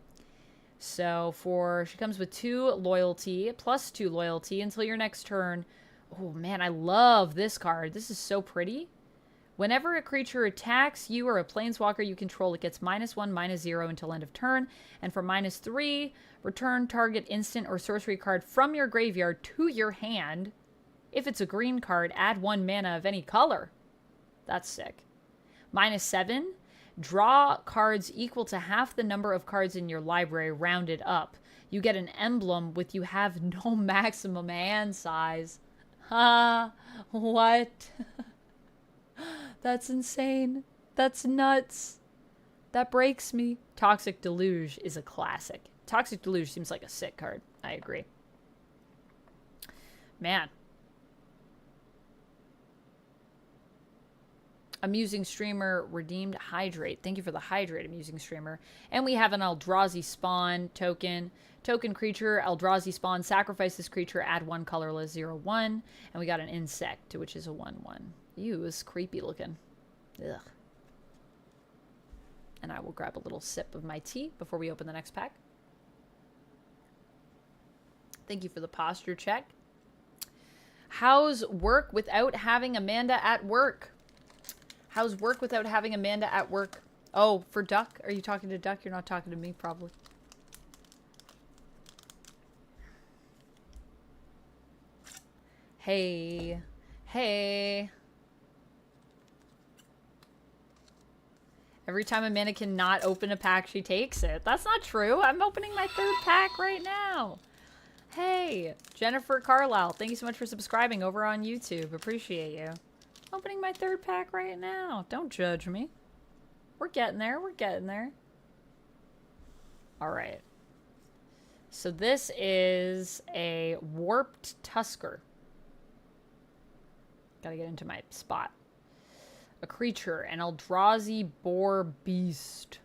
So she comes with 2 loyalty, plus 2 loyalty until your next turn. Oh man, I love this card. This is so pretty. Whenever a creature attacks you or a planeswalker you control, it gets -1/-0 until end of turn. And for -3, return target instant or sorcery card from your graveyard to your hand. If it's a green card, add 1 mana of any color. That's sick. -7, draw cards equal to half the number of cards in your library, rounded up. You get an emblem with you have no maximum hand size. Ha! What? That's insane. That's nuts. That breaks me. Toxic Deluge is a classic. Toxic Deluge seems like a sick card. I agree. Man. Amusing Streamer redeemed Hydrate. Thank you for the Hydrate, Amusing Streamer. And we have an Eldrazi Spawn token. Token creature, Eldrazi Spawn. Sacrifice this creature, add 1 colorless, 0/1. And we got an Insect, which is a 1/1. Ew, it's creepy looking. Ugh. And I will grab a little sip of my tea before we open the next pack. Thank you for the posture check. How's work without having Amanda at work? How's work without having Amanda at work? Oh, for Duck? Are you talking to Duck? You're not talking to me, probably. Hey. Hey. Every time Amanda cannot open a pack, she takes it. That's not true. I'm opening my 3rd pack right now. Hey, Jennifer Carlisle, thank you so much for subscribing over on YouTube. Appreciate you. Opening my 3rd pack right now. Don't judge me. We're getting there. We're getting there. All right. So this is a Warped Tusker. Gotta get into my spot. A creature, an Eldrazi Boar Beast.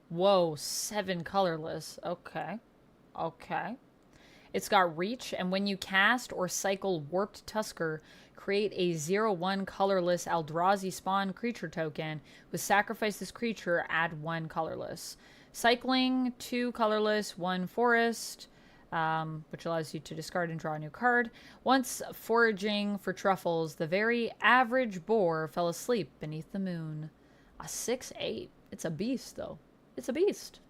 Whoa, 7 colorless. Okay. Okay. It's got reach, and when you cast or cycle Warped Tusker, create a 0/1 colorless Eldrazi Spawn creature token. With sacrifice this creature, add 1 colorless. Cycling, 2 colorless, 1 forest, which allows you to discard and draw a new card. Once foraging for truffles, the very average boar fell asleep beneath the moon. A 6/8. It's a beast, though. It's a beast.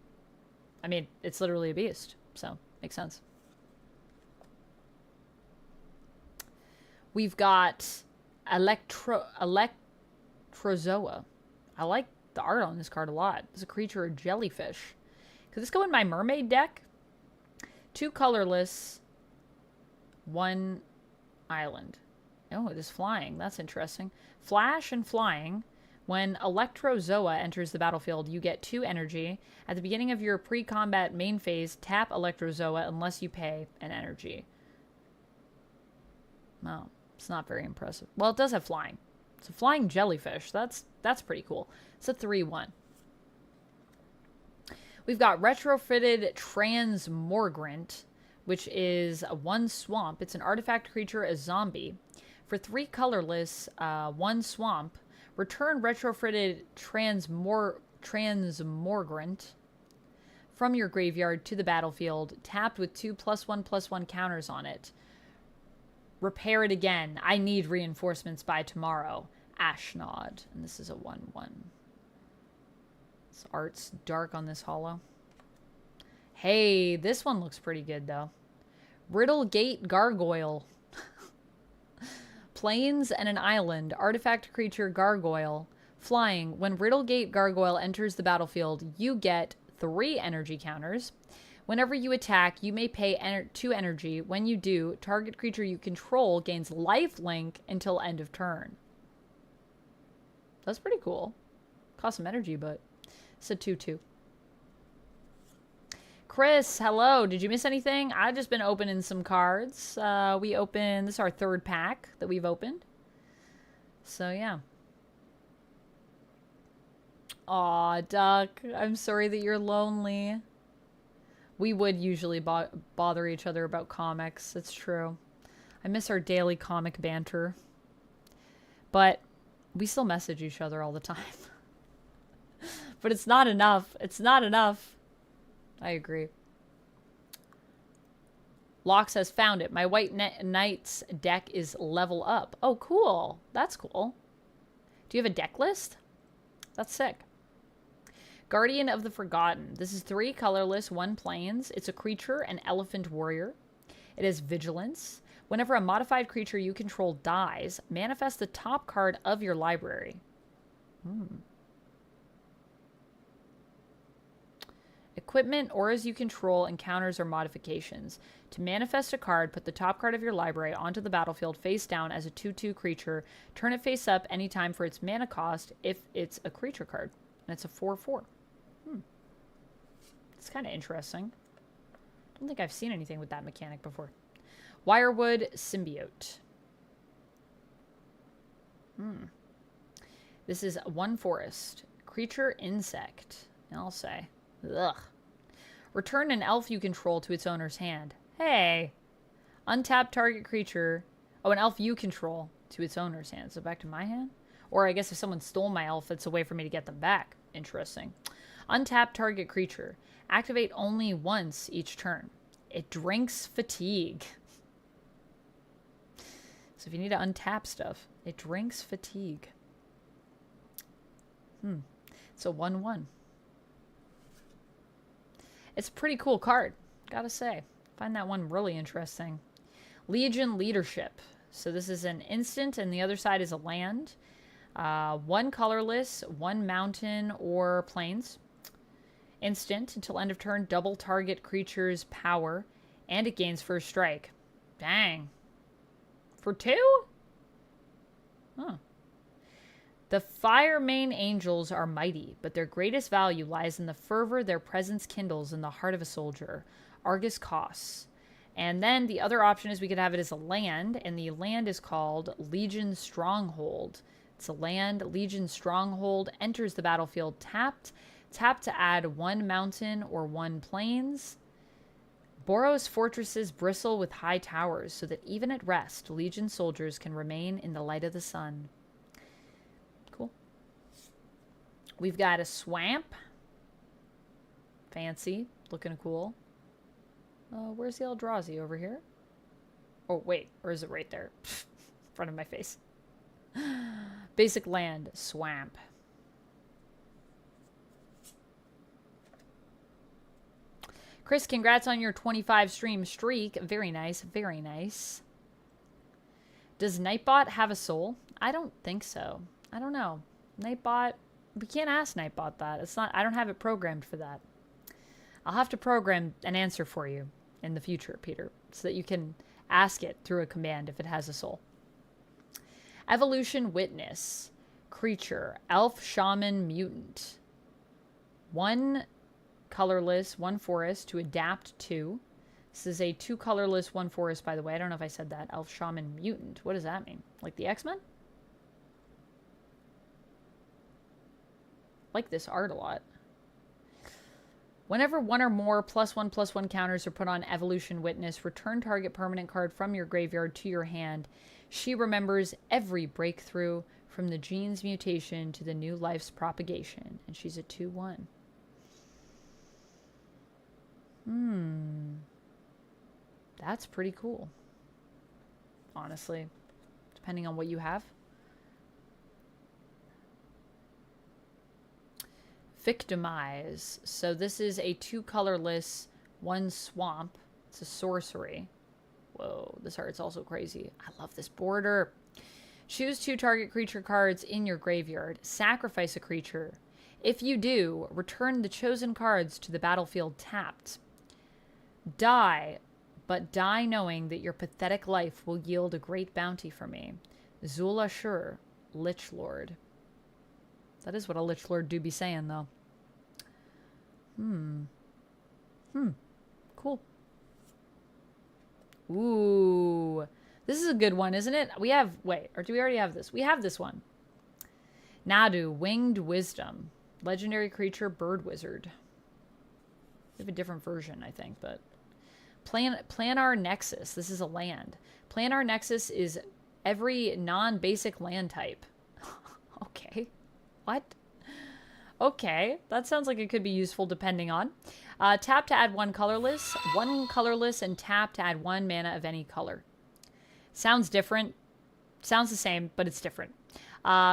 I mean, it's literally a beast, so makes sense. We've got Electrozoa. I like the art on this card a lot. It's a creature, a jellyfish. Could this go in my mermaid deck? 2 colorless, 1 island. Oh, it is flying. That's interesting. Flash and flying. When Electrozoa enters the battlefield, you get 2 energy. At the beginning of your pre-combat main phase, tap Electrozoa unless you pay an energy. Oh, it's not very impressive. Well, it does have flying. It's a flying jellyfish. That's pretty cool. It's a 3/1. We've got Retrofitted Transmogrant, which is a 1 swamp. It's an artifact creature, a zombie. For 3 colorless, 1 swamp, return Retrofitted Transmogrant from your graveyard to the battlefield, tapped with 2 +1/+1 counters on it. Repair it again. I need reinforcements by tomorrow. Ashnod. And this is a 1/1. This art's dark on this holo. Hey, this one looks pretty good, though. Riddlegate Gargoyle. Plains and an island. Artifact creature Gargoyle. Flying. When Riddlegate Gargoyle enters the battlefield, you get 3 energy counters. Whenever you attack, you may pay 2 energy. When you do, target creature you control gains lifelink until end of turn. That's pretty cool. Cost some energy, but it's a 2/2. Chris, hello. Did you miss anything? I've just been opening some cards. This is our 3rd pack that we've opened. So, yeah. Aw, Duck. I'm sorry that you're lonely. We would usually bother each other about comics. It's true. I miss our daily comic banter. But we still message each other all the time. But it's not enough. It's not enough. I agree. Locke says, found it. My White Knight's deck is level up. Oh, cool. That's cool. Do you have a deck list? That's sick. Guardian of the Forgotten. This is 3 colorless, 1 plains. It's a creature, an elephant warrior. It has vigilance. Whenever a modified creature you control dies, manifest the top card of your library. equipment, auras you control, encounters, or modifications. To manifest a card, put the top card of your library onto the battlefield face down as a 2/2 creature. Turn it face up anytime for its mana cost if it's a creature card. And it's a 4/4. It's kind of interesting. I don't think I've seen anything with that mechanic before. Wirewood Symbiote. This is 1 forest. Creature insect. I'll say. Ugh. Return an elf you control to its owner's hand. Hey. Untap target creature. Oh, an elf you control to its owner's hand. So back to my hand? Or I guess if someone stole my elf, it's a way for me to get them back. Interesting. Untap target creature. Activate only once each turn. It drinks fatigue. So if you need to untap stuff, it drinks fatigue. It's a 1/1. It's a pretty cool card, gotta say. Find that one really interesting. Legion Leadership. So this is an instant, and the other side is a land. 1 colorless, 1 mountain or plains. Instant, until end of turn, double target creature's power, and it gains first strike. Dang. For 2? Huh. The Fire Main Angels are mighty, but their greatest value lies in the fervor their presence kindles in the heart of a soldier. Argus costs. And then the other option is we could have it as a land, and the land is called Legion Stronghold. It's a land. Legion Stronghold enters the battlefield tapped. Tap to add 1 mountain or 1 plains. Boros fortresses bristle with high towers, so that even at rest, Legion soldiers can remain in the light of the sun. Cool. We've got a swamp. Fancy. Looking cool. Where's the eldrazi? Over here? Oh, wait. Or is it right there? In front of my face. Basic land. Swamp. Chris, congrats on your 25 stream streak. Very nice. Very nice. Does Nightbot have a soul? I don't think so. I don't know. Nightbot, we can't ask Nightbot that. It's not, I don't have it programmed for that. I'll have to program an answer for you in the future, Peter, so that you can ask it through a command if it has a soul. Evolution Witness. Creature. Elf, Shaman, Mutant. 1 colorless, 1 forest to adapt to. This is a 2 colorless, 1 forest, by the way. I don't know if I said that. Elf, Shaman, Mutant. What does that mean? Like the X-Men? Like this art a lot. Whenever 1 or more +1/+1 counters are put on Evolution Witness, return target permanent card from your graveyard to your hand. She remembers every breakthrough from the gene's mutation to the new life's propagation. And she's a 2/1. That's pretty cool. Honestly. Depending on what you have. Victimize. So this is a 2 colorless, 1 swamp. It's a sorcery. Whoa, this art's also crazy. I love this border. Choose 2 target creature cards in your graveyard. Sacrifice a creature. If you do, return the chosen cards to the battlefield tapped. Die, but die knowing that your pathetic life will yield a great bounty for me. Zula Shur, Lich Lord. That is what a Lich Lord do be saying, though. Cool. Ooh. This is a good one, isn't it? We have... Wait, or do we already have this? We have this one. Nadu, Winged Wisdom. Legendary creature, Bird Wizard. We have a different version, I think, but... Planar Nexus. This is a land. Planar Nexus is every non-basic land type. Okay. What? Okay. That sounds like it could be useful depending on. Tap to add 1 colorless. 1 colorless and tap to add 1 mana of any color. Sounds different. Sounds the same, but it's different.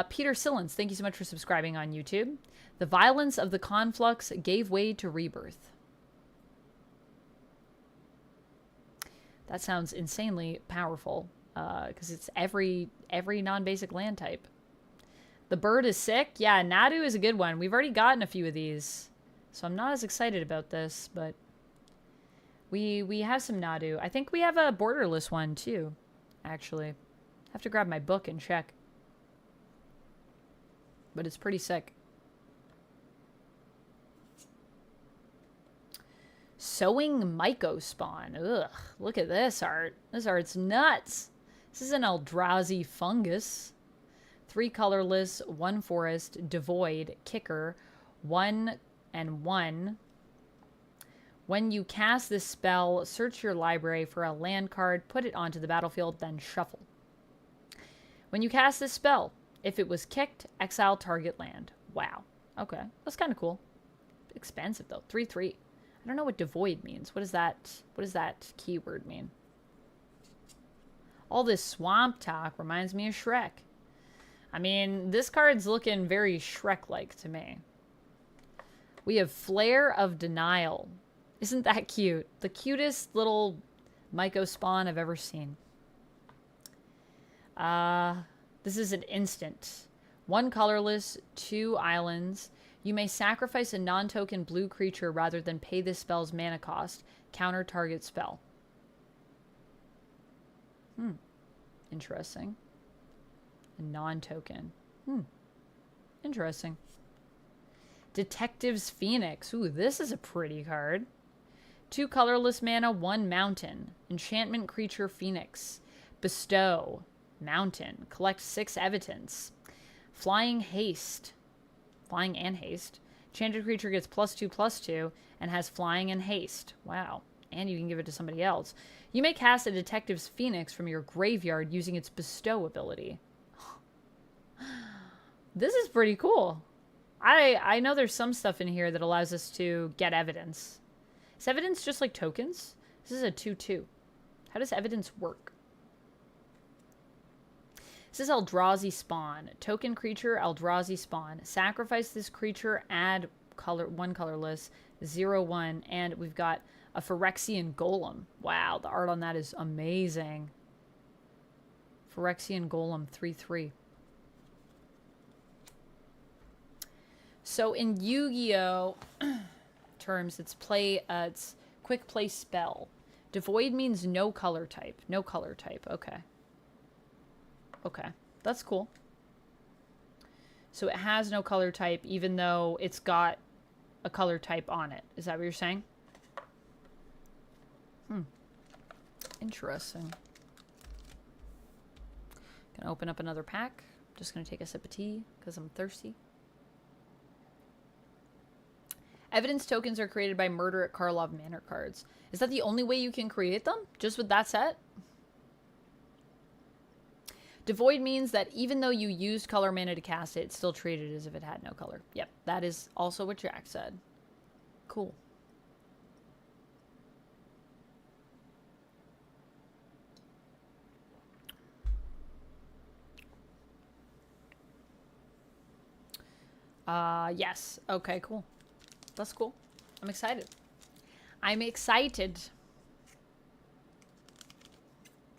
Peter Sillens, thank you so much for subscribing on YouTube. The violence of the conflux gave way to rebirth. That sounds insanely powerful, because it's every non-basic land type. The bird is sick. Yeah, Nadu is a good one. We've already gotten a few of these. So I'm not as excited about this, but we have some Nadu. I think we have a borderless one too, actually. Have to grab my book and check. But it's pretty sick. Sewing Myco Spawn. Ugh, look at this art. This art's nuts. This is an eldrazi fungus. 3 colorless, 1 forest, devoid, kicker, 1 and 1. When you cast this spell, search your library for a land card, put it onto the battlefield, then shuffle. When you cast this spell, if it was kicked, exile target land. Wow. Okay. That's kind of cool. Expensive, though. 3/3. I don't know what devoid means. What does that keyword mean? All this swamp talk reminds me of Shrek. I mean, this card's looking very Shrek-like to me. We have Flare of Denial. Isn't that cute? The cutest little Myco spawn I've ever seen. This is an instant. 1 colorless, 2 islands. You may sacrifice a non-token blue creature rather than pay this spell's mana cost. Counter target spell. Interesting. A non-token. Interesting. Detective's Phoenix. Ooh, this is a pretty card. 2 colorless mana, 1 mountain. Enchantment creature Phoenix. Bestow. Mountain. Collect 6 evidence. Flying haste. Flying and haste. Enchanted creature gets +2/+2 and has flying and haste. Wow. And you can give it to somebody else. You may cast a Detective's Phoenix from your graveyard using its bestow ability. This is pretty cool. I know there's some stuff in here that allows us to get evidence. Is evidence just like tokens? This is a 2/2. How does evidence work? This is Eldrazi Spawn. Token creature, Eldrazi Spawn. Sacrifice this creature, add 1 colorless, 0/1, and we've got a Phyrexian Golem. Wow, the art on that is amazing. Phyrexian Golem, 3/3. So in Yu-Gi-Oh terms, it's quick play spell. Devoid means no color type. No color type. Okay. Okay. That's cool. So it has no color type even though it's got a color type on it. Is that what you're saying? Interesting. Gonna open up another pack. Just gonna take a sip of tea because I'm thirsty. Evidence tokens are created by Murder at Karlov Manor cards. Is that the only way you can create them? Just with that set? Devoid means that even though you used color mana to cast it, it's still treated as if it had no color. Yep, that is also what Jack said. Cool. Yes. Okay, cool. That's cool. I'm excited. I'm excited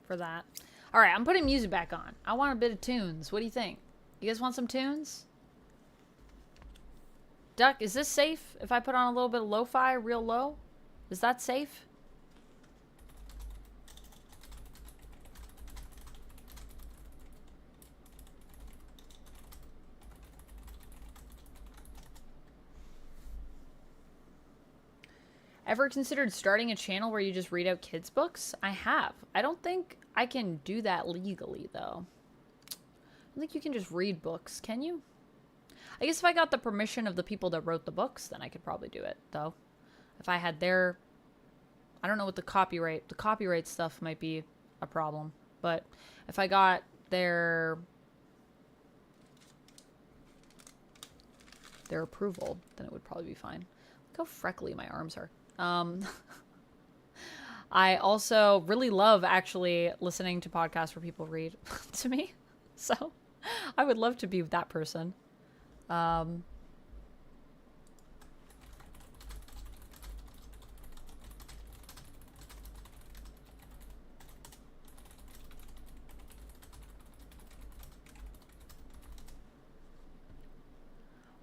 for that. All right, I'm putting music back on. I want a bit of tunes. What do you think? You guys want some tunes? Duck, is this safe if I put on a little bit of lo-fi real low? Is that safe? Ever considered starting a channel where you just read out kids' books? I have. I don't think I can do that legally, though. I don't think you can just read books, can you? I guess if I got the permission of the people that wrote the books, then I could probably do it, though. If I had their... I don't know what the copyright stuff might be a problem. But if I got their approval, then it would probably be fine. Look how freckly my arms are. I also really love actually listening to podcasts where people read to me. So I would love to be that person.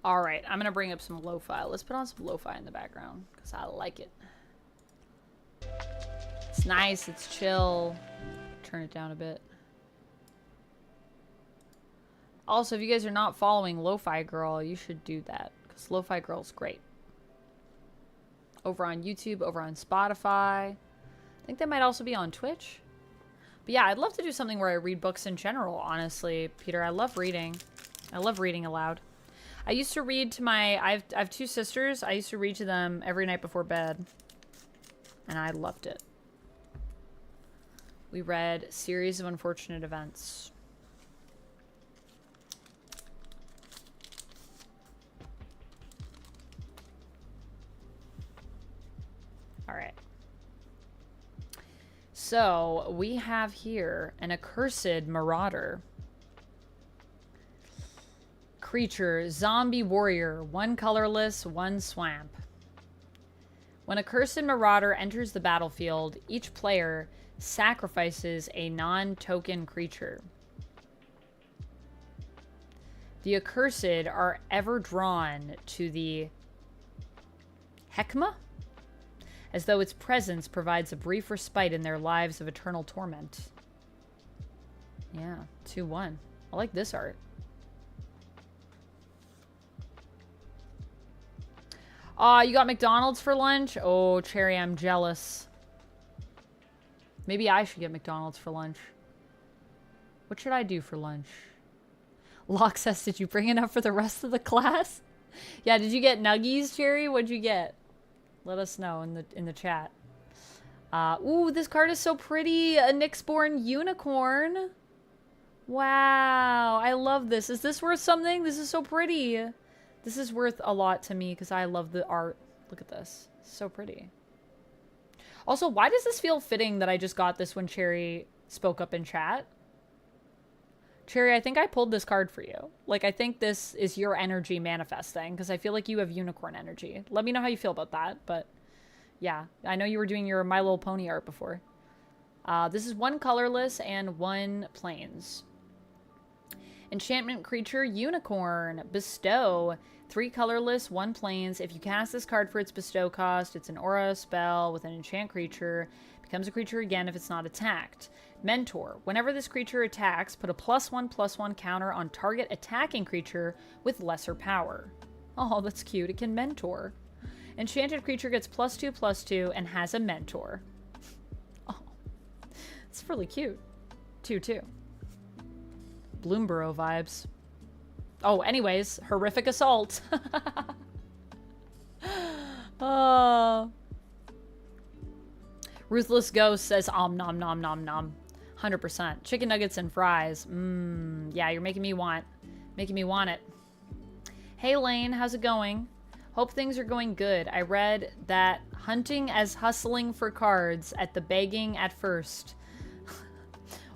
All right, I'm going to bring up some lo-fi. Let's put on some lo-fi in the background because I like it. It's nice. It's chill. Turn it down a bit. Also, if you guys are not following Lo-Fi Girl, you should do that because Lo-Fi Girl's great. Over on YouTube, over on Spotify. I think they might also be on Twitch. But yeah, I'd love to do something where I read books in general, honestly, Peter. I love reading. I love reading aloud. I used to read to my... I have two sisters. I used to read to them every night before bed. And I loved it. We read Series of Unfortunate Events. All right. So we have here an accursed marauder. Creature, zombie warrior, one colorless, one swamp. When a cursed marauder enters the battlefield, each player sacrifices a non-token creature. The accursed are ever drawn to the Hekma, as though its presence provides a brief respite in their lives of eternal torment. Yeah, 2-1. I like this art. Aw, you got McDonald's for lunch? Oh, Cherry, I'm jealous. Maybe I should get McDonald's for lunch. What should I do for lunch? Locke says, did you bring enough for the rest of the class? Yeah, did you get nuggies, Cherry? What'd you get? Let us know in the chat. Ooh, this card is so pretty. A Nyxborn unicorn. Wow, I love this. Is this worth something? This is so pretty. This is worth a lot to me because I love the art. Look at this. So pretty. Also, why does this feel fitting that I just got this when Cherry spoke up in chat? Cherry, I think I pulled this card for you. Like, I think this is your energy manifesting because I feel like you have unicorn energy. Let me know how you feel about that. But yeah, I know you were doing your My Little Pony art before. This is one colorless and one plains. Enchantment creature, unicorn. Bestow. 3 colorless, 1 plains. If you cast this card for its bestow cost, it's an aura spell with an enchant creature. Becomes a creature again if it's not attacked. Mentor. Whenever this creature attacks, put a +1/+1 counter on target attacking creature with lesser power. Oh, that's cute. It can mentor. Enchanted creature gets +2/+2 and has a mentor. Oh, it's really cute. 2/2. Bloomborough vibes. Oh, anyways, horrific assault. Oh. Ruthless Ghost says, nom nom nom nom. 100%. Chicken nuggets and fries. Yeah, you're making me want it. Hey Lane, how's it going? Hope things are going good. I read that hunting as hustling for cards at the begging at first.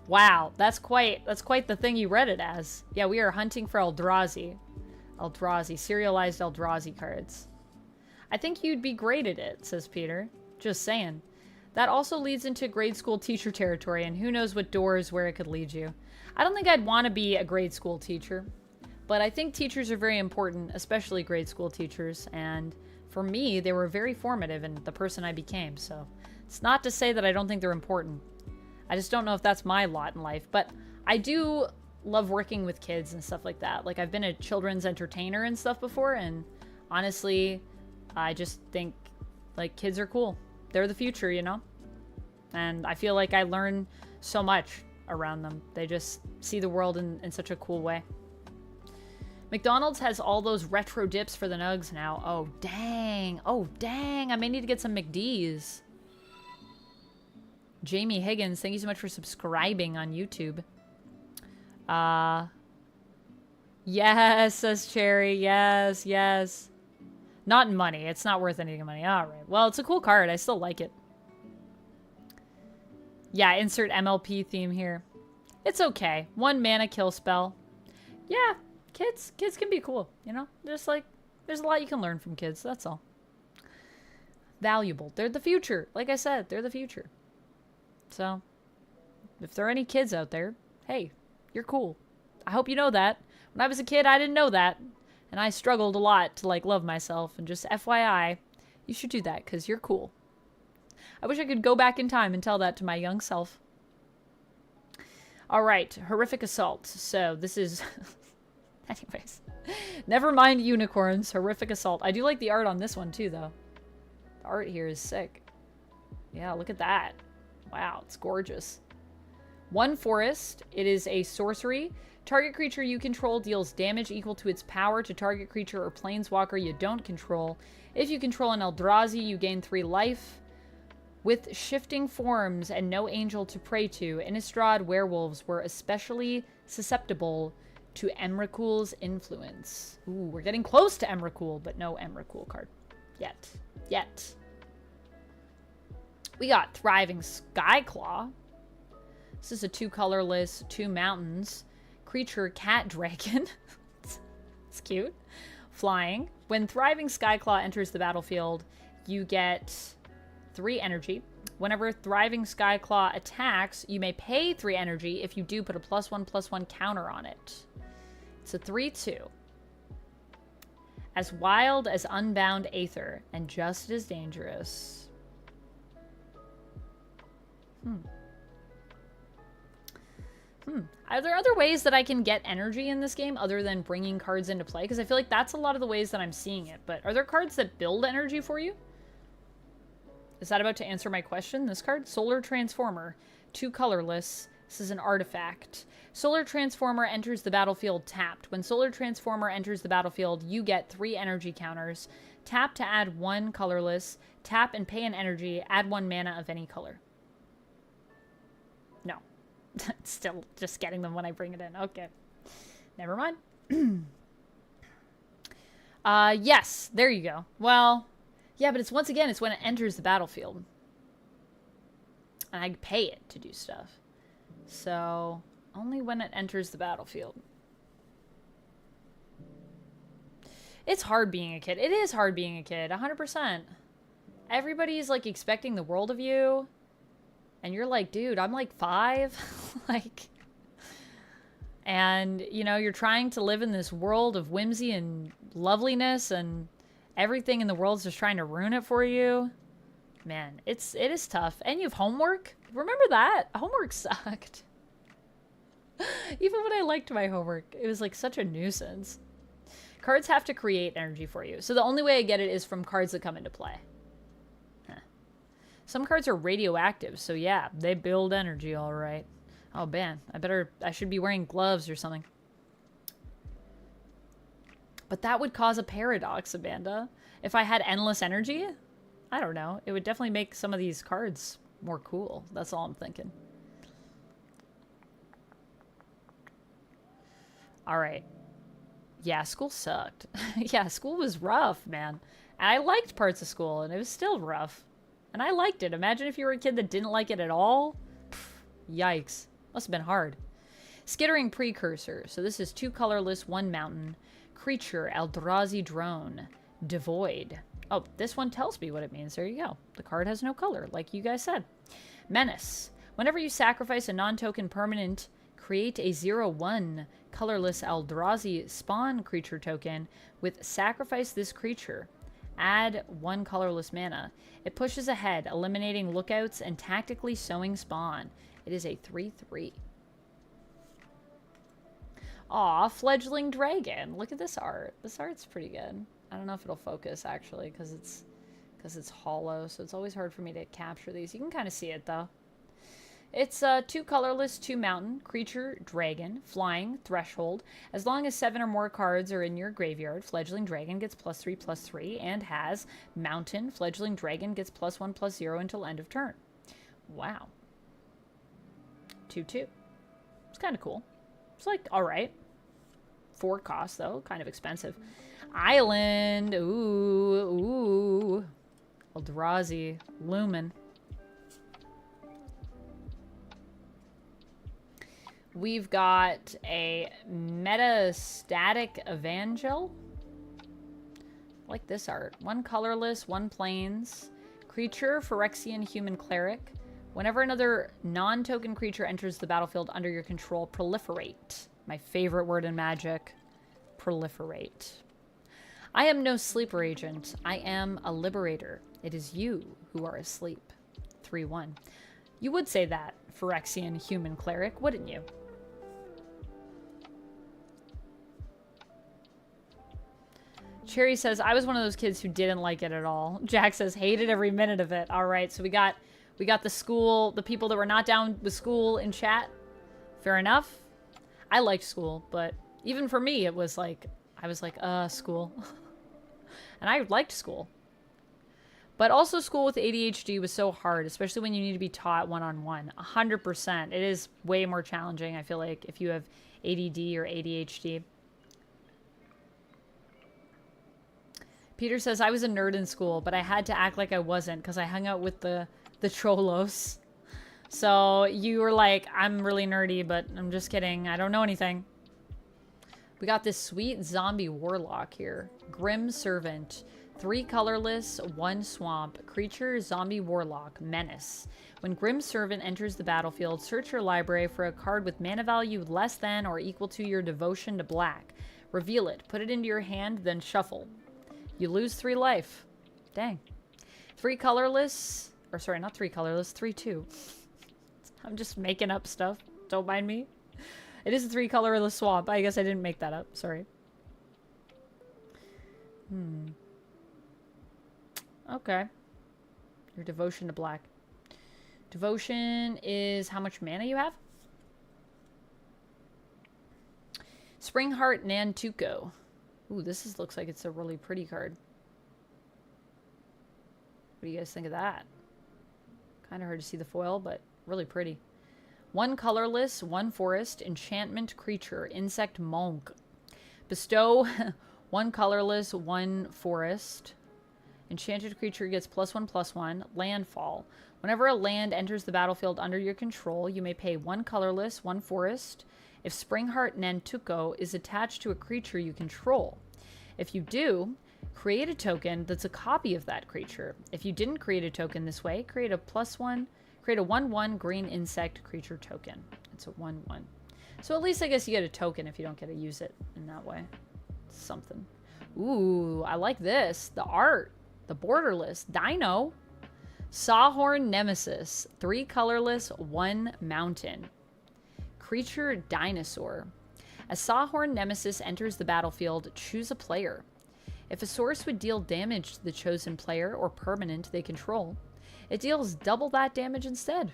Wow, that's quite the thing you read it as. Yeah, we are hunting for eldrazi. Serialized eldrazi cards. I think you'd be great at it, says Peter. Just saying. That also leads into grade school teacher territory, and who knows what doors where it could lead you. I don't think I'd want to be a grade school teacher, but I think teachers are very important, especially grade school teachers, and for me, they were very formative in the person I became, so it's not to say that I don't think they're important. I just don't know if that's my lot in life, but I do love working with kids and stuff like that. Like, I've been a children's entertainer and stuff before, and honestly, I just think, like, kids are cool. They're the future, you know? And I feel like I learn so much around them. They just see the world in such a cool way. McDonald's has all those retro dips for the nugs now. Oh, dang. Oh, dang. I may need to get some McD's. Jamie Higgins, thank you so much for subscribing on YouTube. Yes, says Cherry. Yes, yes. Not in money. It's not worth anything in money. All right. Well, it's a cool card. I still like it. Yeah, insert MLP theme here. It's okay. 1 mana kill spell. Yeah, kids can be cool, you know? Just like, there's a lot you can learn from kids. That's all. Valuable. They're the future. Like I said, they're the future. So, if there are any kids out there, hey, you're cool. I hope you know that. When I was a kid, I didn't know that. And I struggled a lot to, like, love myself. And just FYI, you should do that because you're cool. I wish I could go back in time and tell that to my young self. All right, horrific assault. So this is... Anyways. Never mind unicorns, horrific assault. I do like the art on this one too, though. The art here is sick. Yeah, look at that. Wow, it's gorgeous. 1 forest. It is a sorcery. Target creature you control deals damage equal to its power to target creature or planeswalker you don't control. If you control an eldrazi, you gain 3 life. With shifting forms and no angel to pray to, Innistrad werewolves were especially susceptible to Emrakul's influence. Ooh, we're getting close to Emrakul, but no Emrakul card. Yet. We got Thriving Skyclaw. This is a 2 colorless, 2 mountains. Creature cat dragon. It's cute. Flying. When Thriving Skyclaw enters the battlefield, you get 3 energy. Whenever Thriving Skyclaw attacks, you may pay 3 energy. If you do, put a +1/+1 counter on it. It's a 3/2. As wild as Unbound Aether, and just as dangerous. Are there other ways that I can get energy in this game other than bringing cards into play? Because I feel like that's a lot of the ways that I'm seeing it. But are there cards that build energy for you? Is that about to answer my question? This card? Solar Transformer. 2 colorless. This is an artifact. Solar Transformer enters the battlefield tapped. When Solar Transformer enters the battlefield, you get 3 energy counters. Tap to add 1 colorless. Tap and pay an energy. Add 1 mana of any color. No. Still just getting them when I bring it in. Okay. Never mind. Yes. There you go. Well, yeah, but it's once again, it's when it enters the battlefield. And I pay it to do stuff. So, only when it enters the battlefield. It's hard being a kid. It is hard being a kid, 100%. Everybody's, like, expecting the world of you. And you're like, dude, I'm, like, 5. Like... And, you know, you're trying to live in this world of whimsy and loveliness, and everything in the world's just trying to ruin it for you. Man, it is tough. And you have homework. Remember that? Homework sucked. Even when I liked my homework, it was like such a nuisance. Cards have to create energy for you. So the only way I get it is from cards that come into play. Huh. Some cards are radioactive, so yeah, they build energy all right. Oh, man. I should be wearing gloves or something. But that would cause a paradox, Amanda. If I had endless energy, I don't know. It would definitely make some of these cards more cool. That's all I'm thinking. All right. Yeah, school sucked. Yeah, school was rough, man. And I liked parts of school, and it was still rough. And I liked it. Imagine if you were a kid that didn't like it at all. Pff, yikes. Must have been hard. Skittering Precursor. So this is 2 colorless, 1 mountain. Creature, eldrazi drone. Devoid. Oh, this one tells me what it means. There you go. The card has no color, like you guys said. Menace. Whenever you sacrifice a non-token permanent, create a 0/1 colorless eldrazi spawn creature token with sacrifice this creature. Add 1 colorless mana. It pushes ahead, eliminating lookouts and tactically sowing spawn. It is a 3/3. Aw, fledgling dragon. Look at this art. This art's pretty good. I don't know if it'll focus, actually, because it's hollow, so it's always hard for me to capture these. You can kind of see it, though. It's 2 colorless, 2 mountain, creature, dragon, flying, threshold. As long as 7 or more cards are in your graveyard, fledgling dragon gets +3/+3 and has mountain. Fledgling dragon gets +1/+0 until end of turn. Wow. 2/2. It's kind of cool. It's like, alright. 4 costs, though. Kind of expensive. Island. Ooh. Eldrazi. Lumen. We've got a Metastatic Evangel. I like this art. 1 colorless, 1 plains. Creature, Phyrexian Human Cleric. Whenever another non-token creature enters the battlefield under your control, proliferate. My favorite word in Magic. Proliferate. I am no sleeper agent. I am a liberator. It is you who are asleep. 3-1. You would say that, Phyrexian human cleric, wouldn't you? Cherry says, I was one of those kids who didn't like it at all. Jack says, hated every minute of it. All right, so we got the school, the people that were not down with school in chat. Fair enough. I liked school, but even for me, it was like, I was like, school. And I liked school. But also school with ADHD was so hard, especially when you need to be taught one-on-one. 100%. It is way more challenging, I feel like, if you have ADD or ADHD. Peter says, I was a nerd in school, but I had to act like I wasn't because I hung out with the cholos. So you were like, I'm really nerdy, but I'm just kidding. I don't know anything. We got this sweet zombie warlock here. Grim Servant. 3 colorless, 1 swamp. Creature, zombie warlock, menace. When Grim Servant enters the battlefield, search your library for a card with mana value less than or equal to your devotion to black. Reveal it. Put it into your hand, then shuffle. You lose 3 life. Dang. 3 colorless. Or sorry, not 3 colorless. 3-2. I'm just making up stuff. Don't mind me. It is a 3 colorless swamp. I guess I didn't make that up. Sorry. Okay. Your devotion to black. Devotion is how much mana you have? Springheart Nantuko. Ooh, looks like it's a really pretty card. What do you guys think of that? Kind of hard to see the foil, but really pretty. 1 colorless, 1 forest, enchantment creature, insect monk. Bestow 1 colorless, 1 forest. Enchanted creature gets +1/+1. Landfall. Whenever a land enters the battlefield under your control, you may pay 1 colorless, 1 forest. If Springheart Nantuko is attached to a creature you control. If you do, create a token that's a copy of that creature. If you didn't create a token this way, create a 1/1 green insect creature token. It's a 1/1. So at least I guess you get a token if you don't get to use it in that way. Something. Ooh, I like this. The art. The borderless. Dino. Sawhorn Nemesis. 3 colorless, 1 mountain. Creature dinosaur. As Sawhorn Nemesis enters the battlefield, choose a player. If a source would deal damage to the chosen player or permanent they control, it deals double that damage instead.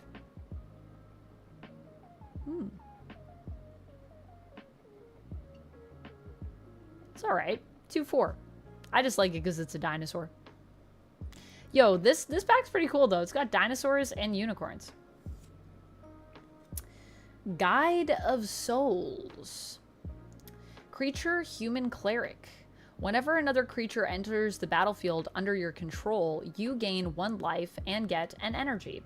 It's alright. 2/4. I just like it because it's a dinosaur. Yo, this pack's pretty cool though. It's got dinosaurs and unicorns. Guide of Souls. Creature, human cleric. Whenever another creature enters the battlefield under your control, you gain 1 life and get an energy.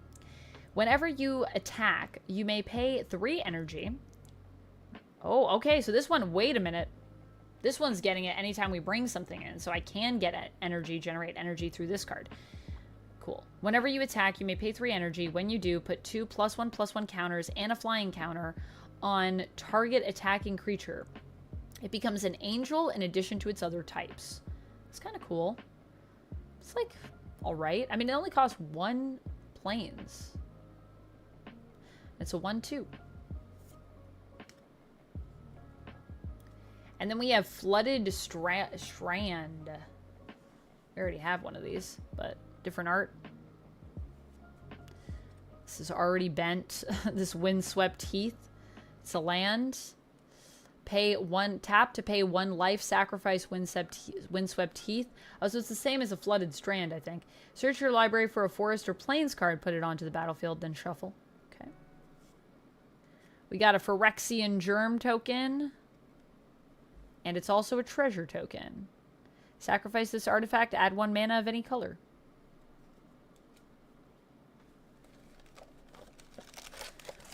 Whenever you attack, you may pay 3 energy. Oh, okay, so this one, wait a minute. This one's getting it anytime we bring something in, so I can get energy, generate energy through this card. Cool. Whenever you attack, you may pay 3 energy. When you do, put 2 +1/+1 counters and a flying counter on target attacking creature. It becomes an angel in addition to its other types. It's kind of cool. It's like, alright. I mean, it only costs 1 planes. It's a 1/2. And then we have Flooded Strand. We already have one of these, but different art. This is already bent. This Windswept Heath. It's a land. Pay 1 tap to pay 1 life. Sacrifice Windswept Heath. Oh, so it's the same as a Flooded Strand, I think. Search your library for a forest or plains card. Put it onto the battlefield, then shuffle. Okay. We got a Phyrexian Germ token. And it's also a treasure token. Sacrifice this artifact, add 1 mana of any color.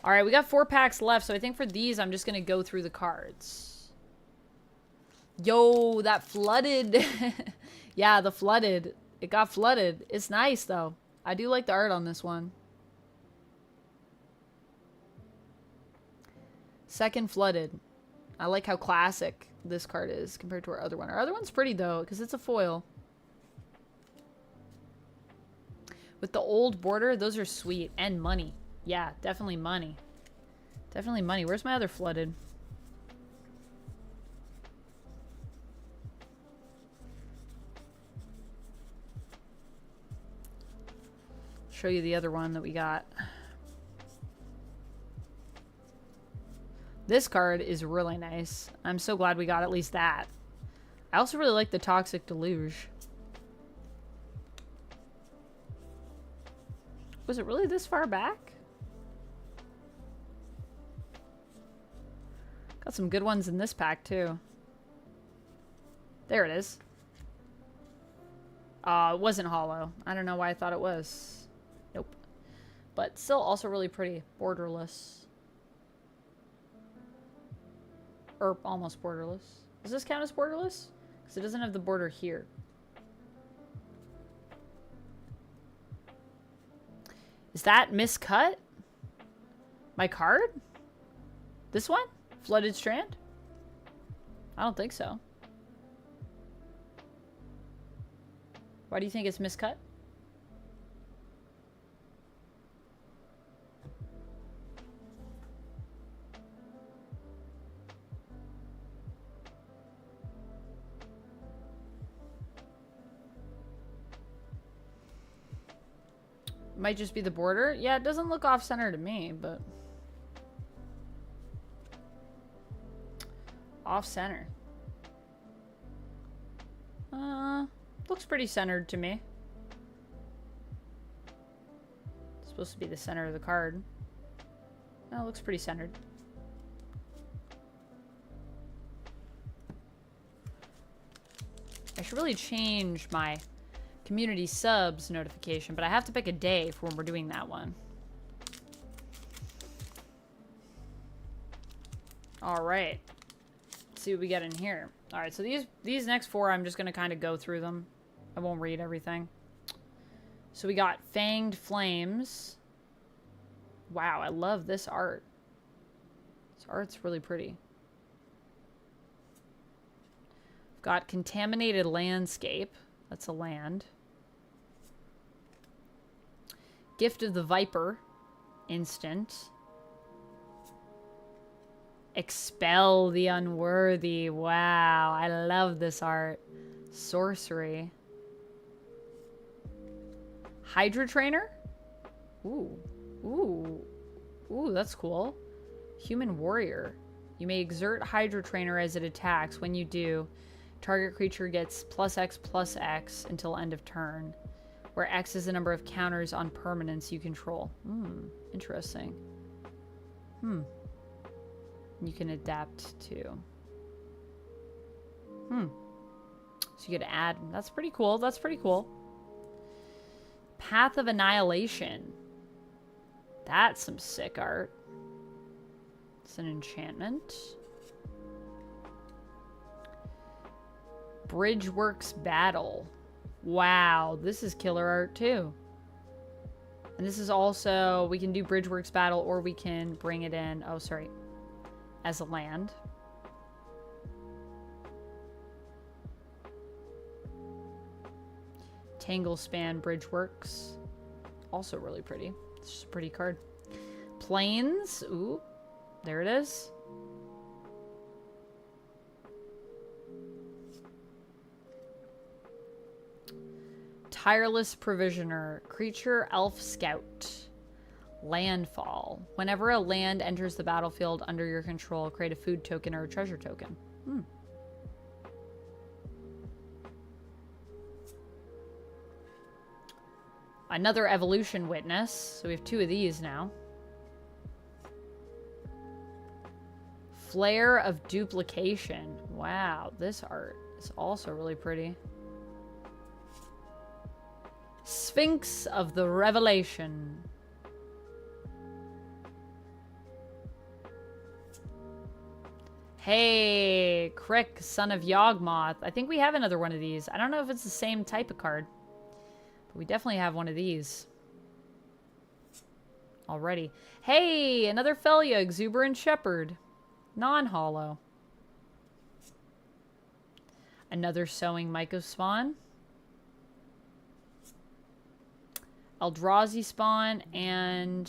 Alright, we got 4 packs left, so I think for these, I'm just going to go through the cards. Yo, that flooded. Yeah, the flooded. It got flooded. It's nice, though. I do like the art on this one. Second flooded. I like how classic this card is compared to our other one. Our other one's pretty, though, because it's a foil. With the old border, those are sweet. And money. Yeah, definitely money. Definitely money. Where's my other flooded? Show you the other one that we got. This card is really nice. I'm so glad we got at least that. I also really like the Toxic Deluge. Was it really this far back? Got some good ones in this pack, too. There it is. It wasn't hollow. I don't know why I thought it was. Nope. But still also really pretty. Borderless. Or almost borderless. Does this count as borderless? Because it doesn't have the border here. Is that miscut? My card? This one? Flooded Strand? I don't think so. Why do you think it's miscut? Might just be the border. Yeah, it doesn't look off-center to me, but... Off-center. Looks pretty centered to me. It's supposed to be the center of the card. No, it looks pretty centered. I should really change my community subs notification, but I have to pick a day for when we're doing that one. All right. Let's see what we get in here. All right, so these next four, I'm just going to kind of go through them. I won't read everything. So we got Fanged Flames. Wow, I love this art. This art's really pretty. We've got Contaminated Landscape. That's a land. Gift of the Viper. Instant. Expel the Unworthy. Wow, I love this art. Sorcery. Hydra Trainer? Ooh. Ooh. Ooh, that's cool. Human Warrior. You may exert Hydra Trainer as it attacks. When you do, target creature gets +X/+X until end of turn, where X is the number of counters on permanents you control. Interesting. You can adapt to. So you could add. That's pretty cool. That's pretty cool. Path of Annihilation. That's some sick art. It's an enchantment. Bridgeworks Battle. Wow, this is killer art too. And this is also, we can do Bridgeworks Battle or we can bring it in, oh sorry, as a land. Tanglespan Bridgeworks. Also really pretty. It's just a pretty card. Plains. Ooh, there it is. Tireless Provisioner. Creature Elf Scout. Landfall. Whenever a land enters the battlefield under your control, create a food token or a treasure token. Another Evolution Witness. So we have two of these now. Flare of Duplication. Wow, this art is also really pretty. Sphinx of the Revelation. Hey, Crick, son of Yawgmoth. I think we have another one of these. I don't know if it's the same type of card, but we definitely have one of these already. Hey, another Felia, Exuberant Shepherd. Non-hollow. Another Sowing Myco spawn. Eldrazi spawn and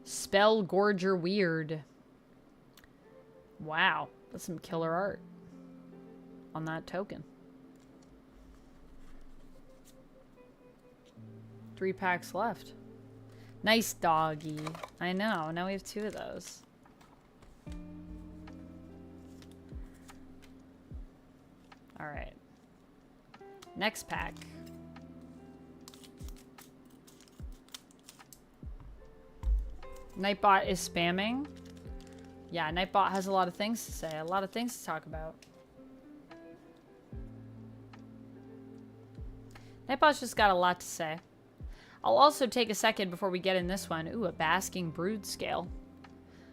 Spell Gorger Weird. Wow, that's some killer art on that token. 3 packs left. Nice doggy. I know, now we have 2 of those. Alright. Next pack. Nightbot is spamming. Yeah, Nightbot has a lot of things to say, a lot of things to talk about. Nightbot's just got a lot to say. I'll also take a second before we get in this one. Ooh, a Basking Brood Scale.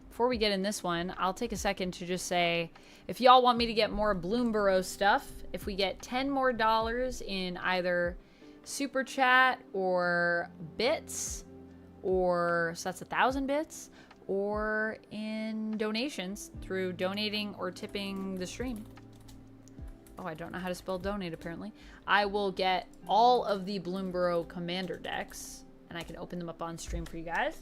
Before we get in this one, I'll take a second to just say, if y'all want me to get more Bloomborough stuff, if we get $10 more in either Super Chat or bits, or, so that's 1,000 bits, or in donations through donating or tipping the stream. Oh, I don't know how to spell donate, apparently. I will get all of the Bloomborough Commander decks, and I can open them up on stream for you guys.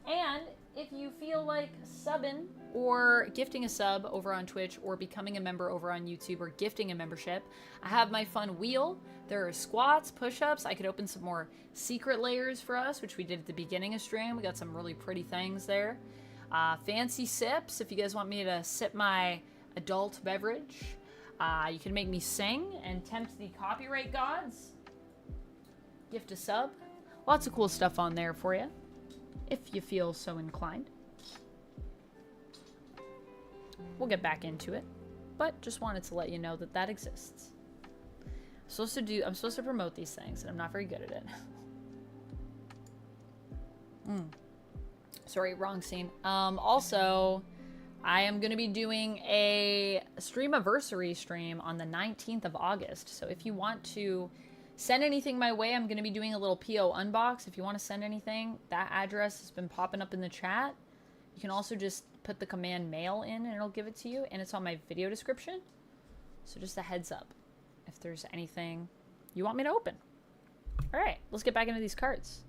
And if you feel like subbing or gifting a sub over on Twitch or becoming a member over on YouTube or gifting a membership, I have my fun wheel. There are squats, push-ups. I could open some more secret layers for us, which we did at the beginning of stream. We got some really pretty things there. Fancy sips, if you guys want me to sip my adult beverage. You can make me sing and tempt the copyright gods. Gift a sub. Lots of cool stuff on there for you, if you feel so inclined. We'll get back into it, but just wanted to let you know that that exists. I'm supposed to promote these things, and I'm not very good at it. Sorry, wrong scene. Also, I am going to be doing a Streamiversary stream on the 19th of August. So if you want to send anything my way, I'm going to be doing a little PO unbox. If you want to send anything, that address has been popping up in the chat. You can also just put the command mail in and it'll give it to you. And it's on my video description. So just a heads up if there's anything you want me to open. All right, let's get back into these cards.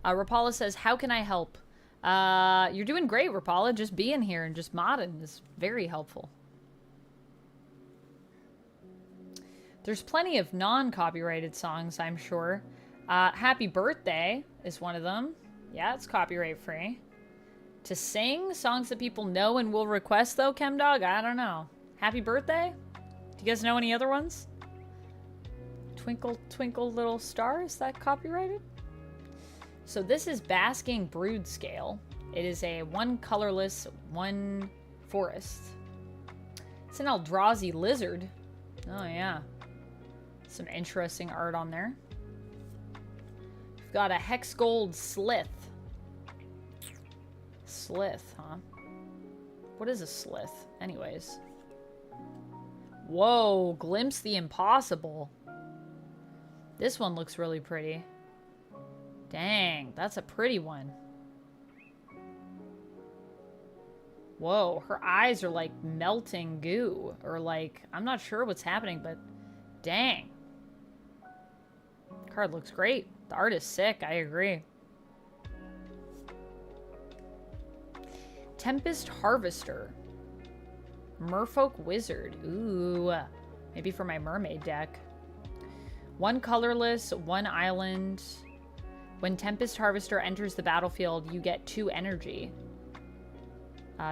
Rapala says, how can I help? You're doing great, Rapala. Just being here and just modding is very helpful. There's plenty of non-copyrighted songs, I'm sure. Happy Birthday is one of them. Yeah, it's copyright free. To sing songs that people know and will request, though, Chemdog? I don't know. Happy Birthday? Do you guys know any other ones? Twinkle, Twinkle, Little Star? Is that copyrighted? So this is Basking Brood Scale. It is a 1 colorless, 1 forest. It's an Eldrazi lizard. Oh, yeah. Some interesting art on there. We've got a Hex Gold Slith. Slith, huh? What is a Slith? Anyways. Whoa, Glimpse the Impossible. This one looks really pretty. Dang, that's a pretty one. Whoa, her eyes are like melting goo. Or like, I'm not sure what's happening, but dang. Card looks great. The art is sick, I agree. Tempest Harvester. Merfolk Wizard. Ooh, maybe for my mermaid deck. 1 colorless, 1 island. When Tempest Harvester enters the battlefield, you get 2 energy.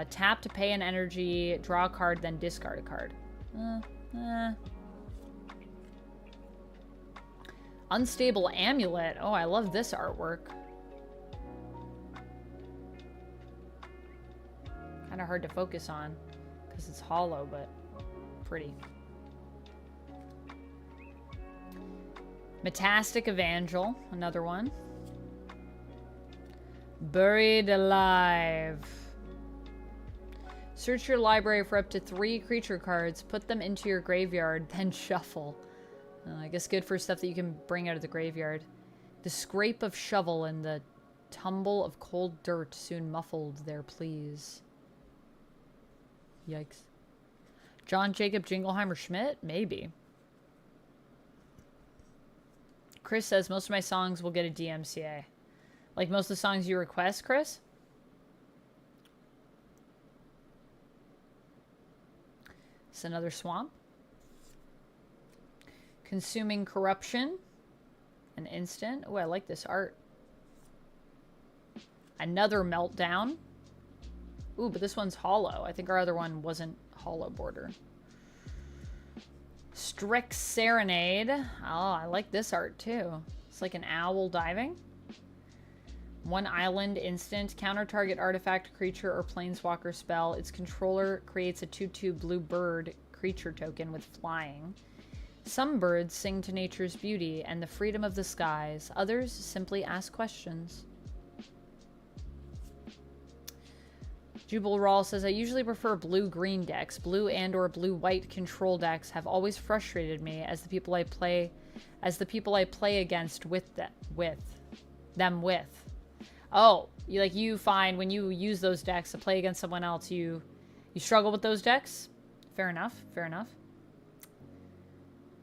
Tap to pay an energy, draw a card, then discard a card. Unstable Amulet. Oh, I love this artwork. Kind of hard to focus on because it's hollow, but pretty. Metastic Evangel, another one. Buried Alive. Search your library for up to 3 creature cards, put them into your graveyard, then shuffle. I guess good for stuff that you can bring out of the graveyard. The scrape of shovel and the tumble of cold dirt soon muffled there, please. Yikes. John Jacob Jingleheimer Schmidt? Maybe. Chris says most of my songs will get a DMCA. Like most of the songs you request, Chris? It's another swamp. Consuming corruption. An instant. Oh, I like this art. Another meltdown. Ooh, but this one's hollow. I think our other one wasn't hollow border. Strix Serenade. Oh, I like this art too. It's like an owl diving. One island instant. Counter target artifact, creature, or planeswalker spell. Its controller creates a 2/2 blue bird creature token with flying. Some birds sing to nature's beauty and the freedom of the skies. Others simply ask questions. Jubal Rawl says, I usually prefer blue-green decks. Blue and or blue-white control decks have always frustrated me as the people I play against with them with. Oh, you find when you use those decks to play against someone else, you struggle with those decks? Fair enough, fair enough.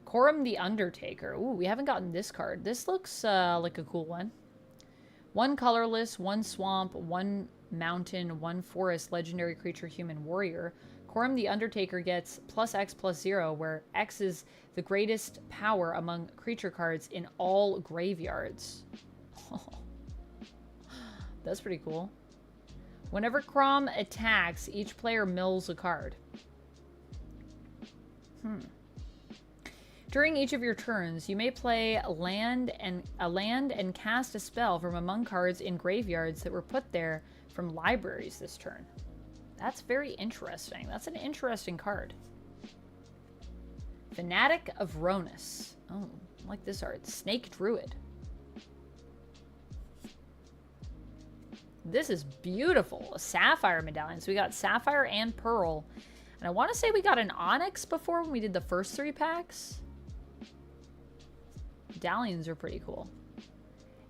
Corum the Undertaker. Ooh, we haven't gotten this card. This looks like a cool one. One colorless, one swamp, one mountain, one forest, legendary creature, human warrior. Corum the Undertaker gets +X+0, where X is the greatest power among creature cards in all graveyards. That's pretty cool. Whenever Crom attacks, each player mills a card. During each of your turns, you may play a land and cast a spell from among cards in graveyards that were put there from libraries this turn. That's very interesting. That's an interesting card. Fanatic of Ronus. Oh, I like this art. Snake Druid. This is beautiful. A Sapphire medallion. So we got Sapphire and Pearl. And I want to say we got an Onyx before when we did the first 3 packs. Medallions are pretty cool.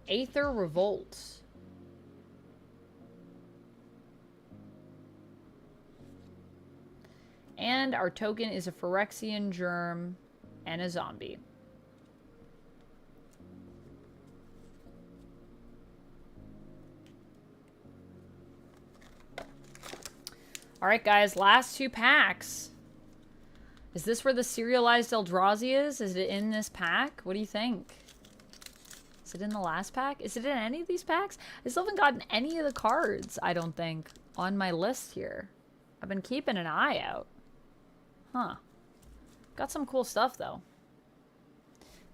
Aether Revolt. And our token is a Phyrexian Germ and a zombie. All right, guys, last 2 packs. Is this where the serialized Eldrazi is? Is it in this pack? What do you think? Is it in the last pack? Is it in any of these packs? I still haven't gotten any of the cards, I don't think, on my list here. I've been keeping an eye out. Huh. Got some cool stuff, though.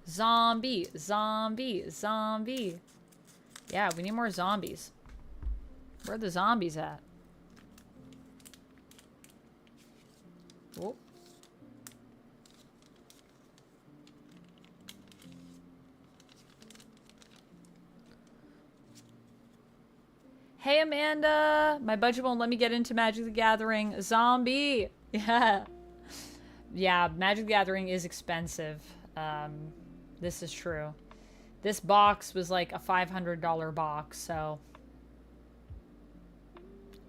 Zombie, zombie, zombie. Yeah, we need more zombies. Where are the zombies at? Oh. Hey, Amanda. My budget won't let me get into Magic the Gathering. Zombie. Yeah. Yeah, Magic the Gathering is expensive. This is true. This box was like a $500 box, so...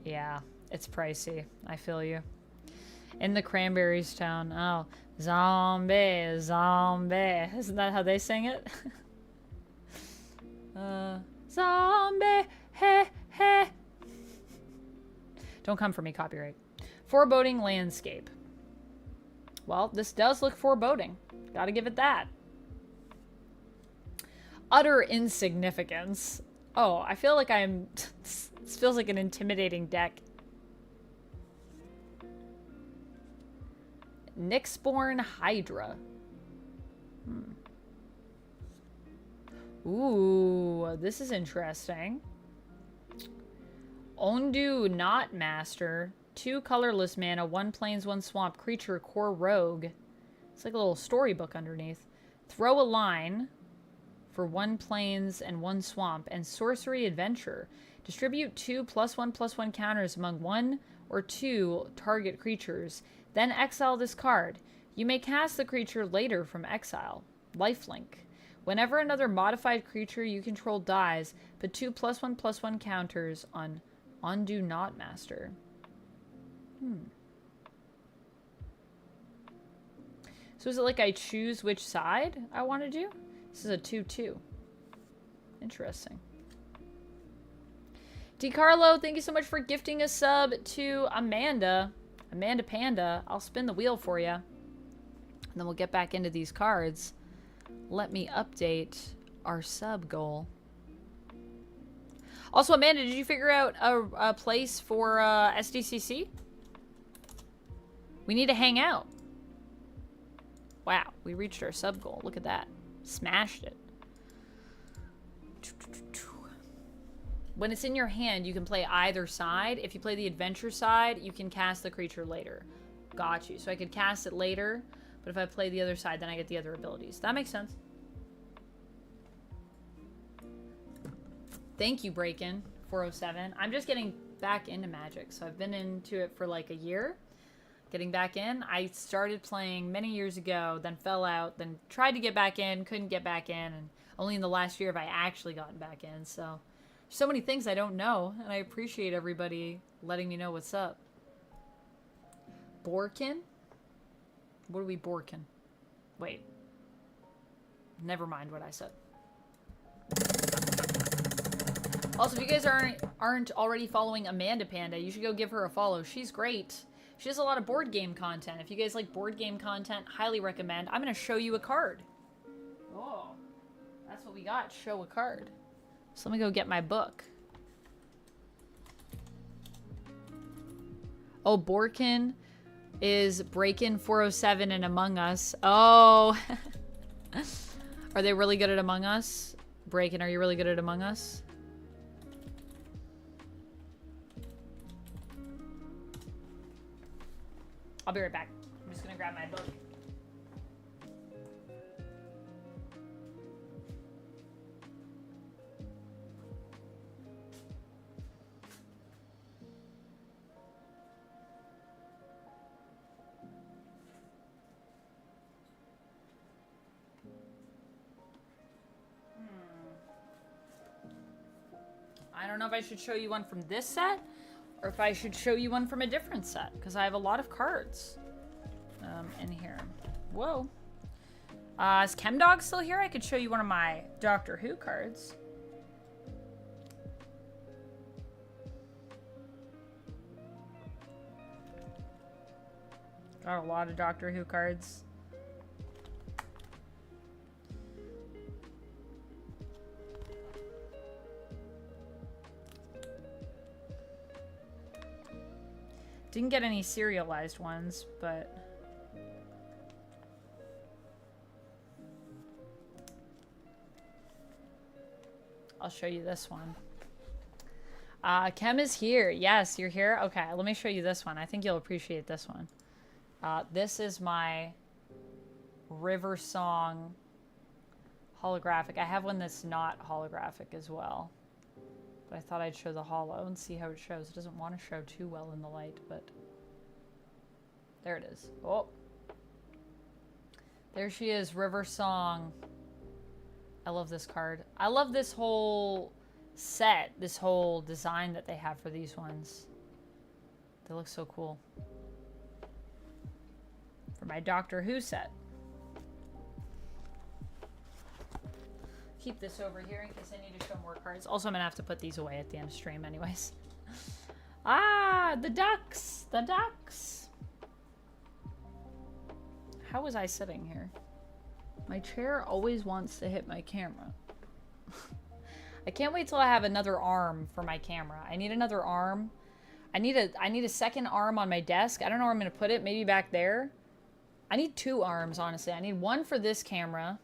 yeah, it's pricey. I feel you. In the Cranberries town. Oh, zombie, zombie. Isn't that how they sing it? Zombie, hey, hey. Don't come for me, copyright. Foreboding Landscape. Well, this does look foreboding. Gotta give it that. Utter Insignificance. Oh, I feel like I'm... this feels like an intimidating deck. Nyxborn Hydra. Ooh, this is interesting. Ondu Knot Master. 2 colorless mana, 1 plains, 1 swamp, creature, core rogue. It's like a little storybook underneath. Throw a line for 1 plains and 1 swamp, and sorcery adventure. Distribute 2 +1/+1 counters among 1 or 2 target creatures. Then exile this card. You may cast the creature later from exile. Lifelink. Whenever another modified creature you control dies, put 2 +1/+1 counters on Ondu Knot Master. So is it like I choose which side I want to do? This is a 2-2. Interesting. DiCarlo, thank you so much for gifting a sub to Amanda. Amanda Panda. I'll spin the wheel for you. And then we'll get back into these cards. Let me update our sub goal. Also, Amanda, did you figure out a place for SDCC? We need to hang out. Wow, we reached our sub goal. Look at that. Smashed it. When it's in your hand, you can play either side. If you play the adventure side, you can cast the creature later. Got you. So I could cast it later, but if I play the other side, then I get the other abilities. That makes sense. Thank you, Breakin 407. I'm just getting back into Magic, so I've been into it for like a year. Getting back in. I started playing many years ago, then fell out, then tried to get back in, couldn't get back in, and only in the last year have I actually gotten back in. So many things I don't know, and I appreciate everybody letting me know what's up. Borkin? What are we Borkin? Wait. Never mind what I said. Also, if you guys aren't already following Amanda Panda, you should go give her a follow. She's great. She does a lot of board game content. If you guys like board game content, highly recommend. I'm going to show you a card. Oh, that's what we got. Show a card. So let me go get my book. Oh, Borkin is Breakin 407 and Among Us. Oh. Are they really good at Among Us? Breakin, are you really good at Among Us? I'll be right back. I'm just gonna grab my book. I don't know if I should show you one from this set or if I should show you one from a different set, because I have a lot of cards in here. Whoa. Is Chemdog still here? I could show you one of my Doctor Who cards. Got a lot of Doctor Who cards. Didn't get any serialized ones, but I'll show you this one. Chem is here. Yes, you're here? Okay, let me show you this one. I think you'll appreciate this one. This is my River Song holographic. I have one that's not holographic as well. But I thought I'd show the holo and see how it shows. It doesn't want to show too well in the light, but there it is. Oh. There she is, River Song. I love this card. I love this whole set, this whole design that they have for these ones. They look so cool. For my Doctor Who set. Keep this over here in case I need to show more cards. Also, I'm gonna have to put these away at the end of stream anyways. Ah, the ducks! The ducks! How was I sitting here? My chair always wants to hit my camera. I can't wait till I have another arm for my camera. I need another arm. I need a second arm on my desk. I don't know where I'm gonna put it. Maybe back there. I need two arms, honestly. I need one for this camera.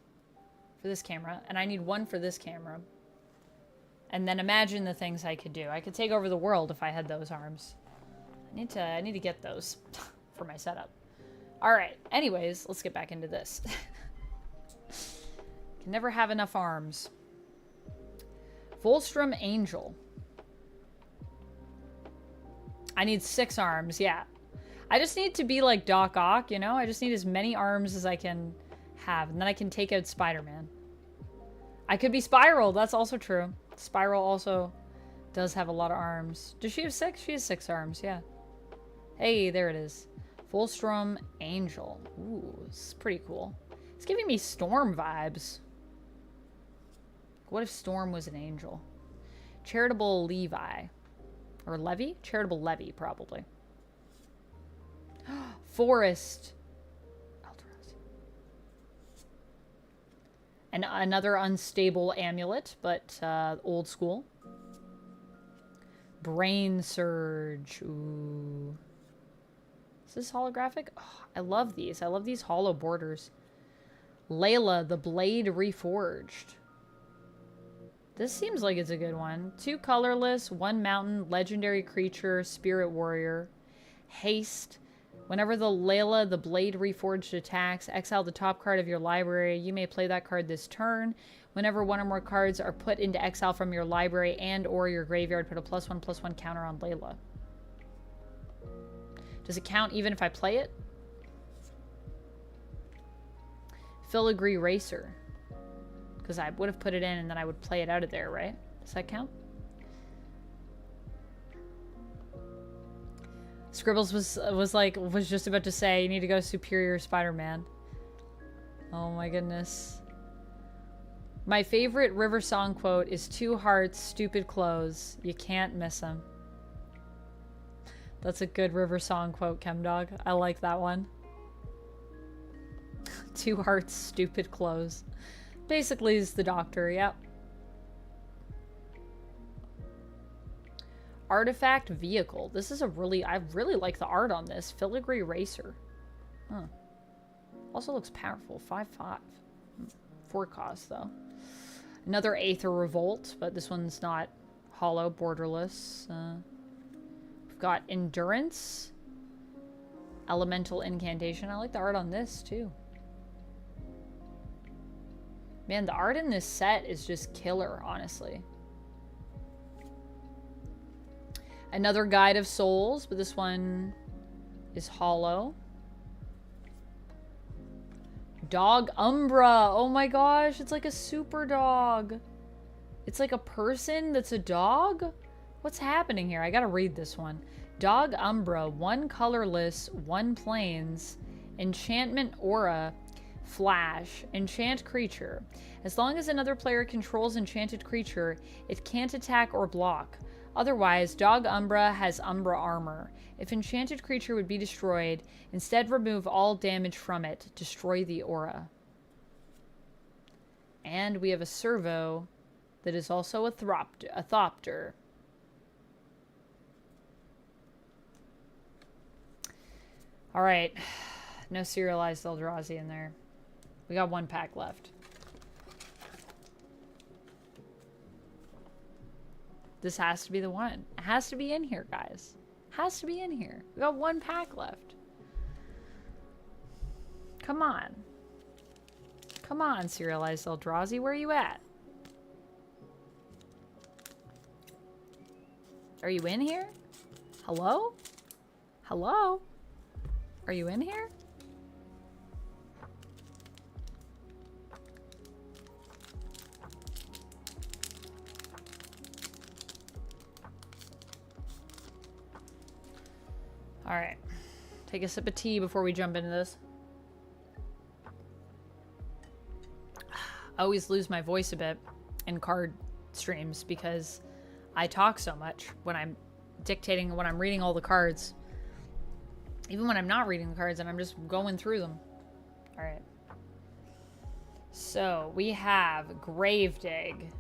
And I need one for this camera. And then imagine the things I could do. I could take over the world if I had those arms. I need to get those for my setup. All right. Anyways, let's get back into this. Can never have enough arms. Volstrom Angel. I need 6 arms. Yeah. I just need to be like Doc Ock, you know? I just need as many arms as I can have, and then I can take out Spider-Man. I could be Spiral. That's also true. Spiral also does have a lot of arms. Does she have 6? She has 6 arms, yeah. Hey, there it is. Fullstrom Angel. Ooh, this is pretty cool. It's giving me Storm vibes. What if Storm was an angel? Charitable Levi. Or Levy? Charitable Levy, probably. Forest. Eldrazi. And another unstable amulet, but old school. Brain Surge. Ooh. Is this holographic? Oh, I love these. I love these hollow borders. Layla, the Blade Reforged. This seems like it's a good one. 2 colorless, 1 mountain, legendary creature, spirit warrior. Haste. Whenever the Layla, the Blade Reforged attacks, exile the top card of your library. You may play that card this turn. Whenever one or more cards are put into exile from your library and or your graveyard, put a +1/+1 counter on Layla. Does it count even if I play it? Filigree Racer. Because I would have put it in and then I would play it out of there, right? Does that count? Scribbles was just about to say, you need to go Superior Spider-Man. Oh my goodness. My favorite River Song quote is 2 hearts, stupid clothes. You can't miss them. That's a good River Song quote, Chemdog. I like that one. 2 hearts, stupid clothes. Basically, is the Doctor, yep. Artifact Vehicle. This is a really, I really like the art on this. Filigree Racer. Huh. Also looks powerful. 5/5. 4 cost, though. Another Aether Revolt, but this one's not hollow, borderless. We've got Endurance. Elemental Incantation. I like the art on this, too. Man, the art in this set is just killer, honestly. Another Guide of Souls, but this one is hollow. Dog Umbra. Oh my gosh, it's like a super dog. It's like a person that's a dog? What's happening here? I gotta read this one. Dog Umbra, 1 colorless, 1 plains, enchantment aura, flash, enchant creature. As long as another player controls enchanted creature, it can't attack or block. Otherwise, Dog Umbra has Umbra armor. If enchanted creature would be destroyed, instead remove all damage from it. Destroy the aura. And we have a servo that is also a thopter. Alright. No serialized Eldrazi in there. We got 1 pack left. This has to be the one. It has to be in here, guys. Has to be in here. We got 1 pack left. Come on. Come on, Serialized Eldrazi. Where are you at? Are you in here? Hello? Hello? Are you in here? All right. Take a sip of tea before we jump into this. I always lose my voice a bit in card streams because I talk so much when I'm dictating, when I'm reading all the cards. Even when I'm not reading the cards and I'm just going through them. All right. So we have Gravedigg.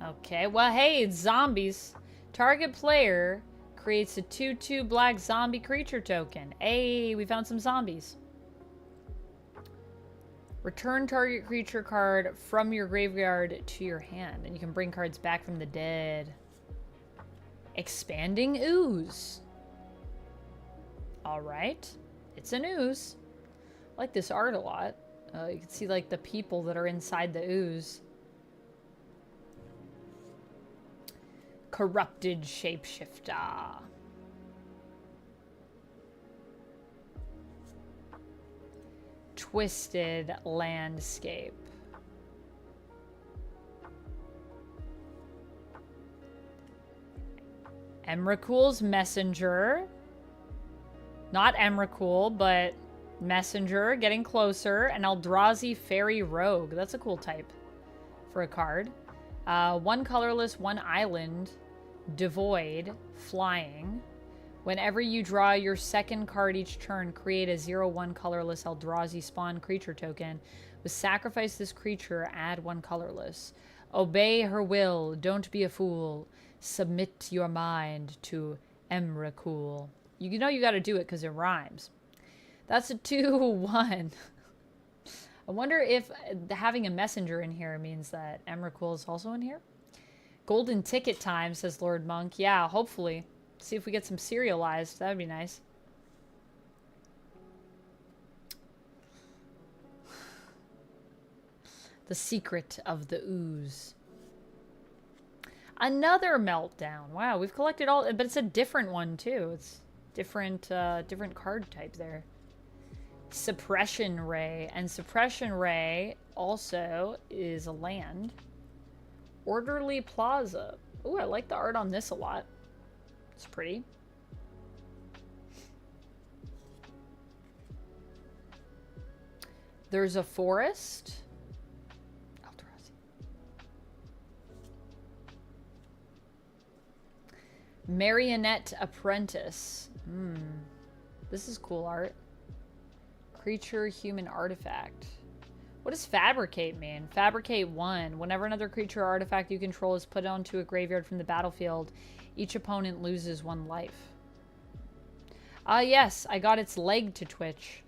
Okay, well, hey, it's zombies. Target player creates a 2/2 black zombie creature token. Hey, we found some zombies. Return target creature card from your graveyard to your hand. And you can bring cards back from the dead. Expanding Ooze. Alright. It's an ooze. I like this art a lot. You can see like the people that are inside the ooze. Corrupted Shapeshifter. Twisted Landscape. Emrakul's Messenger. Not Emrakul, but Messenger, getting closer. An Eldrazi Fairy Rogue. That's a cool type for a card. One colorless, one island, devoid, flying. Whenever you draw your second card each turn, create a 0/1 colorless Eldrazi spawn creature token. With sacrifice this creature, add one colorless. Obey her will, don't be a fool. Submit your mind to Emrakul. You know you gotta do it because it rhymes. That's a 2/1. I wonder if having a messenger in here means that Emrakul is also in here. Golden ticket time, says Lord Monk. Yeah, hopefully. See if we get some serialized. That would be nice. The secret of the ooze. Another meltdown. Wow, we've collected all, but it's a different one too. It's different, different card type there. Suppression Ray, and Suppression Ray also is a land. Orderly Plaza. Ooh, I like the art on this a lot. It's pretty. There's a forest. Eldrazi. Marionette Apprentice. This is cool art. Creature, human artifact. What does fabricate mean? Fabricate 1. Whenever another creature or artifact you control is put onto a graveyard from the battlefield, each opponent loses 1 life. Yes, I got its leg to twitch.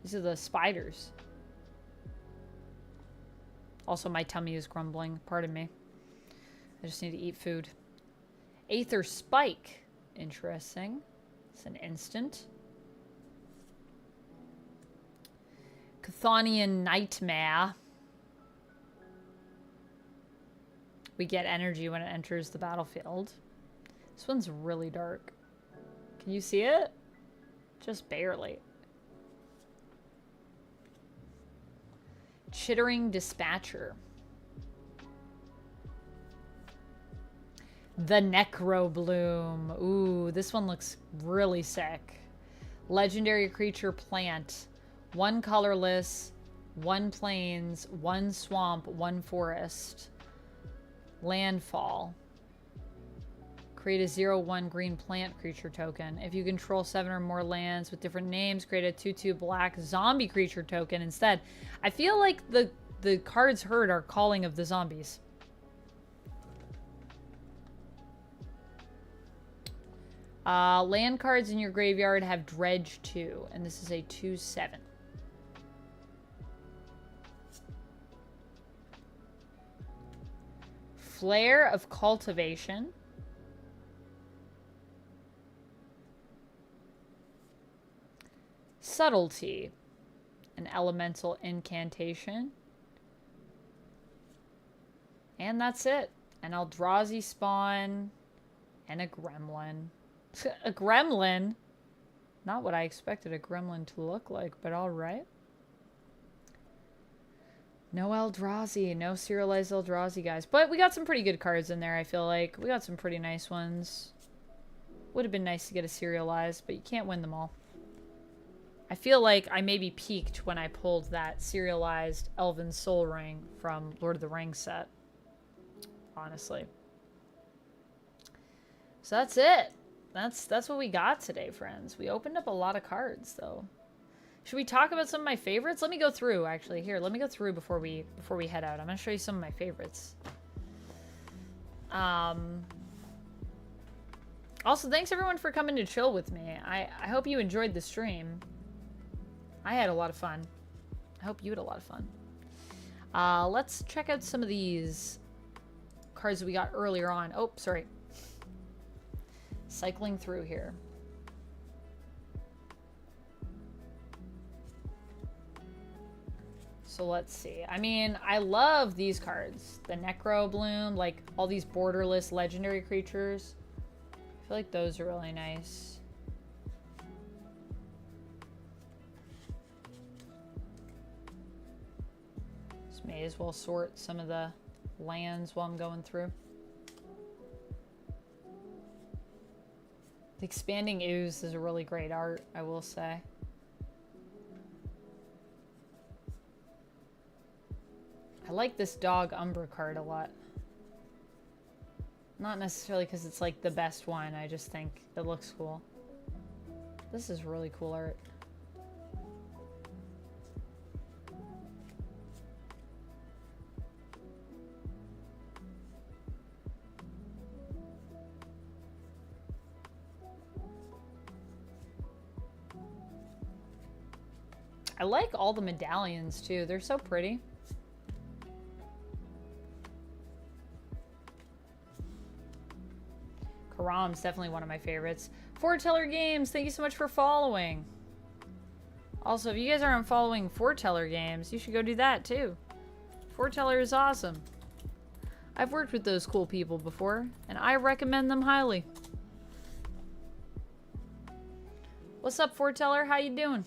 These are the spiders. Also, my tummy is grumbling. Pardon me. I just need to eat food. Aether Spike. Interesting. It's an instant. Chthonian Nightmare. We get energy when it enters the battlefield. This one's really dark. Can you see it? Just barely. Chittering Dispatcher. The Necro Bloom. Ooh, this one looks really sick. Legendary creature plant. 1 colorless, 1 plains, 1 swamp, 1 forest. Landfall. Create a 0/1 green plant creature token. If you control 7 or more lands with different names, create a 2/2 black zombie creature token instead. I feel like the cards heard are calling of the zombies. Land cards in your graveyard have Dredge 2, and this is a 2/7. Flare of Cultivation. Subtlety. An elemental incantation. And that's it. An Eldrazi spawn. And a gremlin. A gremlin? Not what I expected a gremlin to look like, but alright. No Eldrazi. No serialized Eldrazi, guys. But we got some pretty good cards in there, I feel like. We got some pretty nice ones. Would have been nice to get a serialized, but you can't win them all. I feel like I maybe peaked when I pulled that serialized Elven Soul Ring from Lord of the Rings set. Honestly. So that's it. That's what we got today, friends. We opened up a lot of cards, though. Should we talk about some of my favorites? Let me go through, actually. Here, let me go through before we head out. I'm going to show you some of my favorites. Also, thanks everyone for coming to chill with me. I hope you enjoyed the stream. I had a lot of fun. I hope you had a lot of fun. Let's check out some of these cards that we got earlier on. Oh, sorry. Cycling through here. So let's see. I mean, I love these cards. The Necro Bloom, like all these borderless legendary creatures. I feel like those are really nice. Just may as well sort some of the lands while I'm going through. Expanding Ooze is a really great art, I will say. I like this dog Umbra card a lot. Not necessarily because it's like the best one, I just think it looks cool. This is really cool art. I like all the medallions too. They're so pretty. Karam's definitely one of my favorites. Foreteller Games, thank you so much for following. Also, if you guys aren't following Foreteller Games, you should go do that too. Foreteller is awesome. I've worked with those cool people before, and I recommend them highly. What's up, Foreteller? How you doing?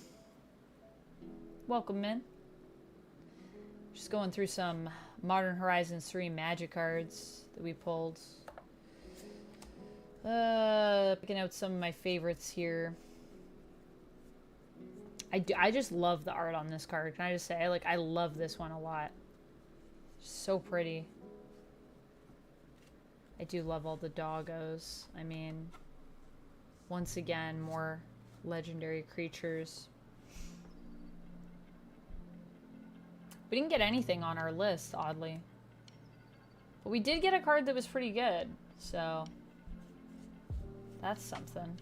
Welcome, man. Just going through some Modern Horizons 3 magic cards that we pulled. Picking out some of my favorites here. I just love the art on this card. Can I just say, I love this one a lot. So pretty. I do love all the doggos. I mean, once again, more legendary creatures. We didn't get anything on our list, oddly. But we did get a card that was pretty good, so that's something.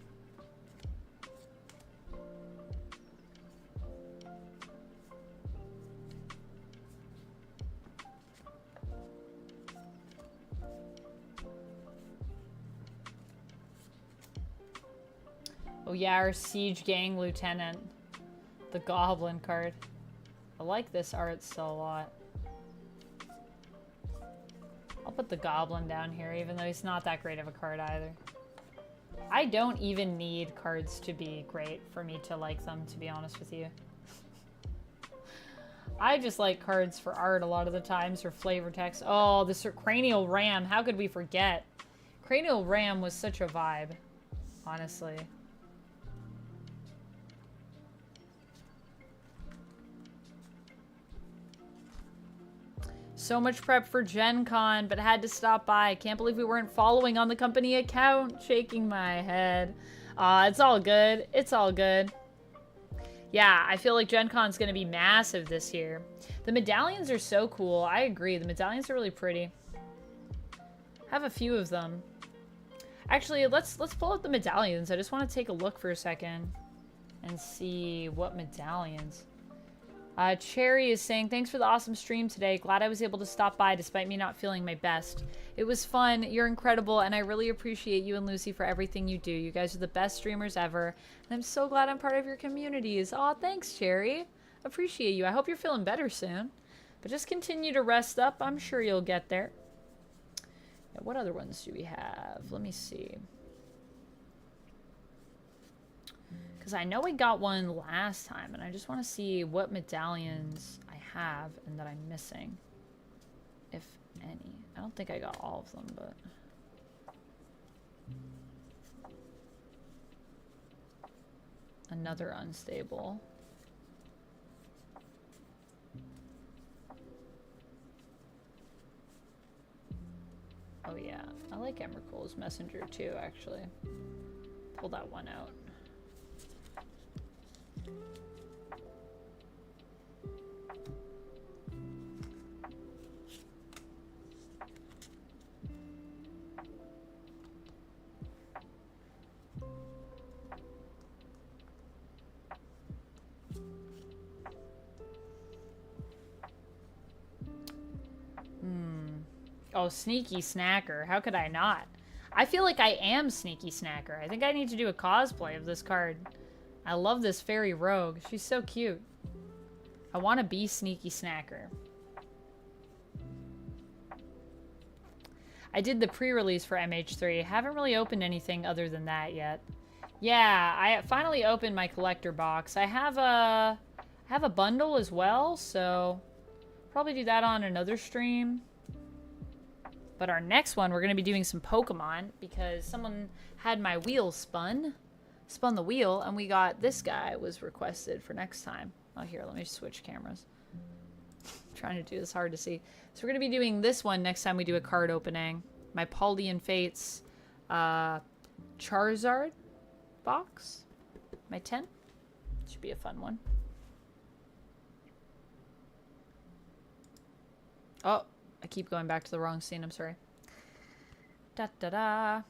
Oh yeah, our Siege Gang Lieutenant. The Goblin card. I like this art still a lot. I'll put the Goblin down here, even though he's not that great of a card either. I don't even need cards to be great for me to like them, to be honest with you. I just like cards for art a lot of the times, or flavor text. Oh, this Cranial Ram. How could we forget? Cranial Ram was such a vibe, honestly. So much prep for Gen Con, but had to stop by. Can't believe we weren't following on the company account. Shaking my head. It's all good. It's all good. Yeah, I feel like Gen Con's gonna be massive this year. The medallions are so cool. I agree. The medallions are really pretty. I have a few of them. Actually, let's pull out the medallions. I just want to take a look for a second and see what medallions. Cherry is saying, thanks for the awesome stream today. Glad I was able to stop by despite me not feeling my best. It was fun. You're incredible, and I really appreciate you and Lucy for everything you do. You guys are the best streamers ever, and I'm so glad I'm part of your communities. Aw, thanks, Cherry. Appreciate you. I hope you're feeling better soon. But just continue to rest up. I'm sure you'll get there. Yeah, what other ones do we have? Let me see. Because I know we got one last time, and I just want to see what medallions I have and that I'm missing, if any. I don't think I got all of them, but... Another unstable. Oh yeah, I like Emrakul's Messenger too, actually. Pull that one out. Oh, Sneaky Snacker. How could I not? I feel like I am Sneaky Snacker. I think I need to do a cosplay of this card. I love this fairy rogue. She's so cute. I want to be Sneaky Snacker. I did the pre-release for MH3. Haven't really opened anything other than that yet. Yeah, I finally opened my collector box. I have a bundle as well, so probably do that on another stream. But our next one, we're going to be doing some Pokemon because someone had my wheel spun the wheel, and we got this guy was requested for next time. Oh, here, let me switch cameras. I'm trying to do this hard to see. So we're going to be doing this one next time we do a card opening. My Paldean Fates Charizard box. My 10. Should be a fun one. Oh, I keep going back to the wrong scene. I'm sorry. Da-da-da.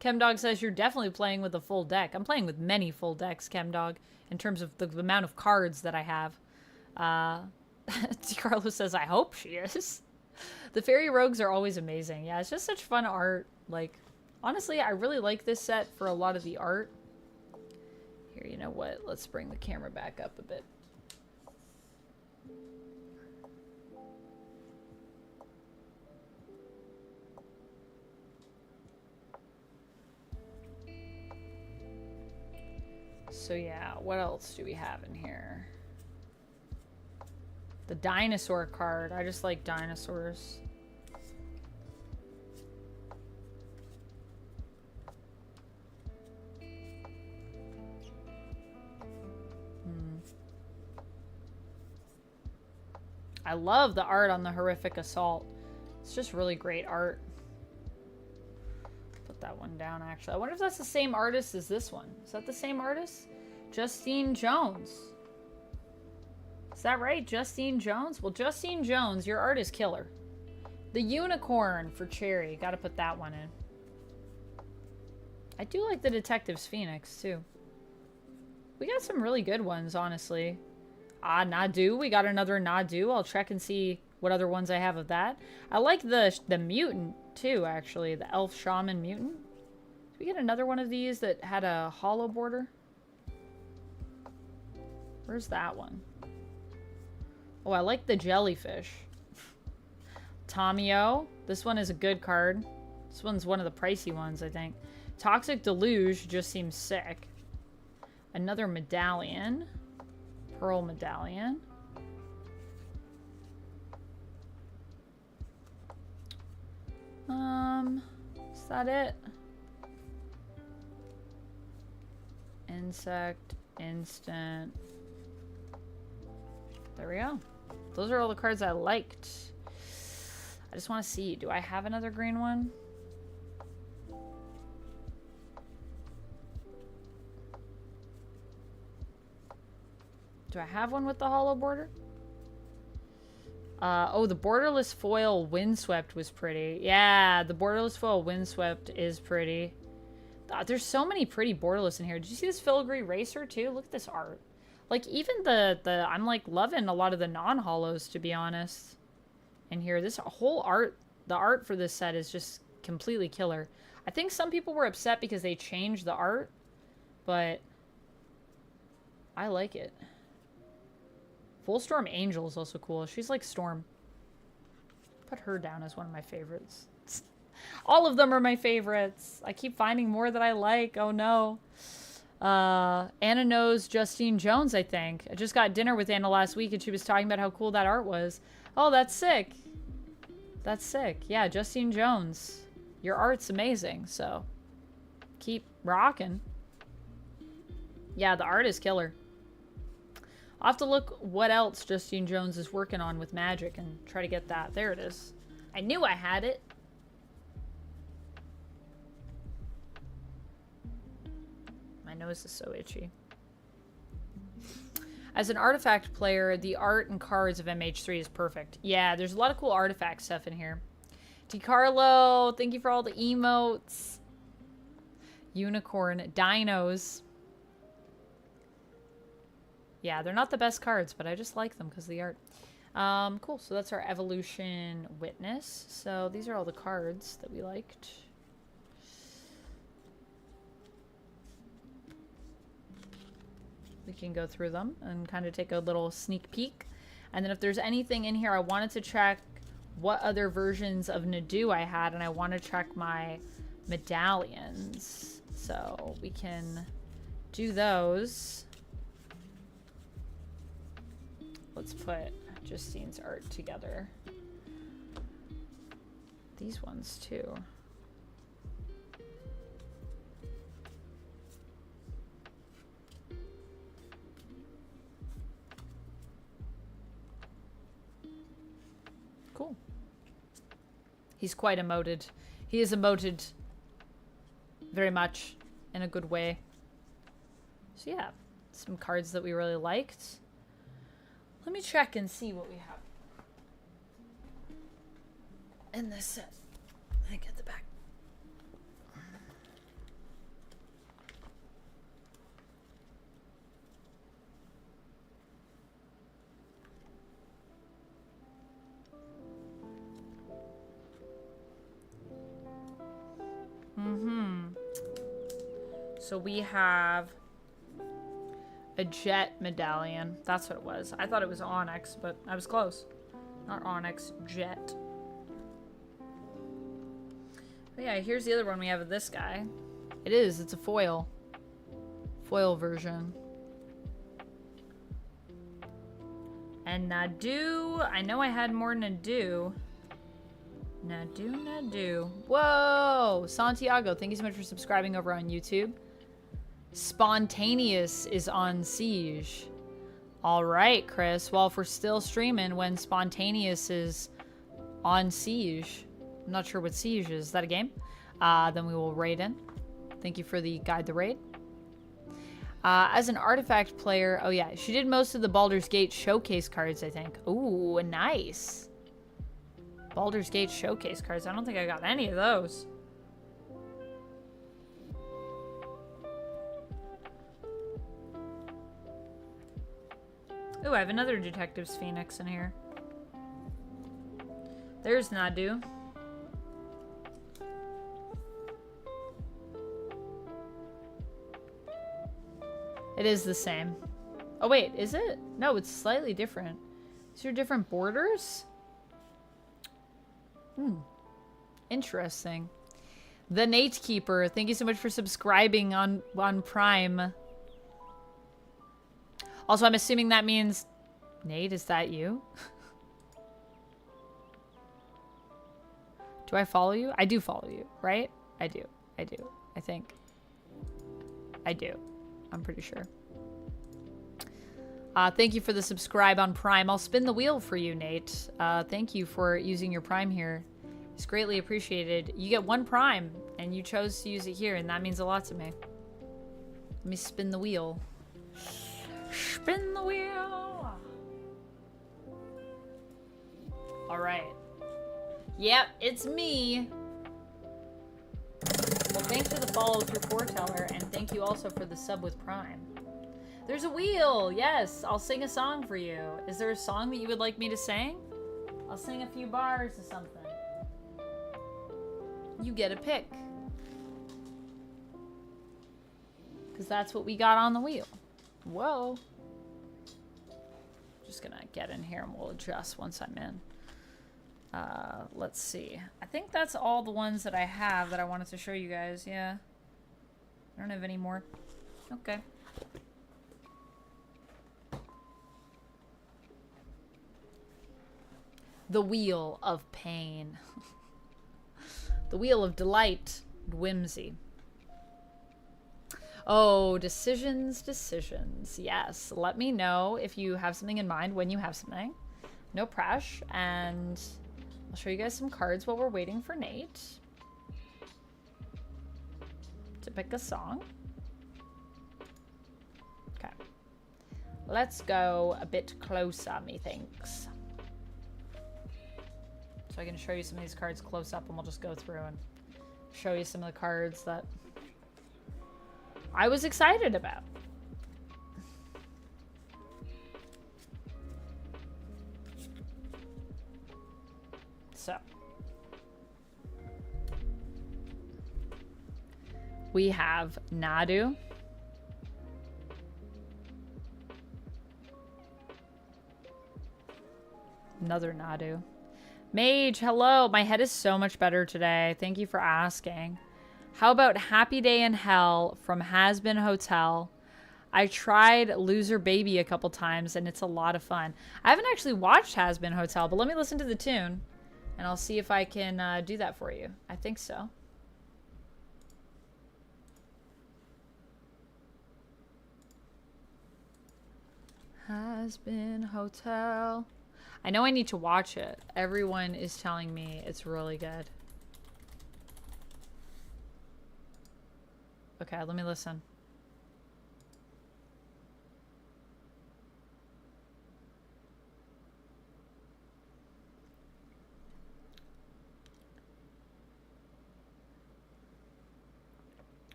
Chemdog says you're definitely playing with a full deck. I'm playing with many full decks, Chemdog, in terms of the amount of cards that I have. DiCarlo says, I hope she is. The Fairy Rogues are always amazing. Yeah, it's just such fun art. Like, honestly, I really like this set for a lot of the art. Here, you know what? Let's bring the camera back up a bit. So yeah, what else do we have in here? The dinosaur card. I just like dinosaurs. I love the art on the Horrific Assault. It's just really great art. Put that one down, actually. I wonder if that's the same artist as this one. Is that the same artist? Justine Jones. Is that right? Justine Jones? Well, Justine Jones, your art is killer. The unicorn for Cherry. Gotta put that one in. I do like the Detective's Phoenix, too. We got some really good ones, honestly. Ah, Nadu. We got another Nadu. I'll check and see what other ones I have of that. I like the mutant, too, actually. The Elf Shaman Mutant. Did we get another one of these that had a hollow border? Where's that one? Oh, I like the jellyfish. Tomio. This one is a good card. This one's one of the pricey ones, I think. Toxic Deluge just seems sick. Another medallion. Pearl medallion. Is that it? Insect, instant. There we go. Those are all the cards I liked. I just want to see. Do I have another green one? Do I have one with the hollow border? Oh, the borderless foil Windswept was pretty. Yeah, the borderless foil Windswept is pretty. There's so many pretty borderless in here. Did you see this filigree racer too? Look at this art. Like even the I'm like loving a lot of the non-hollows, to be honest. And here, this whole art, the art for this set is just completely killer. I think some people were upset because they changed the art, but I like it. Full Storm Angel is also cool. She's like Storm. Put her down as one of my favorites. All of them are my favorites. I keep finding more that I like. Oh no. Anna knows Justine Jones, I think. I just got dinner with Anna last week and she was talking about how cool that art was. Oh, that's sick. That's sick. Yeah, Justine Jones. Your art's amazing, so keep rocking. Yeah, the art is killer. I'll have to look what else Justine Jones is working on with Magic and try to get that. There it is. I knew I had it. My nose is so itchy. As an artifact player, the art and cards of MH3 is perfect. Yeah, there's a lot of cool artifact stuff in here. DiCarlo, thank you for all the emotes. Unicorn, dinos. Yeah, they're not the best cards, but I just like them because of the art. Cool, so that's our Evolution Witness. So these are all the cards that we liked. We can go through them and kind of take a little sneak peek. And then if there's anything in here, I wanted to check what other versions of Nadu I had, and I want to check my medallions. So we can do those. Let's put Justine's art together. these ones too. Cool. He's quite emoted. He is emoted very much in a good way. So yeah, some cards that we really liked. Let me check and see what we have in this set. I get the back. So we have a jet medallion. That's what it was. I thought it was onyx, but I was close. Not onyx, jet. But yeah, here's the other one we have of this guy. It is. It's a foil. Foil version. And Nadu. I know I had more Nadu. Nadu. Whoa! Santiago, thank you so much for subscribing over on YouTube. Spontaneous is on Siege. Alright, Chris. Well, if we're still streaming when Spontaneous is on Siege, I'm not sure what Siege is. Is that a game? Then we will raid in. Thank you for the guide the raid. As an artifact player, oh yeah, she did most of the Baldur's Gate showcase cards, I think. Ooh, nice. Baldur's Gate showcase cards. I don't think I got any of those. Ooh, I have another Detective's Phoenix in here. There's Nadu. It is the same. Oh wait, is it? No, it's slightly different. These are different borders? Interesting. The Nate Keeper, thank you so much for subscribing on Prime. Also, I'm assuming that means... Nate, is that you? Do I follow you? I do follow you, right? I do. I think. I do. I'm pretty sure. Thank you for the subscribe on Prime. I'll spin the wheel for you, Nate. Thank you for using your Prime here. It's greatly appreciated. You get 1 Prime, and you chose to use it here, and that means a lot to me. Let me spin the wheel. Spin the wheel! Alright. Yep, it's me. Well, thanks for the follow through Foreteller, and thank you also for the sub with Prime. There's a wheel! Yes, I'll sing a song for you. Is there a song that you would like me to sing? I'll sing a few bars or something. You get a pick. Because that's what we got on the wheel. Whoa. Just gonna get in here and we'll adjust once I'm in. Let's see. I think that's all the ones that I have that I wanted to show you guys. Yeah. I don't have any more. Okay. The Wheel of Pain. The Wheel of Delight and Whimsy. Oh, decisions. Yes. Let me know if you have something in mind when you have something. No pressure. And I'll show you guys some cards while we're waiting for Nate to pick a song. Okay. Let's go a bit closer, methinks. So I can show you some of these cards close up and we'll just go through and show you some of the cards that I was excited about. So we have Nadu. Another Nadu. Mage, hello. My head is so much better today. Thank you for asking. How about Happy Day in Hell from Has Been Hotel? I tried Loser Baby a couple times and it's a lot of fun. I haven't actually watched Has Been Hotel, but let me listen to the tune And I'll see if I can do that for you. I think so. Has been hotel. I know I need to watch it. Everyone is telling me it's really good. Okay, let me listen.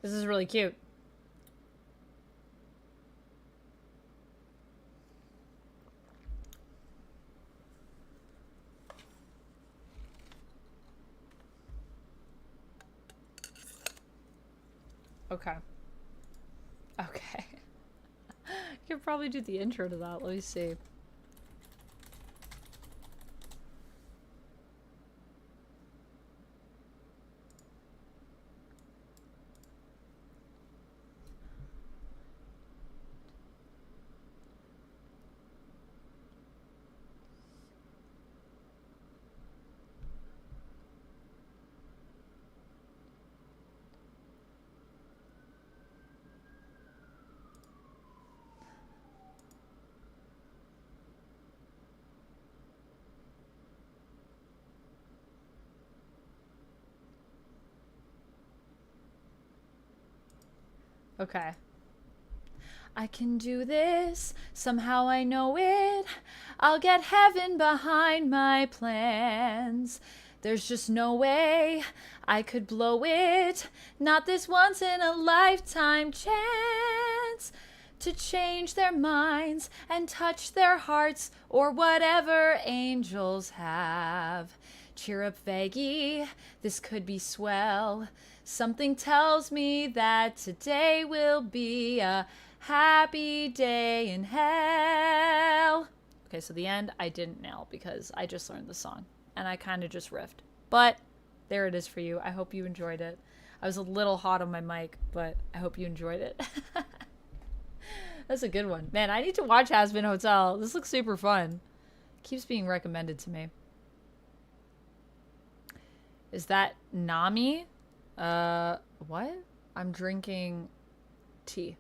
This is really cute. Okay. Okay. You could probably do the intro to that. Let me see. Okay. I can do this, somehow I know it. I'll get heaven behind my plans. There's just no way I could blow it. Not this once in a lifetime chance to change their minds and touch their hearts or whatever angels have. Cheer up, Veggie, this could be swell. Something tells me that today will be a happy day in hell. Okay, so the end I didn't nail because I just learned the song and I kind of just riffed. But there it is for you. I hope you enjoyed it. I was a little hot on my mic, but I hope you enjoyed it. That's a good one. Man, I need to watch Has Been Hotel. This looks super fun. It keeps being recommended to me. Is that Nami? What? I'm drinking tea.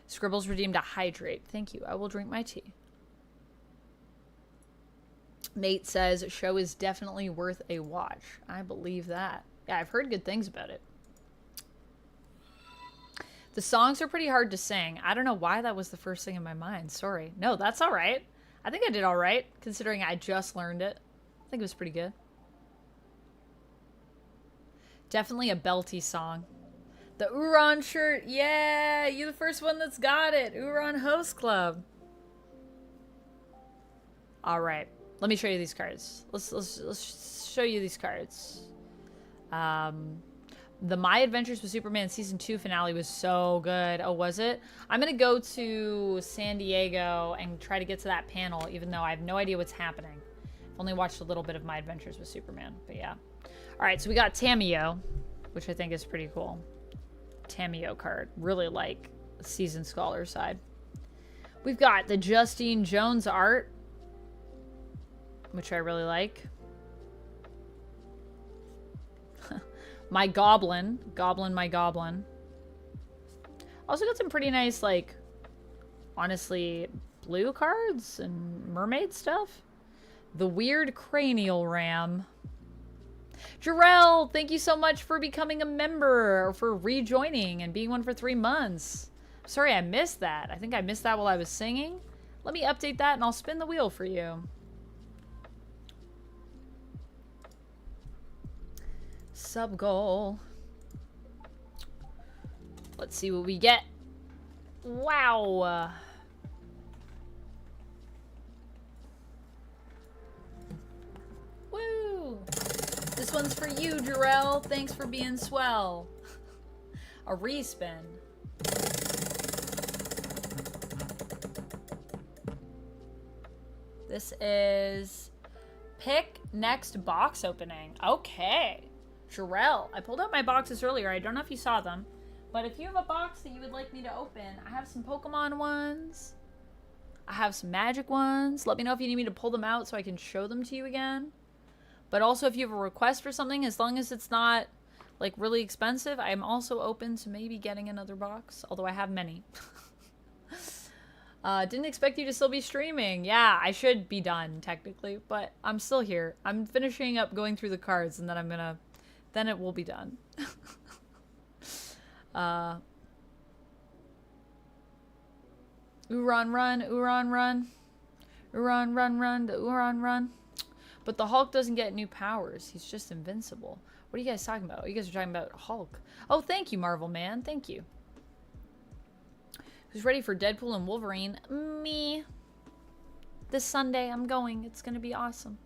Scribbles redeemed a hydrate. Thank you. I will drink my tea. Mate says, show is definitely worth a watch. I believe that. Yeah, I've heard good things about it. The songs are pretty hard to sing. I don't know why that was the first thing in my mind. Sorry. No, that's all right. I think I did all right, considering I just learned it. I think it was pretty good. Definitely a belty song. The Uran shirt. Yeah, you're the first one that's got it. Uran Host Club. All right. Let me show you these cards. Let's show you these cards. The My Adventures with Superman Season 2 finale was so good. Oh, was it? I'm going to go to San Diego and try to get to that panel, even though I have no idea what's happening. I've only watched a little bit of My Adventures with Superman, but yeah. All right, so we got Tameo, which I think is pretty cool. Tameo card. Really like the Season Scholar side. We've got the Justine Jones art, which I really like. My Goblin. Goblin, my Goblin. Also got some pretty nice, like, honestly, blue cards and mermaid stuff. The Weird Cranial Ram. Jarrell, thank you so much for becoming a member, or for rejoining and being one for 3 months. Sorry, I missed that. I think I missed that while I was singing. Let me update that and I'll spin the wheel for you. Sub goal. Let's see what we get. Wow. Woo. This one's for you, Jarrell. Thanks for being swell. A respin. This is pick next box opening. Okay. Jarrell, I pulled out my boxes earlier. I don't know if you saw them. But if you have a box that you would like me to open, I have some Pokemon ones. I have some Magic ones. Let me know if you need me to pull them out so I can show them to you again. But also if you have a request for something, as long as it's not like really expensive, I'm also open to maybe getting another box. Although I have many. Didn't expect you to still be streaming. Yeah, I should be done technically, but I'm still here. I'm finishing up going through the cards and then then it will be done. Uran run, Uran run. Uran run run, the Uran run. But the Hulk doesn't get new powers. He's just invincible. What are you guys talking about? You guys are talking about Hulk. Oh, thank you, Marvel Man. Thank you. Who's ready for Deadpool and Wolverine? Me. This Sunday, I'm going. It's going to be awesome.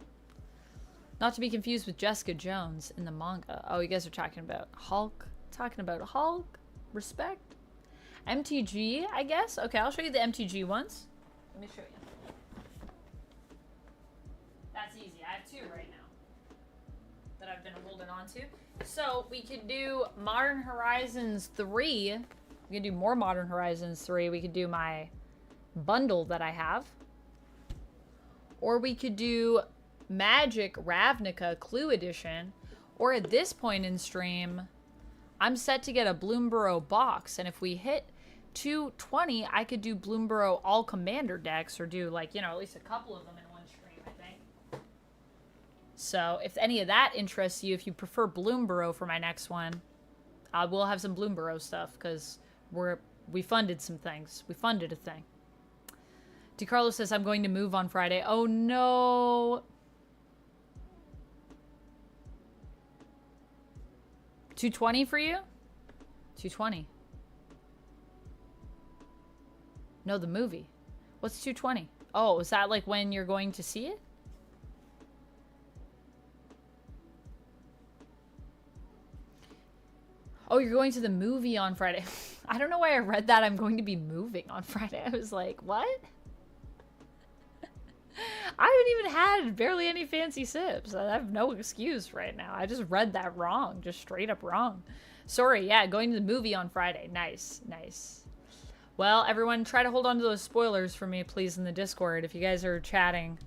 Not to be confused with Jessica Jones in the manga. Oh, you guys are talking about Hulk. Talking about Hulk. Respect. MTG, I guess? Okay, I'll show you the MTG ones. Let me show you. That's easy. I have two right now that I've been holding on to. So we could do Modern Horizons 3. We could do more Modern Horizons 3. We could do my bundle that I have. Or we could do Magic Ravnica Clue Edition. Or at this point in stream, I'm set to get a Bloomborough box. And if we hit 220, I could do Bloomborough all commander decks, or do like, you know, at least a couple of them in one stream, I think. So if any of that interests you, if you prefer Bloomborough for my next one, I will have some Bloomborough stuff because we funded some things. We funded a thing. DiCarlo says I'm going to move on Friday. Oh no. 220 for you? 220. No, the movie. What's 220? Oh, is that like when you're going to see it? Oh, you're going to the movie on Friday. I don't know why I read that I'm going to be moving on Friday. I was like, what? I haven't even had barely any fancy sips. I have no excuse right now. I just read that wrong. Just straight up wrong. Sorry, yeah, going to the movie on Friday. Nice, nice. Well, everyone, try to hold on to those spoilers for me, please, in the Discord. If you guys are chatting.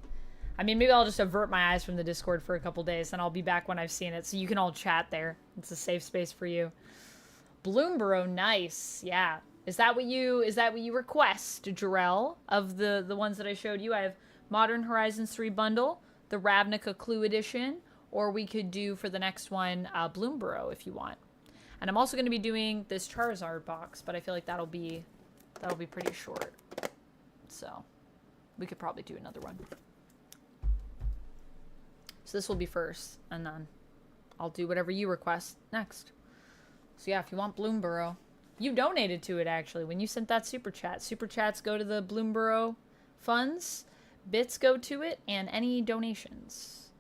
I mean, maybe I'll just avert my eyes from the Discord for a couple days, and I'll be back when I've seen it, so you can all chat there. It's a safe space for you. Bloomborough, nice. Yeah. Is that what you request, Jarrell? Of the ones that I showed you, I have Modern Horizons 3 bundle, the Ravnica Clue Edition, or we could do for the next one, Bloomborough if you want. And I'm also going to be doing this Charizard box, but I feel like that'll be pretty short. So we could probably do another one. So this will be first, and then I'll do whatever you request next. So yeah, if you want Bloomborough, you donated to it actually when you sent that super chat. Super chats go to the Bloomborough funds, bits go to it, and any donations.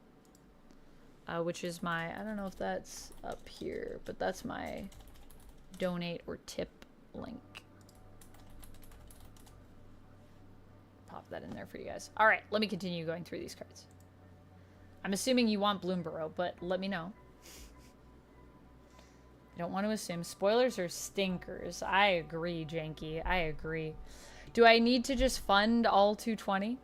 Which is my, I don't know if that's up here, but that's my donate or tip link. Pop that in there for you guys. All right, let me continue going through these cards. I'm assuming you want Bloomborough, but let me know. I don't want to assume. Spoilers are stinkers. I agree, Janky. I agree. Do I need to just fund all 220?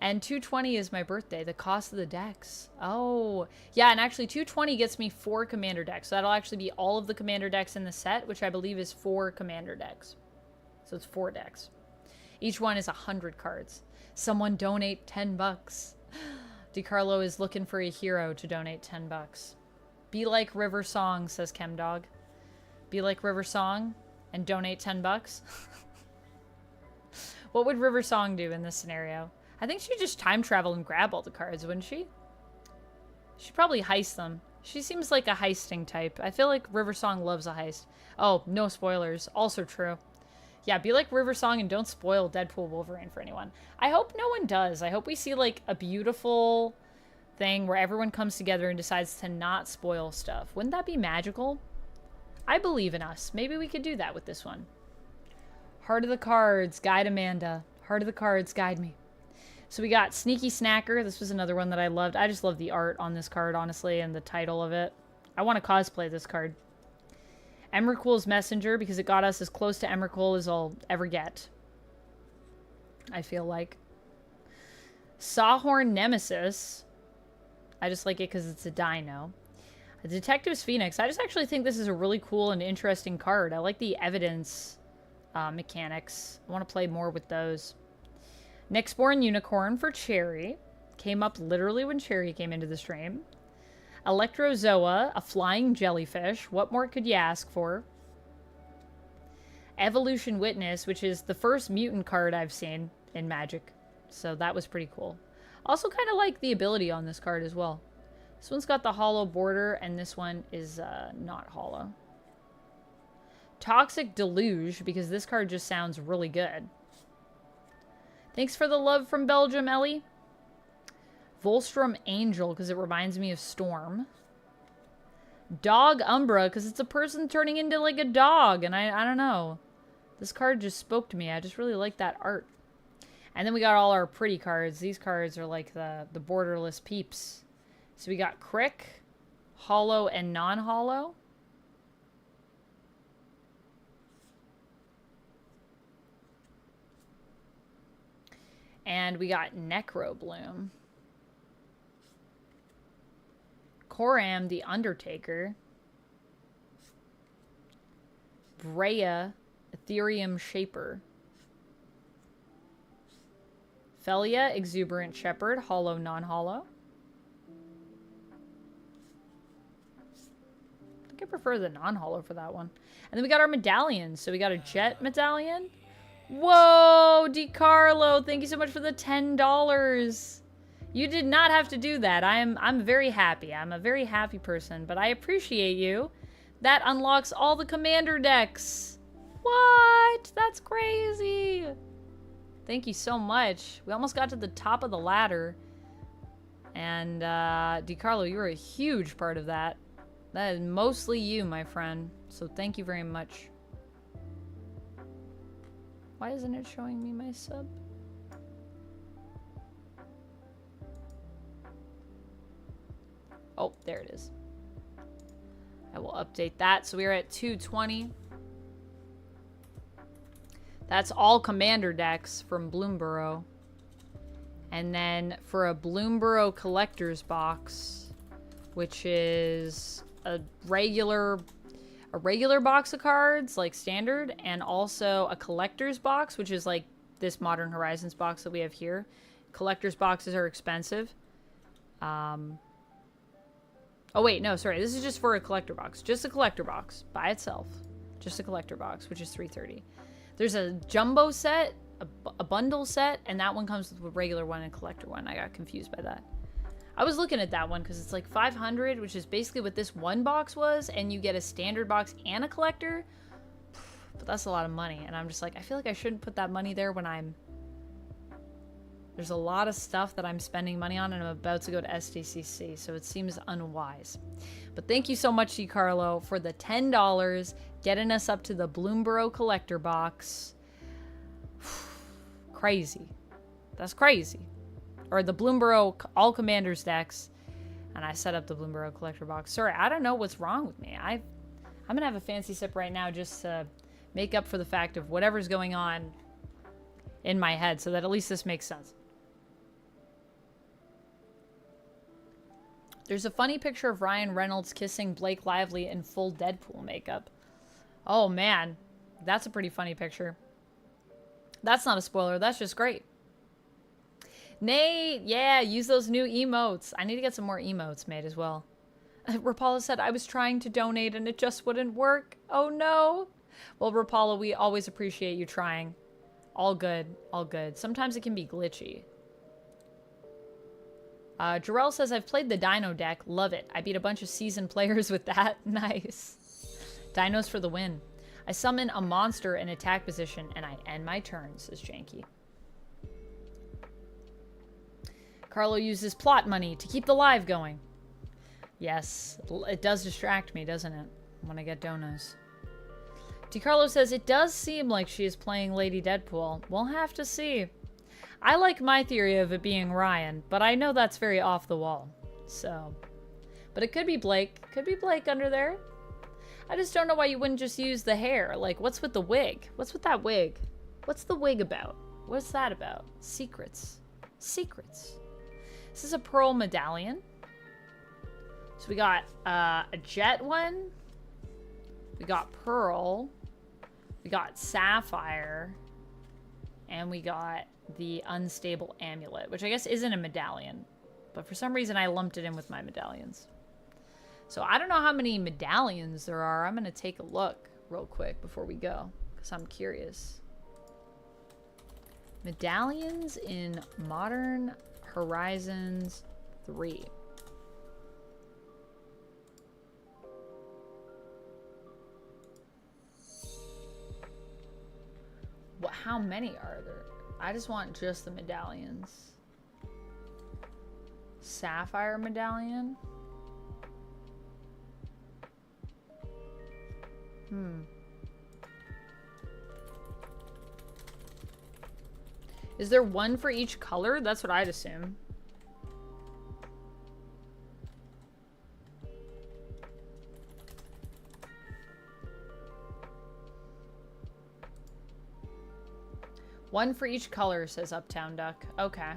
And 220 is my birthday, the cost of the decks. Oh, yeah, and actually 220 gets me 4 commander decks. So that'll actually be all of the commander decks in the set, which I believe is 4 commander decks. So it's 4 decks. Each one is 100 cards. Someone donate 10 bucks. DiCarlo is looking for a hero to donate 10 bucks. Be like River Song, says Chemdog. Be like River Song and donate 10 bucks. What would River Song do in this scenario? I think she'd just time travel and grab all the cards, wouldn't she? She'd probably heist them. She seems like a heisting type. I feel like River Song loves a heist. Oh, no spoilers. Also true. Yeah, be like River Song and don't spoil Deadpool Wolverine for anyone. I hope no one does. I hope we see like a beautiful thing where everyone comes together and decides to not spoil stuff. Wouldn't that be magical? I believe in us. Maybe we could do that with this one. Heart of the Cards, guide Amanda. Heart of the Cards, guide me. So we got Sneaky Snacker. This was another one that I loved. I just love the art on this card, honestly, and the title of it. I want to cosplay this card. Emrakul's Messenger, because it got us as close to Emrakul as I'll ever get. I feel like. Sawhorn Nemesis. I just like it because it's a dino. A Detective's Phoenix. I just actually think this is a really cool and interesting card. I like the evidence mechanics. I want to play more with those. Nextborn Unicorn for Cherry. Came up literally when Cherry came into the stream. Electrozoa, a flying jellyfish. What more could you ask for? Evolution Witness, which is the first mutant card I've seen in Magic. So that was pretty cool. Also kind of like the ability on this card as well. This one's got the hollow border, and this one is not hollow. Toxic Deluge, because this card just sounds really good. Thanks for the love from Belgium, Ellie. Volstrom Angel, because it reminds me of Storm. Dog Umbra, because it's a person turning into like a dog, and I don't know. This card just spoke to me. I just really like that art. And then we got all our pretty cards. These cards are like the borderless peeps. So we got Crick, hollow and non-hollow. And we got Necrobloom. Koram, the Undertaker. Brea, Ethereum Shaper. Felia, Exuberant Shepherd, hollow, non-hollow. I think I prefer the non-hollow for that one. And then we got our medallions. So we got a Jet medallion. Whoa, DiCarlo, thank you so much for the $10. You did not have to do that. I'm very happy. I'm a very happy person, but I appreciate you. That unlocks all the commander decks. What? That's crazy. Thank you so much. We almost got to the top of the ladder. And DiCarlo, you were a huge part of that. That is mostly you, my friend. So thank you very much. Why isn't it showing me my sub? Oh, there it is. I will update that. So we are at 220. That's all commander decks from Bloomborough. And then for a Bloomborough collector's box, which is a regular box of cards, like standard, and also a collector's box, which is like this Modern Horizons box that we have here. Collector's boxes are expensive. Oh wait, no, sorry. This is just for a collector box. Just a collector box by itself. Just a collector box, which is $330. There's a jumbo set, a bundle set, and that one comes with a regular one and a collector one. I got confused by that. I was looking at that one because it's like $500, which is basically what this one box was, and you get a standard box and a collector. But that's a lot of money, and I'm just like, I feel like I shouldn't put that money there when there's a lot of stuff that I'm spending money on, and I'm about to go to SDCC, so it seems unwise. But thank you so much, DiCarlo, for the $10, getting us up to the Bloomborough collector box. Crazy. That's crazy. Or the Bloomborough all commanders decks, and I set up the Bloomborough collector box. Sorry, I don't know what's wrong with me. I'm gonna have a fancy sip right now just to make up for the fact of whatever's going on in my head, so that at least this makes sense. There's a funny picture of Ryan Reynolds kissing Blake Lively in full Deadpool makeup. Oh man, that's a pretty funny picture. That's not a spoiler, that's just great. Nate, yeah, use those new emotes. I need to get some more emotes made as well. Rapala said, I was trying to donate and it just wouldn't work. Oh no. Well, Rapala, we always appreciate you trying. All good, all good. Sometimes it can be glitchy. Jarrell says, I've played the Dino deck. Love it. I beat a bunch of seasoned players with that. Nice. Dinos for the win. I summon a monster in attack position and I end my turn, says Janky. Carlo uses plot money to keep the live going. Yes, it does distract me, doesn't it? When I get donos. DiCarlo says, it does seem like she is playing Lady Deadpool. We'll have to see. I like my theory of it being Ryan, but I know that's very off the wall. So, but it could be Blake. Could be Blake under there. I just don't know why you wouldn't just use the hair. Like, what's with the wig? What's with that wig? What's the wig about? What's that about? Secrets. Secrets. This is a pearl medallion. So we got a jet one. We got pearl. We got sapphire. And we got the unstable amulet, which I guess isn't a medallion. But for some reason I lumped it in with my medallions. So I don't know how many medallions there are. I'm going to take a look real quick before we go, because I'm curious. Medallions in Modern Horizons 3. What? How many are there? I just want just the medallions. Sapphire medallion. Is there one for each color? That's what I'd assume. One for each color, says Uptown Duck. Okay.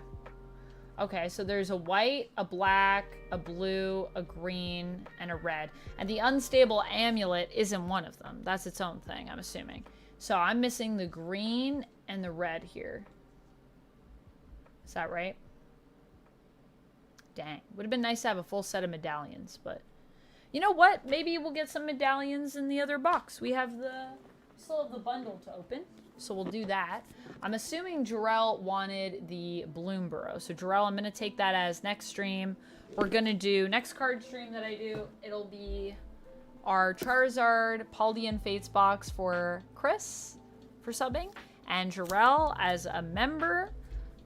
Okay, so there's a white, a black, a blue, a green, and a red. And the unstable amulet isn't one of them. That's its own thing, I'm assuming. So I'm missing the green and the red here. Is that right? Dang. Would have been nice to have a full set of medallions, but... You know what? Maybe we'll get some medallions in the other box. We still have the bundle to open. So we'll do that. I'm assuming Jarrell wanted the Bloomborough. So Jarrell, I'm going to take that as next stream. We're going to do, next card stream that I do, it'll be our Charizard Paldean Fates box for Chris for subbing. And Jarrell, as a member,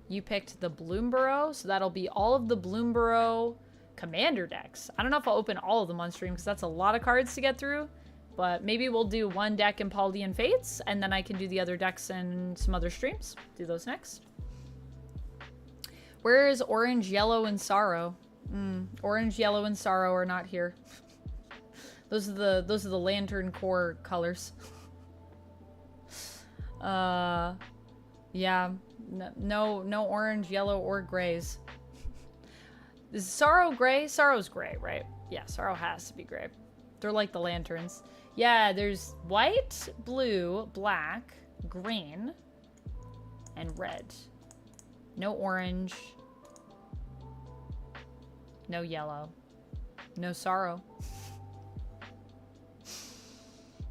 you picked the Bloomborough. So that'll be all of the Bloomborough Commander decks. I don't know if I'll open all of them on stream because that's a lot of cards to get through. But maybe we'll do one deck in Paldean Fates, and then I can do the other decks in some other streams. Do those next. Where is Orange, Yellow, and Sorrow? Orange, Yellow, and Sorrow are not here. Those are the Lantern Core colors. Yeah. No orange, yellow, or grays. Is Sorrow gray? Sorrow's gray, right? Yeah, Sorrow has to be gray. They're like the lanterns. Yeah, there's white, blue, black, green, and red. No orange. No yellow. No Sorrow.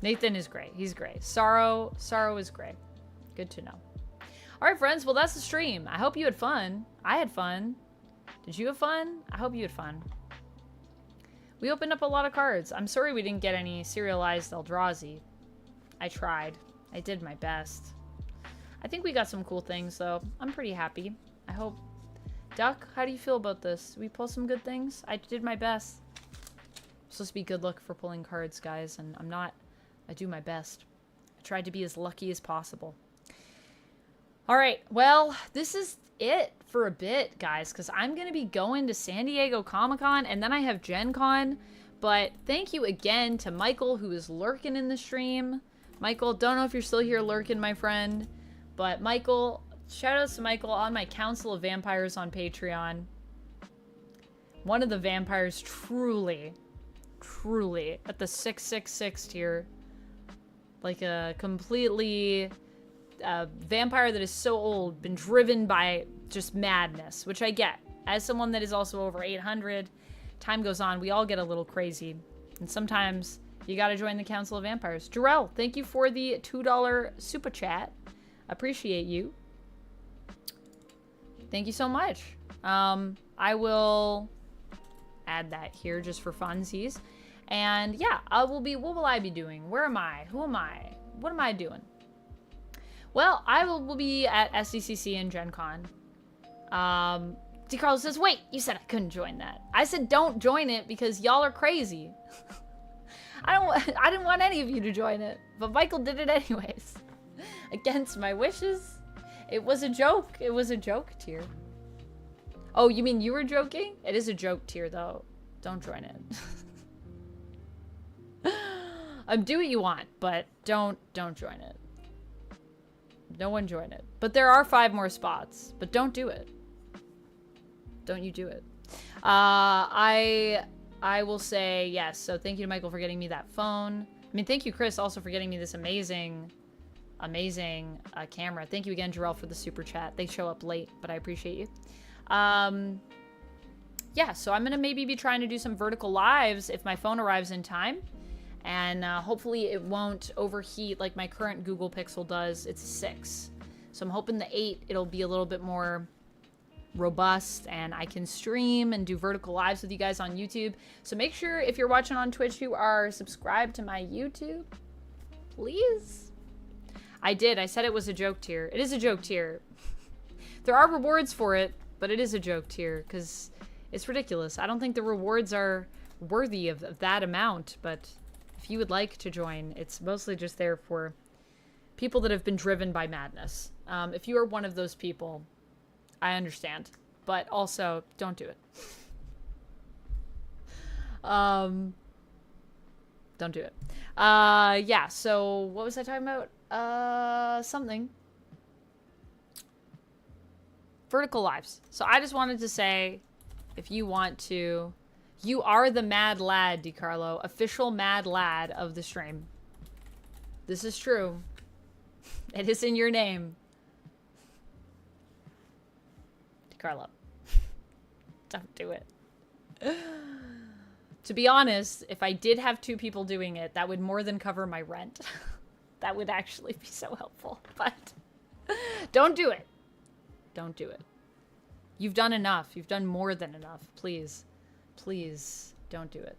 Nathan is gray. He's gray. Sorrow is gray. Good to know. All right, friends. Well, that's the stream. I hope you had fun. I had fun. Did you have fun? I hope you had fun. We opened up a lot of cards. I'm sorry we didn't get any serialized Eldrazi. I tried. I did my best. I think we got some cool things, though. I'm pretty happy. I hope... Duck, how do you feel about this? We pull some good things? I did my best. I'm supposed to be good luck for pulling cards, guys, and I'm not. I do my best. I tried to be as lucky as possible. All right, well, this is it for a bit, guys, because I'm going to be going to San Diego Comic-Con, and then I have Gen Con. But thank you again to Michael, who is lurking in the stream. Michael, don't know if you're still here lurking, my friend. But Michael, shout outs to Michael on my Council of Vampires on Patreon. One of the vampires truly at the 666 tier. Like a completely... vampire that is so old, been driven by just madness, which I get. As someone that is also over 800, time goes on, we all get a little crazy. And sometimes you gotta join the Council of Vampires. Jarrell, thank you for the $2 super chat. Appreciate you. Thank you so much. I will add that here just for funsies. And yeah, what will I be doing? Where am I? Who am I? What am I doing? Well, I will be at SDCC and Gen Con. D. Carlos says, wait, you said I couldn't join that. I said don't join it because y'all are crazy. I didn't want any of you to join it, but Michael did it anyways. Against my wishes. It was a joke. It was a joke tier. Oh, you mean you were joking? It is a joke tier, though. Don't join it. Do what you want, but don't join it. No one join it. But there are 5 more spots. But don't do it. Don't you do it. I will say yes. So thank you to Michael for getting me that phone. I mean, thank you, Chris, also for getting me this amazing camera. Thank you again, Jarrell, for the super chat. They show up late, but I appreciate you. Yeah, so I'm gonna maybe be trying to do some vertical lives if my phone arrives in time. And hopefully it won't overheat like my current Google Pixel does. It's a 6. So I'm hoping the 8, it'll be a little bit more robust and I can stream and do vertical lives with you guys on YouTube. So make sure if you're watching on Twitch, you are subscribed to my YouTube, please. I said it was a joke tier. It is a joke tier. There are rewards for it, but it is a joke tier because it's ridiculous. I don't think the rewards are worthy of that amount, but if you would like to join, it's mostly just there for people that have been driven by madness. If you are one of those people, I understand, but also don't do it. Don't do it. Yeah, so what was I talking about? Something. Vertical lives. So I just wanted to say, if you want to, you are the mad lad, DiCarlo, official mad lad of the stream. This is true. It is in your name. DiCarlo. Don't do it. To be honest, if I did have 2 people doing it, that would more than cover my rent. That would actually be so helpful, but don't do it. Don't do it. You've done enough. You've done more than enough. Please. Please don't do it.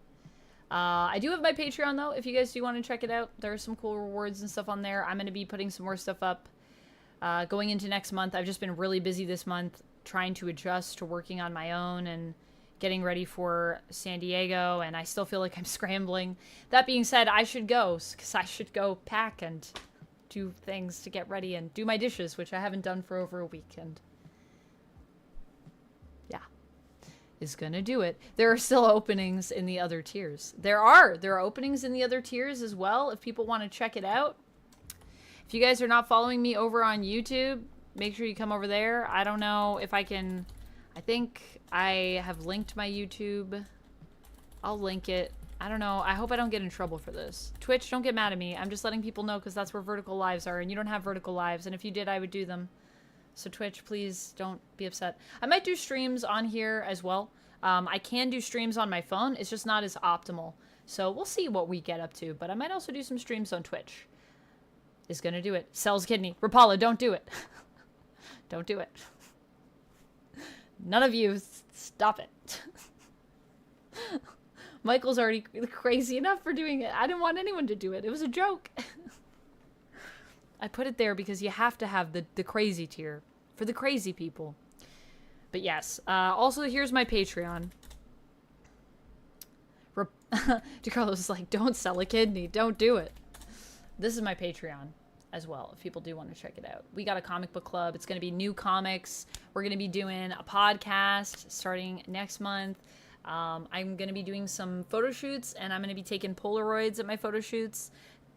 I do have my Patreon, though, if you guys do want to check it out. There are some cool rewards and stuff on there. I'm going to be putting some more stuff up going into next month. I've just been really busy this month trying to adjust to working on my own and getting ready for San Diego, and I still feel like I'm scrambling. That being said, I should go, because I should go pack and do things to get ready and do my dishes, which I haven't done for over a week, and yeah, is gonna do it. There are still openings in the other tiers. There are openings in the other tiers as well, if people want to check it out. If you guys are not following me over on YouTube, make sure you come over there. I don't know if I can... I think I have linked my YouTube. I'll link it. I don't know. I hope I don't get in trouble for this. Twitch, don't get mad at me. I'm just letting people know because that's where vertical lives are, and you don't have vertical lives, and if you did, I would do them. So Twitch, please don't be upset. I might do streams on here as well. I can do streams on my phone. It's just not as optimal. So we'll see what we get up to, but I might also do some streams on Twitch. Is gonna do it. Sells kidney. Rapala, don't do it. Don't do it. None of you, stop it. Michael's already crazy enough for doing it. I didn't want anyone to do it. It was a joke. I put it there because you have to have the crazy tier for the crazy people. But yes, also here's my Patreon. DeCarlos is like, don't sell a kidney. Don't do it. This is my Patreon as well, if people do want to check it out. We got a comic book club. It's going to be new comics. We're going to be doing a podcast starting next month. I'm going to be doing some photo shoots, and I'm going to be taking Polaroids at my photo shoots.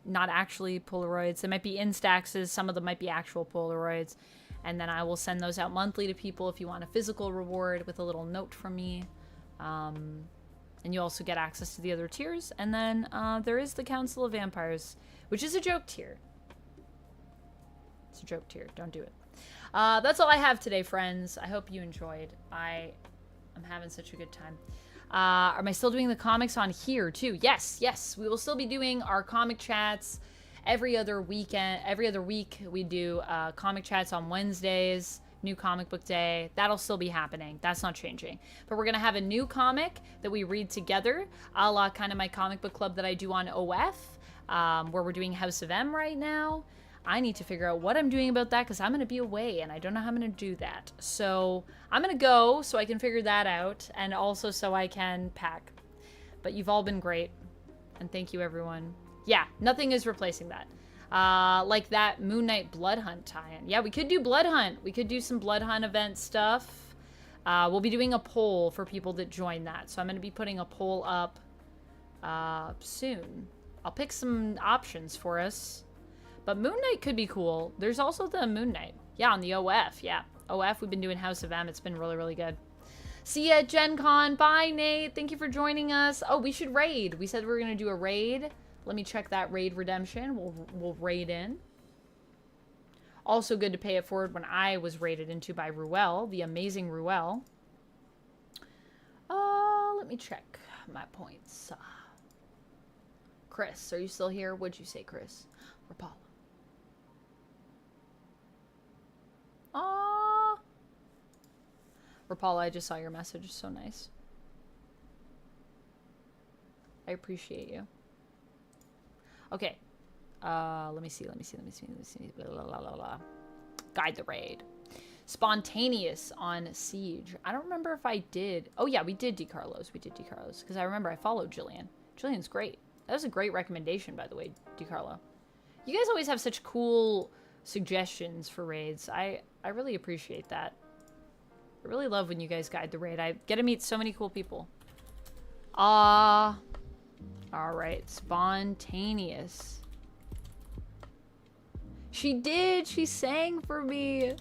Not actually Polaroids. They might be Instaxes. Some of them might be actual Polaroids. And then I will send those out monthly to people if you want a physical reward with a little note from me. And you also get access to the other tiers. And then there is the Council of Vampires, which is a joke tier. It's a joke tier. Don't do it. That's all I have today, friends. I hope you enjoyed. I'm having such a good time. Am I still doing the comics on here too? Yes. We will still be doing our comic chats every other weekend. Every other week we do comic chats on Wednesdays. New comic book day. That'll still be happening. That's not changing. But we're going to have a new comic that we read together, a la kind of my comic book club that I do on OF, where we're doing House of M right now. I need to figure out what I'm doing about that because I'm going to be away and I don't know how I'm going to do that. So I'm going to go so I can figure that out and also so I can pack. But you've all been great. And thank you, everyone. Yeah, nothing is replacing that. Like that Moon Knight Blood Hunt tie-in. Yeah, we could do Blood Hunt. We could do some Blood Hunt event stuff. We'll be doing a poll for people that join that. So I'm going to be putting a poll up soon. I'll pick some options for us. But Moon Knight could be cool. There's also the Moon Knight. Yeah, on the OF. Yeah. OF, we've been doing House of M. It's been really, really good. See ya at Gen Con. Bye, Nate. Thank you for joining us. Oh, we should raid. We said we were going to do a raid. Let me check that raid redemption. We'll raid in. Also good to pay it forward when I was raided into by Ruel, the amazing Ruel. Let me check my points. Chris, are you still here? What'd you say, Chris? Rapala. Rapala, I just saw your message. So nice. I appreciate you. Okay. Let me see. Blah, blah, blah, blah. Guide the raid. Spontaneous on Siege. I don't remember if I did. Oh, yeah, we did DeCarlos. We did DeCarlos. Because I remember I followed Jillian. Jillian's great. That was a great recommendation, by the way, DeCarlo. You guys always have such cool suggestions for raids. I really appreciate that. I really love when you guys guide the raid. I get to meet so many cool people. Alright. Spontaneous. She did. She sang for me.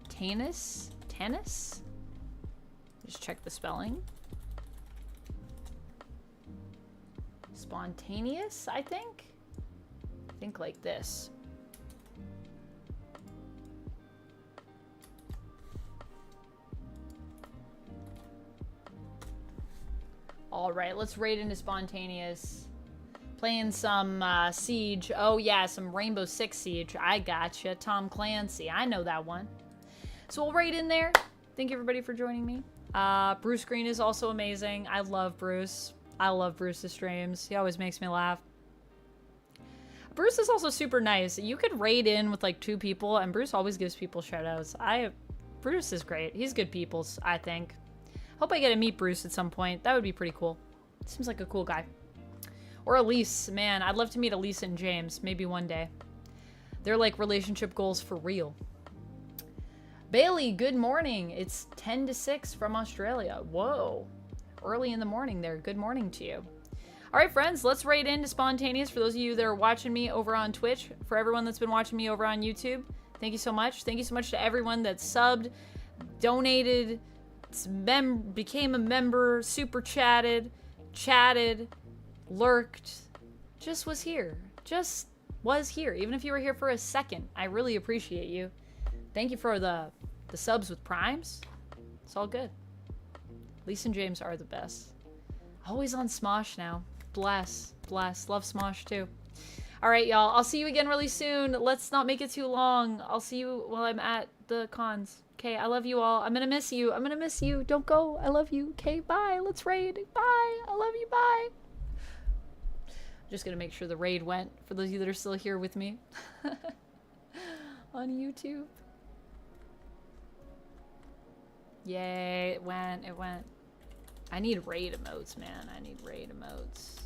Tennis? Just check the spelling. Spontaneous, I think. Think like this. Alright, let's raid into Spontaneous. Playing some Siege. Oh yeah, some Rainbow Six Siege. I gotcha. Tom Clancy. I know that one. So we'll raid in there. Thank you everybody for joining me. Bruce Green is also amazing. I love Bruce. I love Bruce's streams. He always makes me laugh. Bruce is also super nice. You could raid in with like 2 people and Bruce always gives people shout outs. Bruce is great. He's good people, I think. Hope I get to meet Bruce at some point. That would be pretty cool. Seems like a cool guy. Or Elise. Man, I'd love to meet Elise and James. Maybe one day. They're like relationship goals for real. Bailey, good morning. It's 10 to 6 from Australia. Whoa. Early in the morning there. Good morning to you. All right, friends, let's raid into Spontaneous. For those of you that are watching me over on Twitch, for everyone that's been watching me over on YouTube, thank you so much. Thank you so much to everyone that subbed, donated, became a member, super chatted, lurked, just was here. Even if you were here for a second, I really appreciate you. Thank you for the subs with primes. It's all good. Lisa and James are the best. Always on Smosh now. Bless. Love Smosh too. All right, y'all. I'll see you again really soon. Let's not make it too long. I'll see you while I'm at the cons. Okay, I love you all. I'm gonna miss you. Don't go. I love you. Okay, bye. Let's raid. Bye. I love you. Bye. Just gonna make sure the raid went for those of you that are still here with me on YouTube. Yay, it went. I need raid emotes, man. I need raid emotes.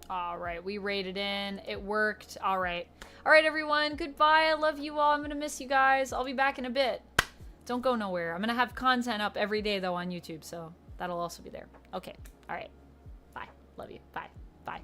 All right, we raided in. It worked. All right. All right, everyone. Goodbye. I love you all. I'm going to miss you guys. I'll be back in a bit. Don't go nowhere. I'm going to have content up every day, though, on YouTube, so that'll also be there. Okay. All right. Bye. Love you. Bye. Bye.